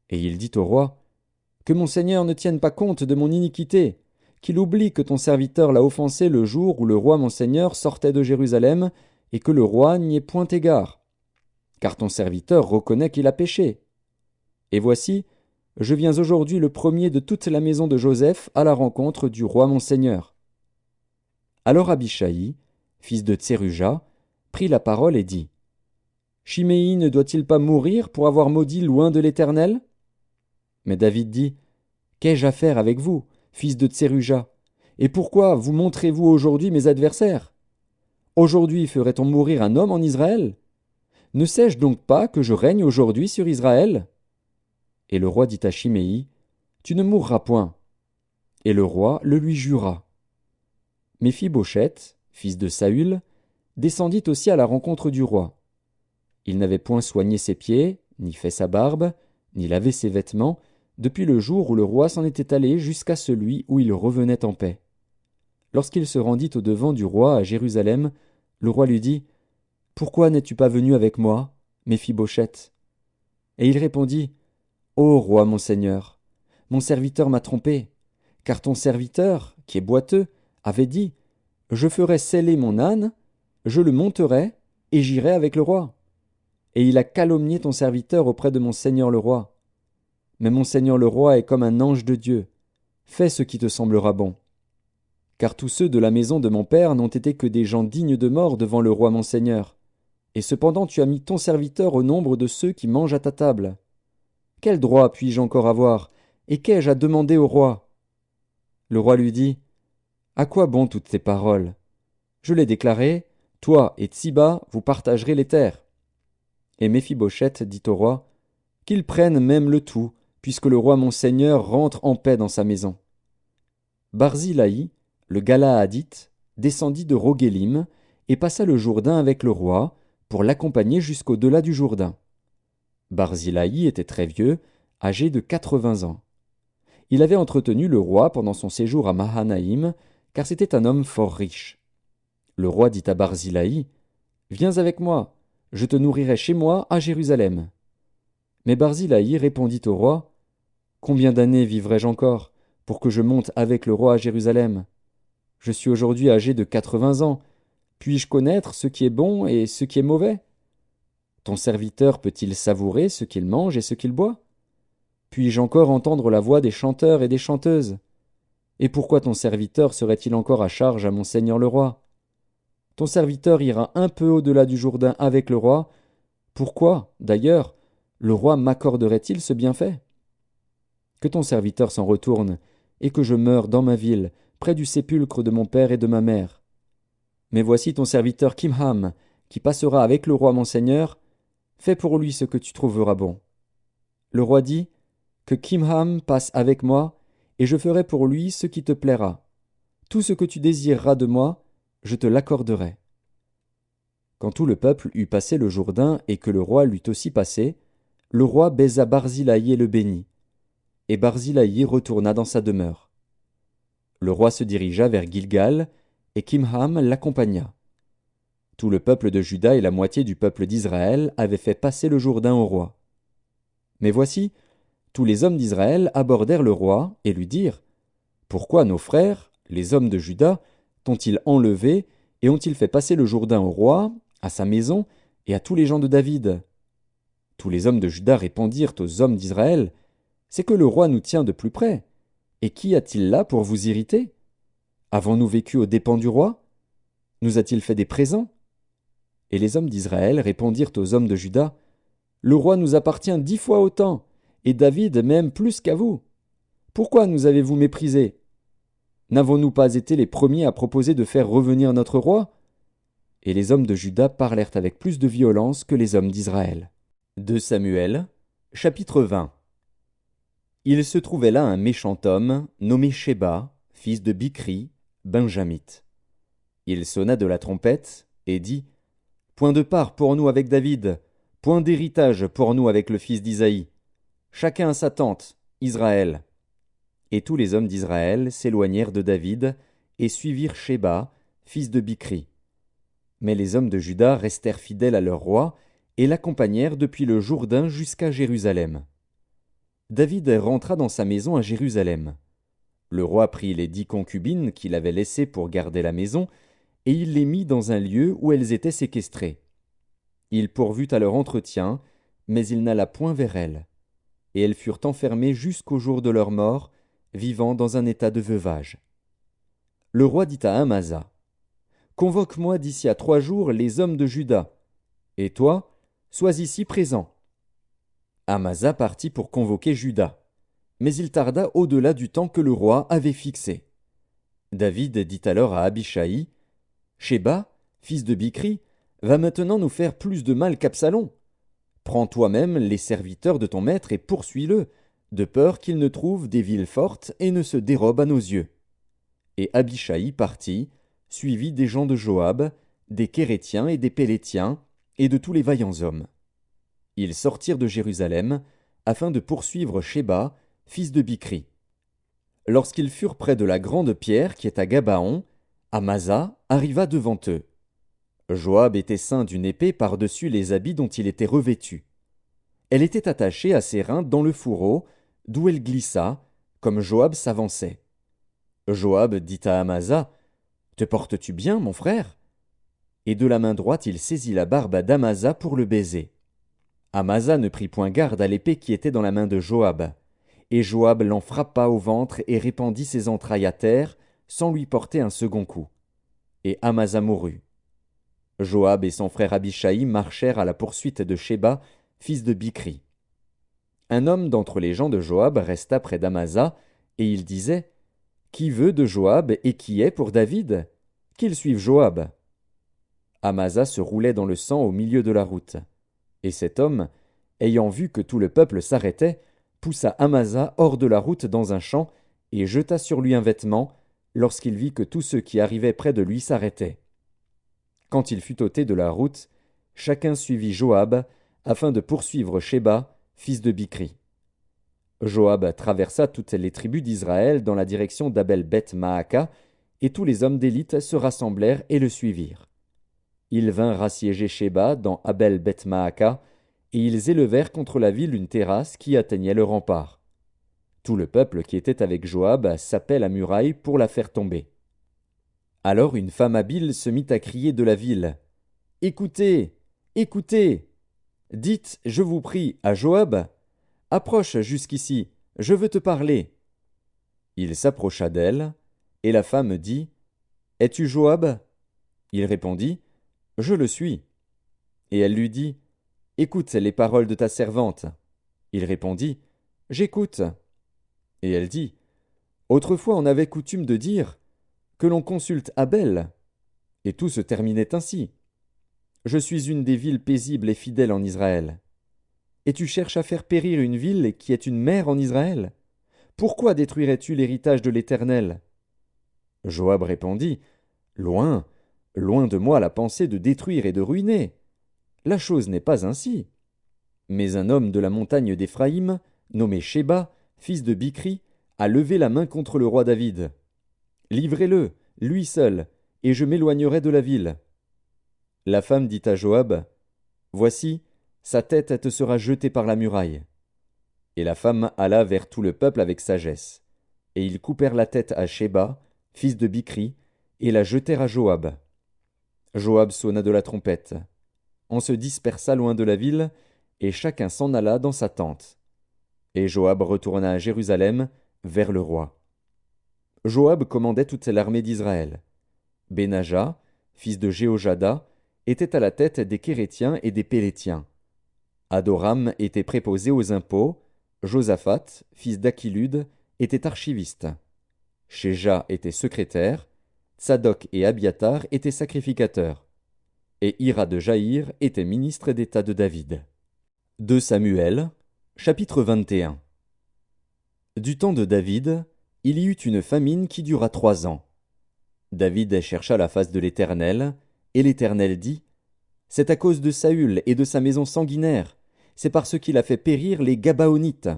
Et il dit au roi, « Que mon seigneur ne tienne pas compte de mon iniquité, qu'il oublie que ton serviteur l'a offensé le jour où le roi mon seigneur sortait de Jérusalem, et que le roi n'y ait point égard. Car ton serviteur reconnaît qu'il a péché. Et voici, je viens aujourd'hui le premier de toute la maison de Joseph à la rencontre du roi mon seigneur. » Alors Abishai, fils de Tseruja, prit la parole et dit, « Shimei ne doit-il pas mourir pour avoir maudit loin de l'Éternel » Mais David dit, « Qu'ai-je à faire avec vous, fils de Tseruja, et pourquoi vous montrez-vous aujourd'hui mes adversaires? Aujourd'hui ferait-on mourir un homme en Israël? Ne sais-je donc pas que je règne aujourd'hui sur Israël? Et le roi dit à Chiméi, Tu ne mourras point. Et le roi le lui jura. Méphibosheth, fils de Saül, descendit aussi à la rencontre du roi. Il n'avait point soigné ses pieds, ni fait sa barbe, ni lavé ses vêtements, depuis le jour où le roi s'en était allé jusqu'à celui où il revenait en paix. Lorsqu'il se rendit au-devant du roi à Jérusalem, le roi lui dit, Pourquoi n'es-tu pas venu avec moi, Méphibosheth? Et il répondit, Ô roi mon seigneur, mon serviteur m'a trompé, car ton serviteur, qui est boiteux, avait dit, Je ferai seller mon âne, je le monterai, et j'irai avec le roi. Et il a calomnié ton serviteur auprès de mon seigneur le roi. Mais mon seigneur le roi est comme un ange de Dieu. Fais ce qui te semblera bon. Car tous ceux de la maison de mon père n'ont été que des gens dignes de mort devant le roi mon seigneur. Et cependant tu as mis ton serviteur au nombre de ceux qui mangent à ta table. Quel droit puis-je encore avoir, et qu'ai-je à demander au roi? Le roi lui dit, À quoi bon toutes tes paroles? Je l'ai déclaré, toi et Tsiba, vous partagerez les terres. Et Méphibosheth dit au roi, Qu'il prenne même le tout, puisque le roi mon seigneur rentre en paix dans sa maison. Barzillai, le Galaadite, descendit de Rogélim, et passa le Jourdain avec le roi, pour l'accompagner jusqu'au-delà du Jourdain. Barzillai était très vieux, âgé de 80 ans. Il avait entretenu le roi pendant son séjour à Mahanaïm, car c'était un homme fort riche. Le roi dit à Barzillai, Viens avec moi, je te nourrirai chez moi à Jérusalem. Mais Barzillai répondit au roi, Combien d'années vivrai-je encore, pour que je monte avec le roi à Jérusalem? Je suis aujourd'hui âgé de 80 ans. Puis-je connaître ce qui est bon et ce qui est mauvais? Ton serviteur peut-il savourer ce qu'il mange et ce qu'il boit? Puis-je encore entendre la voix des chanteurs et des chanteuses? Et pourquoi ton serviteur serait-il encore à charge à mon seigneur le roi? Ton serviteur ira un peu au-delà du Jourdain avec le roi. Pourquoi, d'ailleurs, le roi m'accorderait-il ce bienfait? Que ton serviteur s'en retourne, et que je meure dans ma ville, près du sépulcre de mon père et de ma mère. Mais voici ton serviteur Kimham, qui passera avec le roi mon seigneur. Fais pour lui ce que tu trouveras bon. Le roi dit, Que Kimham passe avec moi, et je ferai pour lui ce qui te plaira. Tout ce que tu désireras de moi, je te l'accorderai. Quand tout le peuple eut passé le Jourdain et que le roi l'eut aussi passé, le roi baisa Barzillai et le bénit. Et Barzillai retourna dans sa demeure. Le roi se dirigea vers Gilgal, et Kimham l'accompagna. Tout le peuple de Juda et la moitié du peuple d'Israël avaient fait passer le Jourdain au roi. Mais voici, tous les hommes d'Israël abordèrent le roi et lui dirent, Pourquoi nos frères, les hommes de Juda, t'ont-ils enlevé et ont-ils fait passer le Jourdain au roi, à sa maison et à tous les gens de David? Tous les hommes de Juda répondirent aux hommes d'Israël, C'est que le roi nous tient de plus près. Et qui a-t-il là pour vous irriter? Avons-nous vécu aux dépens du roi? Nous a-t-il fait des présents? Et les hommes d'Israël répondirent aux hommes de Juda, Le roi nous appartient 10 fois autant, et David même plus qu'à vous. Pourquoi nous avez-vous méprisés? N'avons-nous pas été les premiers à proposer de faire revenir notre roi? Et les hommes de Juda parlèrent avec plus de violence que les hommes d'Israël. 2 Samuel, chapitre 20. Il se trouvait là un méchant homme, nommé Sheba, fils de Bichri, benjamite. Il sonna de la trompette, et dit, Point de part pour nous avec David, point d'héritage pour nous avec le fils d'Isaïe. Chacun à sa tente, Israël. Et tous les hommes d'Israël s'éloignèrent de David, et suivirent Sheba, fils de Bichri. Mais les hommes de Juda restèrent fidèles à leur roi, et l'accompagnèrent depuis le Jourdain jusqu'à Jérusalem. David rentra dans sa maison à Jérusalem. Le roi prit les 10 concubines qu'il avait laissées pour garder la maison, et il les mit dans un lieu où elles étaient séquestrées. Il pourvut à leur entretien, mais il n'alla point vers elles. Et elles furent enfermées jusqu'au jour de leur mort, vivant dans un état de veuvage. Le roi dit à Amasa, Convoque-moi d'ici à 3 jours les hommes de Juda, et toi, sois ici présent. Amasa partit pour convoquer Juda, mais il tarda au-delà du temps que le roi avait fixé. David dit alors à Abishai, Sheba, fils de Bichri, va maintenant nous faire plus de mal qu'Absalom. Prends toi-même les serviteurs de ton maître et poursuis-le, de peur qu'il ne trouve des villes fortes et ne se dérobe à nos yeux. » Et Abishai partit, suivi des gens de Joab, des Kérétiens et des Pélétiens, et de tous les vaillants hommes. Ils sortirent de Jérusalem, afin de poursuivre Sheba, fils de Bichri. Lorsqu'ils furent près de la grande pierre qui est à Gabaon, Amasa arriva devant eux. Joab était ceint d'une épée par-dessus les habits dont il était revêtu. Elle était attachée à ses reins dans le fourreau, d'où elle glissa, comme Joab s'avançait. Joab dit à Amasa, « Te portes-tu bien, mon frère ?» Et de la main droite il saisit la barbe d'Amasa pour le baiser. Amasa ne prit point garde à l'épée qui était dans la main de Joab. Et Joab l'en frappa au ventre et répandit ses entrailles à terre, sans lui porter un second coup. Et Amasa mourut. Joab et son frère Abishai marchèrent à la poursuite de Sheba, fils de Bichri. Un homme d'entre les gens de Joab resta près d'Amasa, et il disait, « Qui veut de Joab et qui est pour David? Qu'il suive Joab. » Amasa se roulait dans le sang au milieu de la route. Et cet homme, ayant vu que tout le peuple s'arrêtait, poussa Amasa hors de la route dans un champ, et jeta sur lui un vêtement, lorsqu'il vit que tous ceux qui arrivaient près de lui s'arrêtaient. Quand il fut ôté de la route, chacun suivit Joab, afin de poursuivre Sheba, fils de Bichri. Joab traversa toutes les tribus d'Israël dans la direction d'Abel-Beth-Maaka, et tous les hommes d'élite se rassemblèrent et le suivirent. Ils vinrent assiéger Sheba dans Abel-Beth-Maaka, et ils élevèrent contre la ville une terrasse qui atteignait le rempart. Tout le peuple qui était avec Joab sapait la muraille pour la faire tomber. Alors une femme habile se mit à crier de la ville, « Écoutez, écoutez! Dites, je vous prie, à Joab, approche jusqu'ici, je veux te parler. » Il s'approcha d'elle, et la femme dit, « Es-tu Joab ?» Il répondit, « Je le suis. » Et elle lui dit, « Écoute les paroles de ta servante. » Il répondit, « J'écoute. » Et elle dit, « Autrefois on avait coutume de dire, que l'on consulte Abel. » Et tout se terminait ainsi. Je suis une des villes paisibles et fidèles en Israël. Et tu cherches à faire périr une ville qui est une mère en Israël? Pourquoi détruirais-tu l'héritage de l'Éternel? Joab répondit, Loin, loin de moi la pensée de détruire et de ruiner. La chose n'est pas ainsi. Mais un homme de la montagne d'Éphraïm, nommé Sheba, fils de Bichri, a levé la main contre le roi David. Livrez-le, lui seul, et je m'éloignerai de la ville. La femme dit à Joab, Voici, sa tête te sera jetée par la muraille. Et la femme alla vers tout le peuple avec sagesse. Et ils coupèrent la tête à Sheba, fils de Bichri, et la jetèrent à Joab. Joab sonna de la trompette. On se dispersa loin de la ville, et chacun s'en alla dans sa tente. Et Joab retourna à Jérusalem, vers le roi. Joab commandait toute l'armée d'Israël. Benaja, fils de Jéhojada, était à la tête des Kérétiens et des Pélétiens. Adoram était préposé aux impôts, Josaphat, fils d'Achilude, était archiviste. Shéja était secrétaire, Tsadok et Abiatar étaient sacrificateurs, et Hira de Jaïr était ministre d'État de David. 2 Samuel, chapitre 21. Du temps de David, il y eut une famine qui dura 3 ans. David chercha la face de l'Éternel, et l'Éternel dit, « C'est à cause de Saül et de sa maison sanguinaire, c'est parce qu'il a fait périr les Gabaonites. »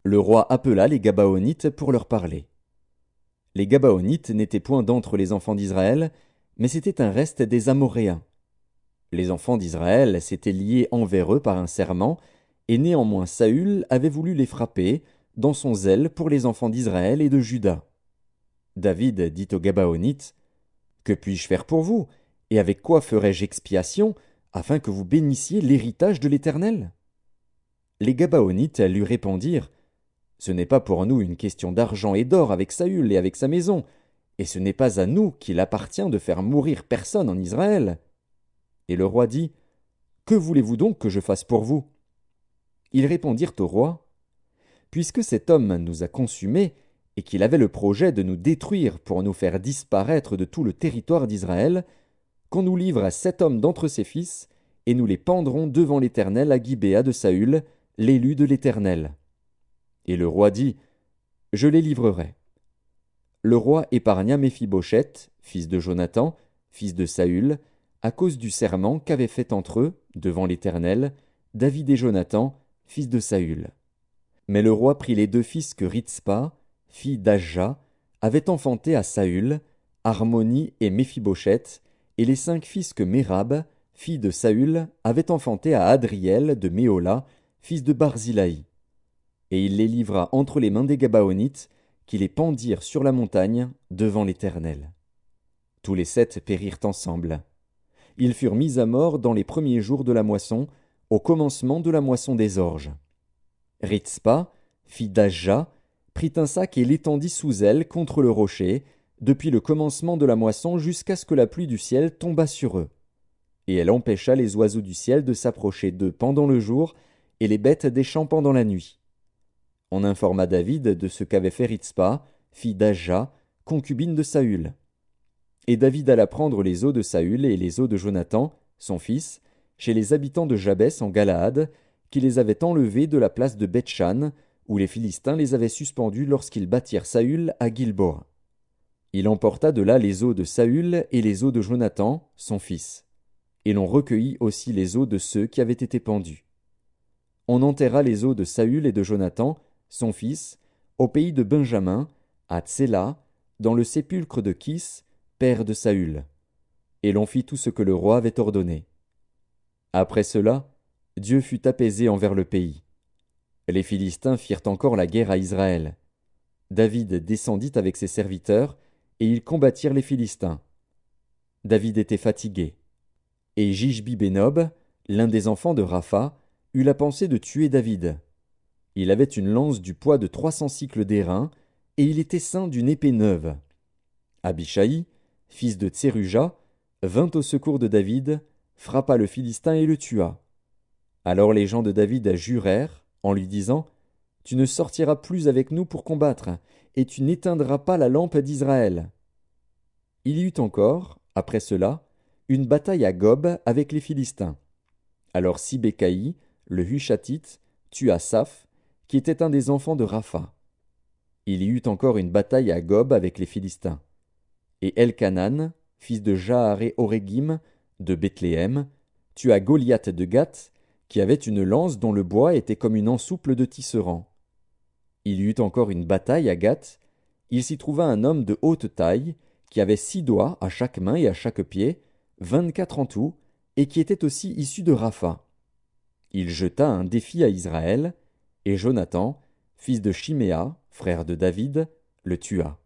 Le roi appela les Gabaonites pour leur parler. Les Gabaonites n'étaient point d'entre les enfants d'Israël, mais c'était un reste des Amoréens. Les enfants d'Israël s'étaient liés envers eux par un serment, et néanmoins Saül avait voulu les frapper, dans son zèle pour les enfants d'Israël et de Juda. David dit aux Gabaonites, « Que puis-je faire pour vous, et avec quoi ferai-je expiation, afin que vous bénissiez l'héritage de l'Éternel » Les Gabaonites lui répondirent, « Ce n'est pas pour nous une question d'argent et d'or avec Saül et avec sa maison, et ce n'est pas à nous qu'il appartient de faire mourir personne en Israël. » Et le roi dit, « Que voulez-vous donc que je fasse pour vous » Ils répondirent au roi, « Puisque cet homme nous a consumés, et qu'il avait le projet de nous détruire pour nous faire disparaître de tout le territoire d'Israël, qu'on nous livre à 7 hommes d'entre ses fils, et nous les pendrons devant l'Éternel à Gibéa de Saül, l'élu de l'Éternel. » Et le roi dit, « Je les livrerai. » Le roi épargna Méphibosheth, fils de Jonathan, fils de Saül, à cause du serment qu'avaient fait entre eux, devant l'Éternel, David et Jonathan, fils de Saül. Mais le roi prit les 2 fils que Ritzpa, fille d'Ajja, avait enfantés à Saül, Harmoni et Méphibosheth, et les 5 fils que Mérab, fille de Saül, avait enfantés à Adriel de Méhola, fils de Barzilai. Et il les livra entre les mains des Gabaonites, qui les pendirent sur la montagne devant l'Éternel. Tous les 7 périrent ensemble. Ils furent mis à mort dans les premiers jours de la moisson, au commencement de la moisson des orges. Ritzpa, fille d'Ajja, prit un sac et l'étendit sous elle contre le rocher, depuis le commencement de la moisson jusqu'à ce que la pluie du ciel tombât sur eux. Et elle empêcha les oiseaux du ciel de s'approcher d'eux pendant le jour, et les bêtes des champs pendant la nuit. On informa David de ce qu'avait fait Ritzpa, fille d'Ajja, concubine de Saül. Et David alla prendre les os de Saül et les os de Jonathan, son fils, chez les habitants de Jabès en Galaad, qui les avaient enlevés de la place de Beth-Shan, où les Philistins les avaient suspendus lorsqu'ils battirent Saül à Gilboa. Il emporta de là les os de Saül et les os de Jonathan, son fils. Et l'on recueillit aussi les os de ceux qui avaient été pendus. On enterra les os de Saül et de Jonathan, son fils, au pays de Benjamin, à Tséla, dans le sépulcre de Kis, père de Saül. Et l'on fit tout ce que le roi avait ordonné. Après cela, Dieu fut apaisé envers le pays. Les Philistins firent encore la guerre à Israël. David descendit avec ses serviteurs, et ils combattirent les Philistins. David était fatigué. Et Jishbi-Bénob, l'un des enfants de Rapha, eut la pensée de tuer David. Il avait une lance du poids de 300 cycles d'airain, et il était ceint d'une épée neuve. Abishai, fils de Tseruja, vint au secours de David, frappa le Philistin et le tua. Alors les gens de David jurèrent, en lui disant, « Tu ne sortiras plus avec nous pour combattre, et tu n'éteindras pas la lampe d'Israël. » Il y eut encore, après cela, une bataille à Gob avec les Philistins. Alors Sibécaï, le Hushatite, tua Saph, qui était un des enfants de Rapha. Il y eut encore une bataille à Gob avec les Philistins. Et Elkanan, fils de Jaaré-Oregim, de Bethléem, tua Goliath de Gath, qui avait une lance dont le bois était comme une ensouple de tisserand. Il y eut encore une bataille à Gath. Il s'y trouva un homme de haute taille, qui avait 6 doigts à chaque main et à chaque pied, 24 en tout, et qui était aussi issu de Rapha. Il jeta un défi à Israël, et Jonathan, fils de Shiméa, frère de David, le tua.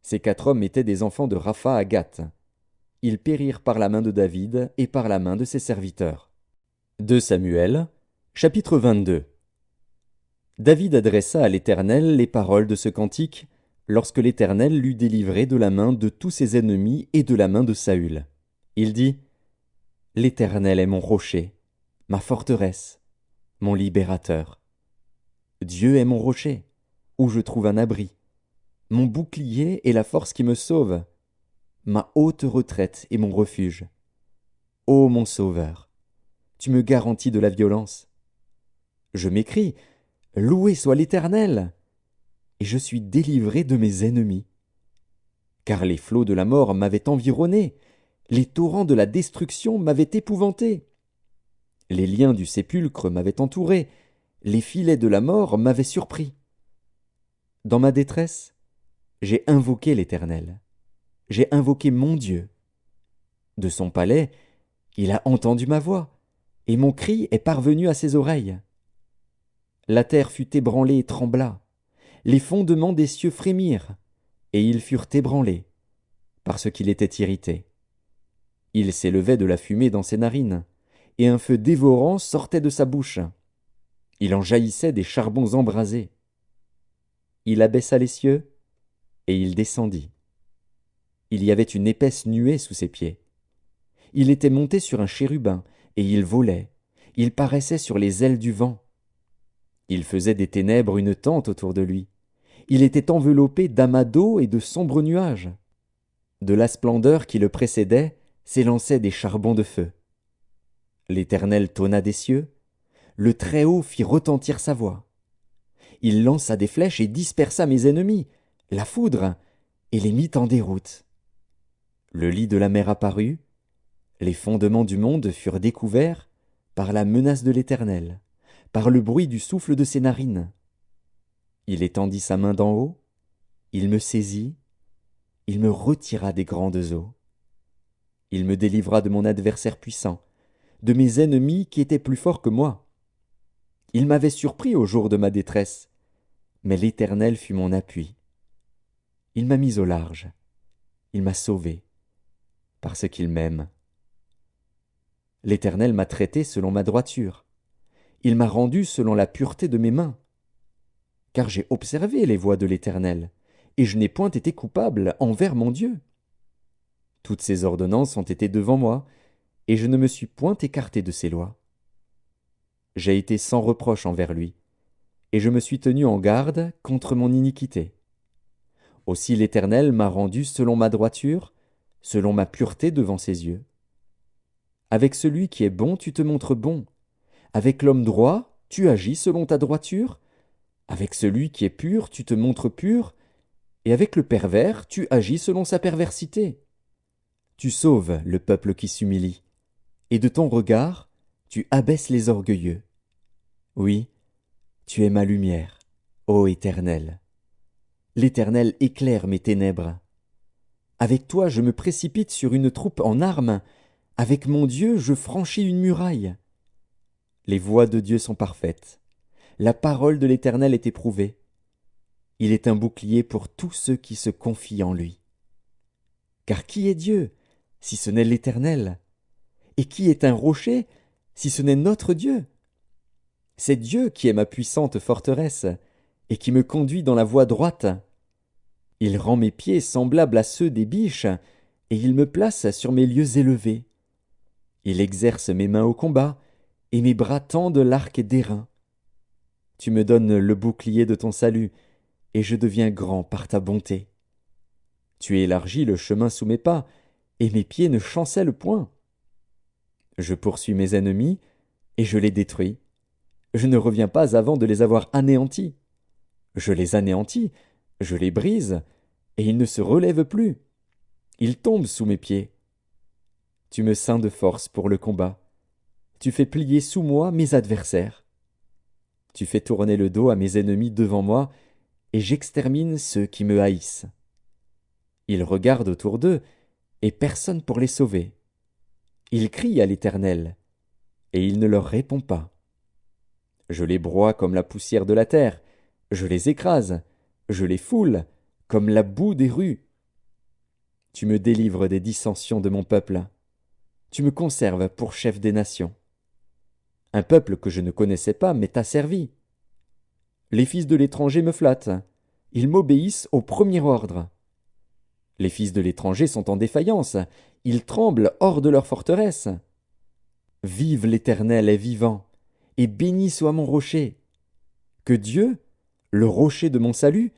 Ces 4 hommes étaient des enfants de Rapha à Gath. Ils périrent par la main de David et par la main de ses serviteurs. 2 Samuel, chapitre 22. David adressa à l'Éternel les paroles de ce cantique, lorsque l'Éternel l'eut délivré de la main de tous ses ennemis et de la main de Saül. Il dit, « L'Éternel est mon rocher, ma forteresse, mon libérateur. Dieu est mon rocher, où je trouve un abri, mon bouclier et la force qui me sauve, ma haute retraite et mon refuge. Ô mon Sauveur, tu me garantis de la violence. Je m'écrie, loué soit l'Éternel, et je suis délivré de mes ennemis. Car les flots de la mort m'avaient environné, les torrents de la destruction m'avaient épouvanté. Les liens du sépulcre m'avaient entouré, les filets de la mort m'avaient surpris. Dans ma détresse, j'ai invoqué l'Éternel, j'ai invoqué mon Dieu. De son palais, il a entendu ma voix, et mon cri est parvenu à ses oreilles. La terre fut ébranlée et trembla, les fondements des cieux frémirent, et ils furent ébranlés, parce qu'il était irrité. Il s'élevait de la fumée dans ses narines, et un feu dévorant sortait de sa bouche. Il en jaillissait des charbons embrasés. Il abaissa les cieux, et il descendit. Il y avait une épaisse nuée sous ses pieds. Il était monté sur un chérubin, et il volait. Il paraissait sur les ailes du vent. Il faisait des ténèbres une tente autour de lui. Il était enveloppé d'amas d'eau et de sombres nuages. De la splendeur qui le précédait s'élançaient des charbons de feu. L'Éternel tonna des cieux, le Très-Haut fit retentir sa voix. Il lança des flèches et dispersa mes ennemis, la foudre, et les mit en déroute. Le lit de la mer apparut, les fondements du monde furent découverts par la menace de l'Éternel, par le bruit du souffle de ses narines. Il étendit sa main d'en haut, il me saisit, il me retira des grandes eaux. Il me délivra de mon adversaire puissant, de mes ennemis qui étaient plus forts que moi. Il m'avait surpris au jour de ma détresse, mais l'Éternel fut mon appui. Il m'a mis au large, il m'a sauvé, parce qu'il m'aime. L'Éternel m'a traité selon ma droiture, il m'a rendu selon la pureté de mes mains. Car j'ai observé les voies de l'Éternel, et je n'ai point été coupable envers mon Dieu. Toutes ses ordonnances ont été devant moi, et je ne me suis point écarté de ses lois. J'ai été sans reproche envers lui, et je me suis tenu en garde contre mon iniquité. Aussi l'Éternel m'a rendu selon ma droiture, selon ma pureté devant ses yeux. Avec celui qui est bon, tu te montres bon. Avec l'homme droit, tu agis selon ta droiture. Avec celui qui est pur, tu te montres pur. Et avec le pervers, tu agis selon sa perversité. Tu sauves le peuple qui s'humilie, et de ton regard, tu abaisses les orgueilleux. Oui, tu es ma lumière, ô Éternel. L'Éternel éclaire mes ténèbres. Avec toi je me précipite sur une troupe en armes, avec mon Dieu je franchis une muraille. Les voies de Dieu sont parfaites, la parole de l'Éternel est éprouvée. Il est un bouclier pour tous ceux qui se confient en lui. Car qui est Dieu, si ce n'est l'Éternel? Et qui est un rocher, si ce n'est notre Dieu? C'est Dieu qui est ma puissante forteresse, et qui me conduit dans la voie droite. Il rend mes pieds semblables à ceux des biches, et il me place sur mes lieux élevés. Il exerce mes mains au combat, et mes bras tendent l'arc d'airain. Tu me donnes le bouclier de ton salut, et je deviens grand par ta bonté. Tu élargis le chemin sous mes pas, et mes pieds ne chancellent point. Je poursuis mes ennemis, et je les détruis. Je ne reviens pas avant de les avoir anéantis. Je les anéantis, je les brise, et ils ne se relèvent plus. Ils tombent sous mes pieds. Tu me ceins de force pour le combat. Tu fais plier sous moi mes adversaires. Tu fais tourner le dos à mes ennemis devant moi, et j'extermine ceux qui me haïssent. Ils regardent autour d'eux, et personne pour les sauver. Ils crient à l'Éternel, et il ne leur répond pas. Je les broie comme la poussière de la terre, je les écrase, je les foule comme la boue des rues. Tu me délivres des dissensions de mon peuple. Tu me conserves pour chef des nations. Un peuple que je ne connaissais pas m'est asservi. Les fils de l'étranger me flattent, ils m'obéissent au premier ordre. Les fils de l'étranger sont en défaillance, ils tremblent hors de leur forteresse. Vive l'Éternel est vivant, et béni soit mon rocher. Que Dieu, le rocher de mon salut,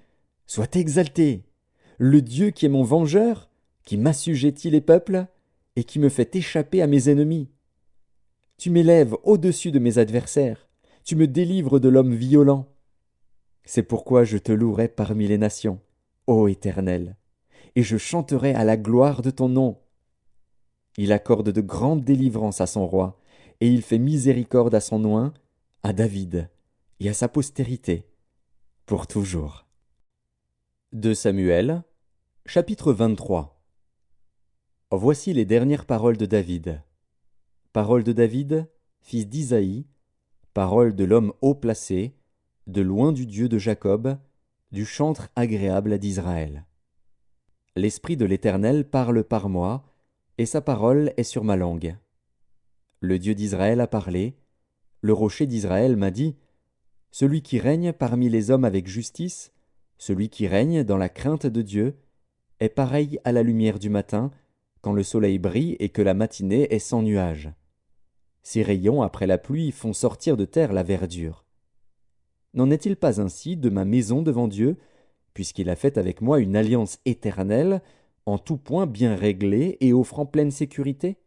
soit exalté, le Dieu qui est mon vengeur, qui m'assujettit les peuples, et qui me fait échapper à mes ennemis. Tu m'élèves au-dessus de mes adversaires, tu me délivres de l'homme violent. C'est pourquoi je te louerai parmi les nations, ô Éternel, et je chanterai à la gloire de ton nom. Il accorde de grandes délivrances à son roi, et il fait miséricorde à son oint, à David, et à sa postérité, pour toujours. 2 Samuel, chapitre 23. Voici les dernières paroles de David. Paroles de David, fils d'Isaïe, paroles de l'homme haut placé, de loin du Dieu de Jacob, du chantre agréable d'Israël. L'Esprit de l'Éternel parle par moi, et sa parole est sur ma langue. Le Dieu d'Israël a parlé, le rocher d'Israël m'a dit, « Celui qui règne parmi les hommes avec justice, celui qui règne dans la crainte de Dieu, est pareil à la lumière du matin, quand le soleil brille et que la matinée est sans nuages. Ses rayons après la pluie font sortir de terre la verdure. N'en est-il pas ainsi de ma maison devant Dieu, puisqu'il a fait avec moi une alliance éternelle, en tout point bien réglé et offrant pleine sécurité?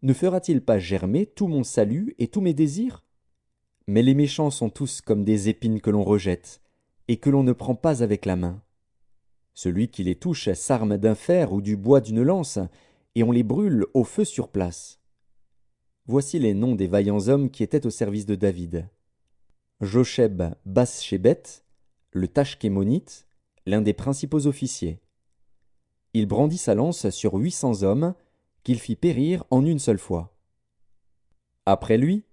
Ne fera-t-il pas germer tout mon salut et tous mes désirs? Mais les méchants sont tous comme des épines que l'on rejette, et que l'on ne prend pas avec la main. Celui qui les touche s'arme d'un fer ou du bois d'une lance, et on les brûle au feu sur place. Voici les noms des vaillants hommes qui étaient au service de David. Josheb Bas-Shébet, le Tachkémonite, l'un des principaux officiers. Il brandit sa lance sur 800 hommes, qu'il fit périr en une seule fois. Après lui,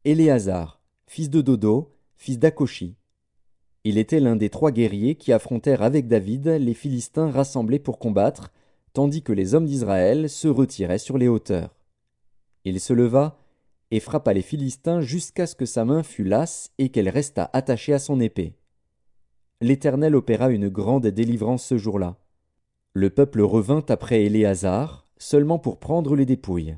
Éléazar, fils de Dodo, fils d'Akoshi. Il était l'un des 3 guerriers qui affrontèrent avec David les Philistins rassemblés pour combattre, tandis que les hommes d'Israël se retiraient sur les hauteurs. Il se leva et frappa les Philistins jusqu'à ce que sa main fût lasse et qu'elle restât attachée à son épée. L'Éternel opéra une grande délivrance ce jour-là. Le peuple revint après Éléazar, seulement pour prendre les dépouilles.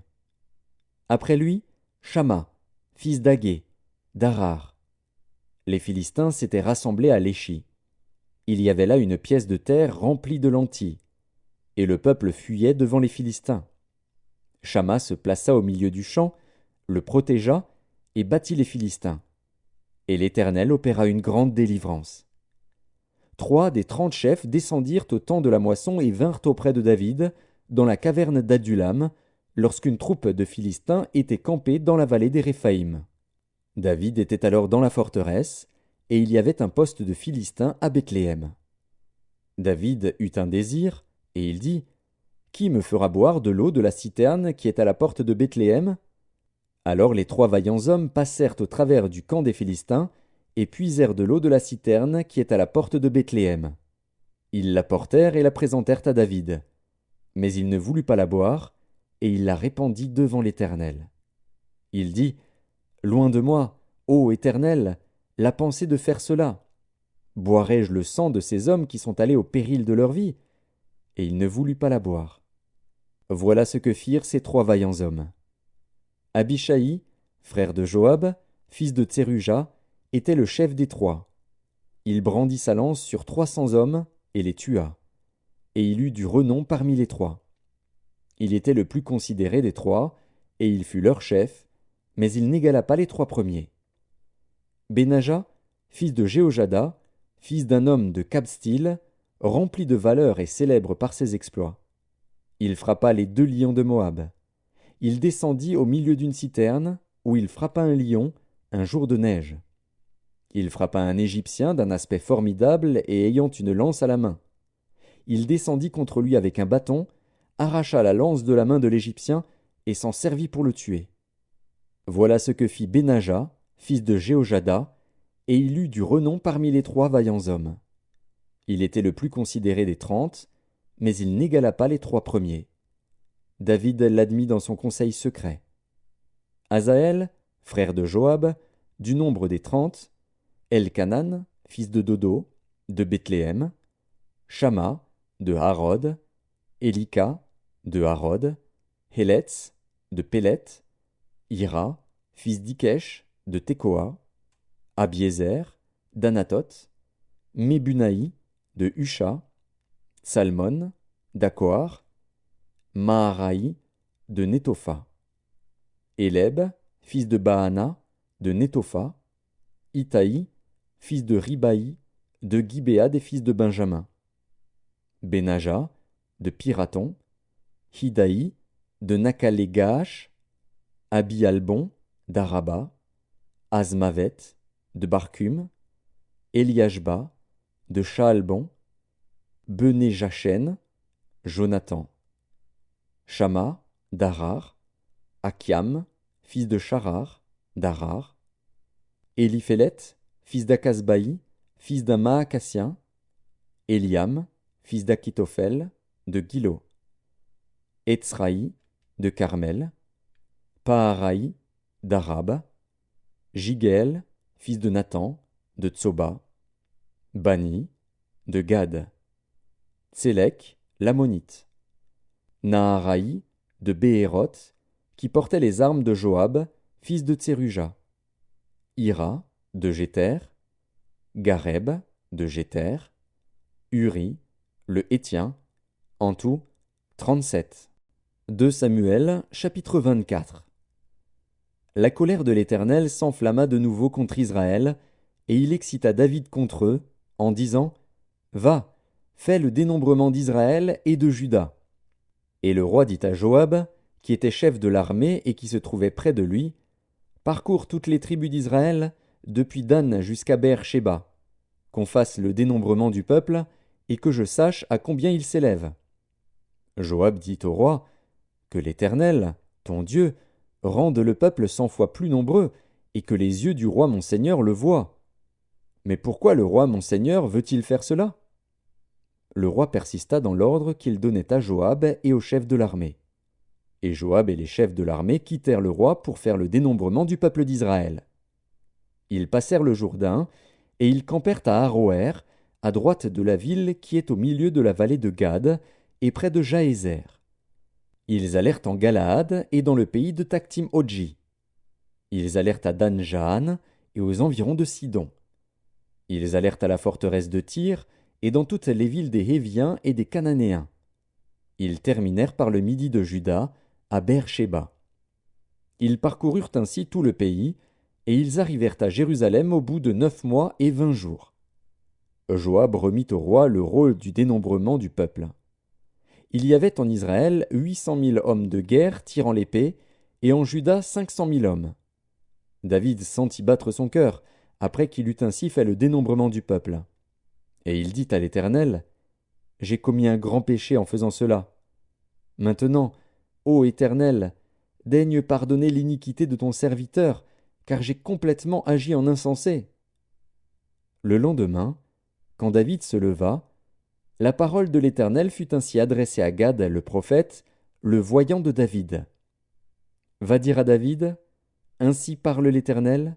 Après lui, Shamma, fils d'Agé, d'Arar. Les Philistins s'étaient rassemblés à Léchi. Il y avait là une pièce de terre remplie de lentilles, et le peuple fuyait devant les Philistins. Shamma se plaça au milieu du champ, le protégea et battit les Philistins. Et l'Éternel opéra une grande délivrance. 3 des 30 chefs descendirent au temps de la moisson et vinrent auprès de David, dans la caverne d'Adulam, lorsqu'une troupe de Philistins était campée dans la vallée des Réphaïm. David était alors dans la forteresse, et il y avait un poste de Philistins à Bethléem. David eut un désir, et il dit, « Qui me fera boire de l'eau de la citerne qui est à la porte de Bethléem ?» Alors les 3 vaillants hommes passèrent au travers du camp des Philistins, et puisèrent de l'eau de la citerne qui est à la porte de Bethléem. Ils la portèrent et la présentèrent à David. Mais il ne voulut pas la boire, et il la répandit devant l'Éternel. Il dit, « Loin de moi, ô Éternel, la pensée de faire cela. Boirai-je le sang de ces hommes qui sont allés au péril de leur vie ?» Et il ne voulut pas la boire. Voilà ce que firent ces 3 vaillants hommes. Abishai, frère de Joab, fils de Tseruja, était le chef des 3. Il brandit sa lance sur 300 hommes et les tua. Et il eut du renom parmi les 3. Il était le plus considéré des 3, et il fut leur chef, mais il n'égala pas les 3 premiers. Benaja, fils de Jéhojada, fils d'un homme de Kabstil, rempli de valeur et célèbre par ses exploits. Il frappa les 2 lions de Moab. Il descendit au milieu d'une citerne, où il frappa un lion, un jour de neige. Il frappa un Égyptien d'un aspect formidable et ayant une lance à la main. Il descendit contre lui avec un bâton, arracha la lance de la main de l'Égyptien et s'en servit pour le tuer. Voilà ce que fit Benaja, fils de Jéhojada, et il eut du renom parmi les 3 vaillants hommes. Il était le plus considéré des 30, mais il n'égala pas les 3 premiers. David l'admit dans son conseil secret. Asaël, frère de Joab, du nombre des 30, Elkanan, fils de Dodo, de Bethléem, Shamma, de Harod, Elika, de Harod, Héletz, de Pélet, Ira, fils d'Ikesh, de Tekoa, Abiézer, d'Anatoth, Mebunaï, de Husha, Salmon, d'Akoar, Maharaï, de Netopha, Éleb, fils de Baana, de Netopha, Itaï, fils de Ribaï, de Gibéa des fils de Benjamin, Benaja, de Piraton, Hidaï, de Nakale-Gaash, Abi-Albon, d'Araba, Azmavet, de Barcum, Eliashba, de Shaalbon, Bené-Jachen, Jonathan, Shamma, d'Arar, Akiam, fils de Charar, d'Arar, Éliphélet, fils d'Akasbaï, fils d'un Maacassien, Eliam, fils d'Akitophel, de Gilo, Etzraï, de Carmel, Paharaï, d'Arab, Jigéel, fils de Nathan, de Tsoba, Bani, de Gad, Tsélek, l'Ammonite, Naharaï, de Béhéroth, qui portait les armes de Joab, fils de Tseruja, Ira, de Jéter, Gareb, de Jéter, Uri, le Hétien, En tout, 37. 2 Samuel, chapitre 24. La colère de l'Éternel s'enflamma de nouveau contre Israël, et il excita David contre eux, en disant: Va, fais le dénombrement d'Israël et de Juda. Et le roi dit à Joab, qui était chef de l'armée et qui se trouvait près de lui: Parcours toutes les tribus d'Israël, depuis Dan jusqu'à Beer-Shéba, qu'on fasse le dénombrement du peuple, et que je sache à combien il s'élève. Joab dit au roi: Que l'Éternel, ton Dieu, rende le peuple 100 fois plus nombreux, et que les yeux du roi mon seigneur le voient. Mais pourquoi le roi mon seigneur veut-il faire cela? Le roi persista dans l'ordre qu'il donnait à Joab et aux chefs de l'armée. Et Joab et les chefs de l'armée quittèrent le roi pour faire le dénombrement du peuple d'Israël. Ils passèrent le Jourdain, et ils campèrent à Aroër, à droite de la ville qui est au milieu de la vallée de Gad, et près de Jaézer. Ils allèrent en Galaad et dans le pays de Taktim-Odji. Ils allèrent à Dan-Jaan et aux environs de Sidon. Ils allèrent à la forteresse de Tyr et dans toutes les villes des Héviens et des Cananéens. Ils terminèrent par le midi de Juda, à Beer-Shéba. Ils parcoururent ainsi tout le pays, et ils arrivèrent à Jérusalem au bout de 9 mois et 20 jours. Joab remit au roi le rôle du dénombrement du peuple. Il y avait en Israël 800 000 hommes de guerre tirant l'épée, et en Juda 500 000 hommes. David sentit battre son cœur, après qu'il eut ainsi fait le dénombrement du peuple. Et il dit à l'Éternel: J'ai commis un grand péché en faisant cela. Maintenant, ô Éternel, daigne pardonner l'iniquité de ton serviteur, car j'ai complètement agi en insensé. Le lendemain, quand David se leva, la parole de l'Éternel fut ainsi adressée à Gad le prophète, le voyant de David. Va dire à David: Ainsi parle l'Éternel,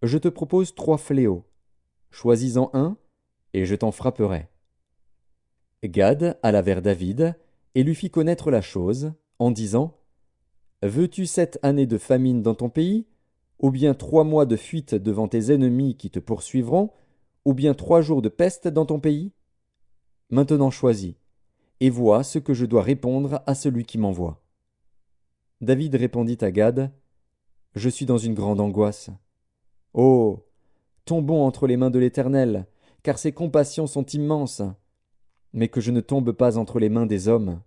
je te propose 3 fléaux. Choisis-en un, et je t'en frapperai. Gad alla vers David, et lui fit connaître la chose, en disant: Veux-tu 7 années de famine dans ton pays, ou bien 3 mois de fuite devant tes ennemis qui te poursuivront, ou bien 3 jours de peste dans ton pays? Maintenant choisis, et vois ce que je dois répondre à celui qui m'envoie. David répondit à Gad: Je suis dans une grande angoisse. Oh, tombons entre les mains de l'Éternel, car ses compassions sont immenses, mais que je ne tombe pas entre les mains des hommes.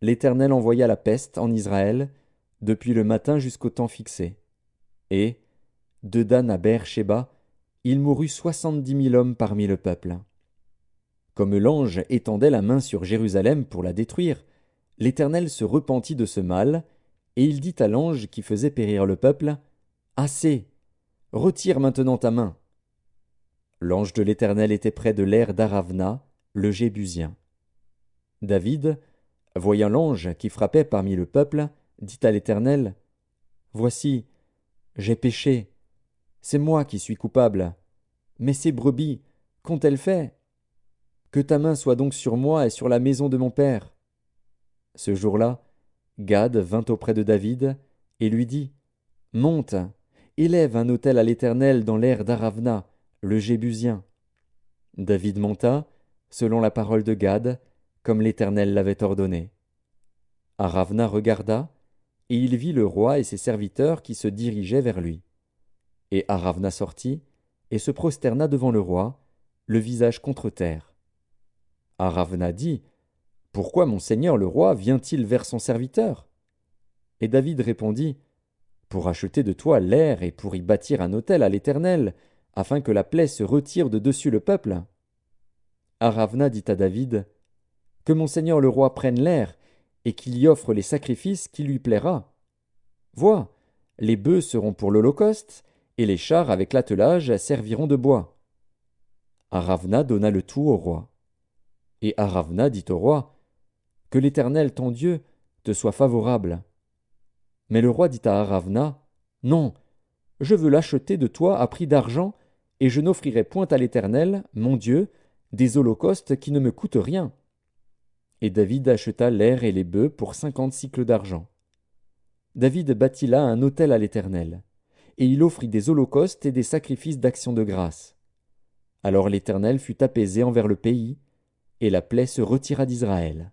L'Éternel envoya la peste en Israël, depuis le matin jusqu'au temps fixé. Et, de Dan à Beer-Shéba, il mourut 70 000 hommes parmi le peuple. Comme l'ange étendait la main sur Jérusalem pour la détruire, l'Éternel se repentit de ce mal, et il dit à l'ange qui faisait périr le peuple: Assez! Retire maintenant ta main. L'ange de l'Éternel était près de l'aire d'Aravna, le Jébusien. David, voyant l'ange qui frappait parmi le peuple, dit à l'Éternel: Voici, j'ai péché. C'est moi qui suis coupable. Mais ces brebis, qu'ont-elles fait? Que ta main soit donc sur moi et sur la maison de mon père. Ce jour-là, Gad vint auprès de David et lui dit: Monte, élève un autel à l'Éternel dans l'aire d'Aravna, le Jébusien. David monta, selon la parole de Gad, comme l'Éternel l'avait ordonné. Aravna regarda, et il vit le roi et ses serviteurs qui se dirigeaient vers lui. Et Aravna sortit, et se prosterna devant le roi, le visage contre terre. Aravna dit: Pourquoi mon seigneur le roi vient-il vers son serviteur? Et David répondit: Pour acheter de toi l'aire et pour y bâtir un autel à l'Éternel, afin que la plaie se retire de dessus le peuple. Aravna dit à David: Que mon seigneur le roi prenne l'aire, et qu'il y offre les sacrifices qui lui plaira. Vois, les bœufs seront pour l'holocauste, et les chars avec l'attelage serviront de bois. Aravna donna le tout au roi. Et Aravna dit au roi: Que l'Éternel ton Dieu te soit favorable. Mais le roi dit à Aravna: Non, je veux l'acheter de toi à prix d'argent, et je n'offrirai point à l'Éternel, mon Dieu, des holocaustes qui ne me coûtent rien. Et David acheta l'aire et les bœufs pour 50 sicles d'argent. David bâtit là un autel à l'Éternel, et il offrit des holocaustes et des sacrifices d'action de grâce. Alors l'Éternel fut apaisé envers le pays, et la plaie se retira d'Israël.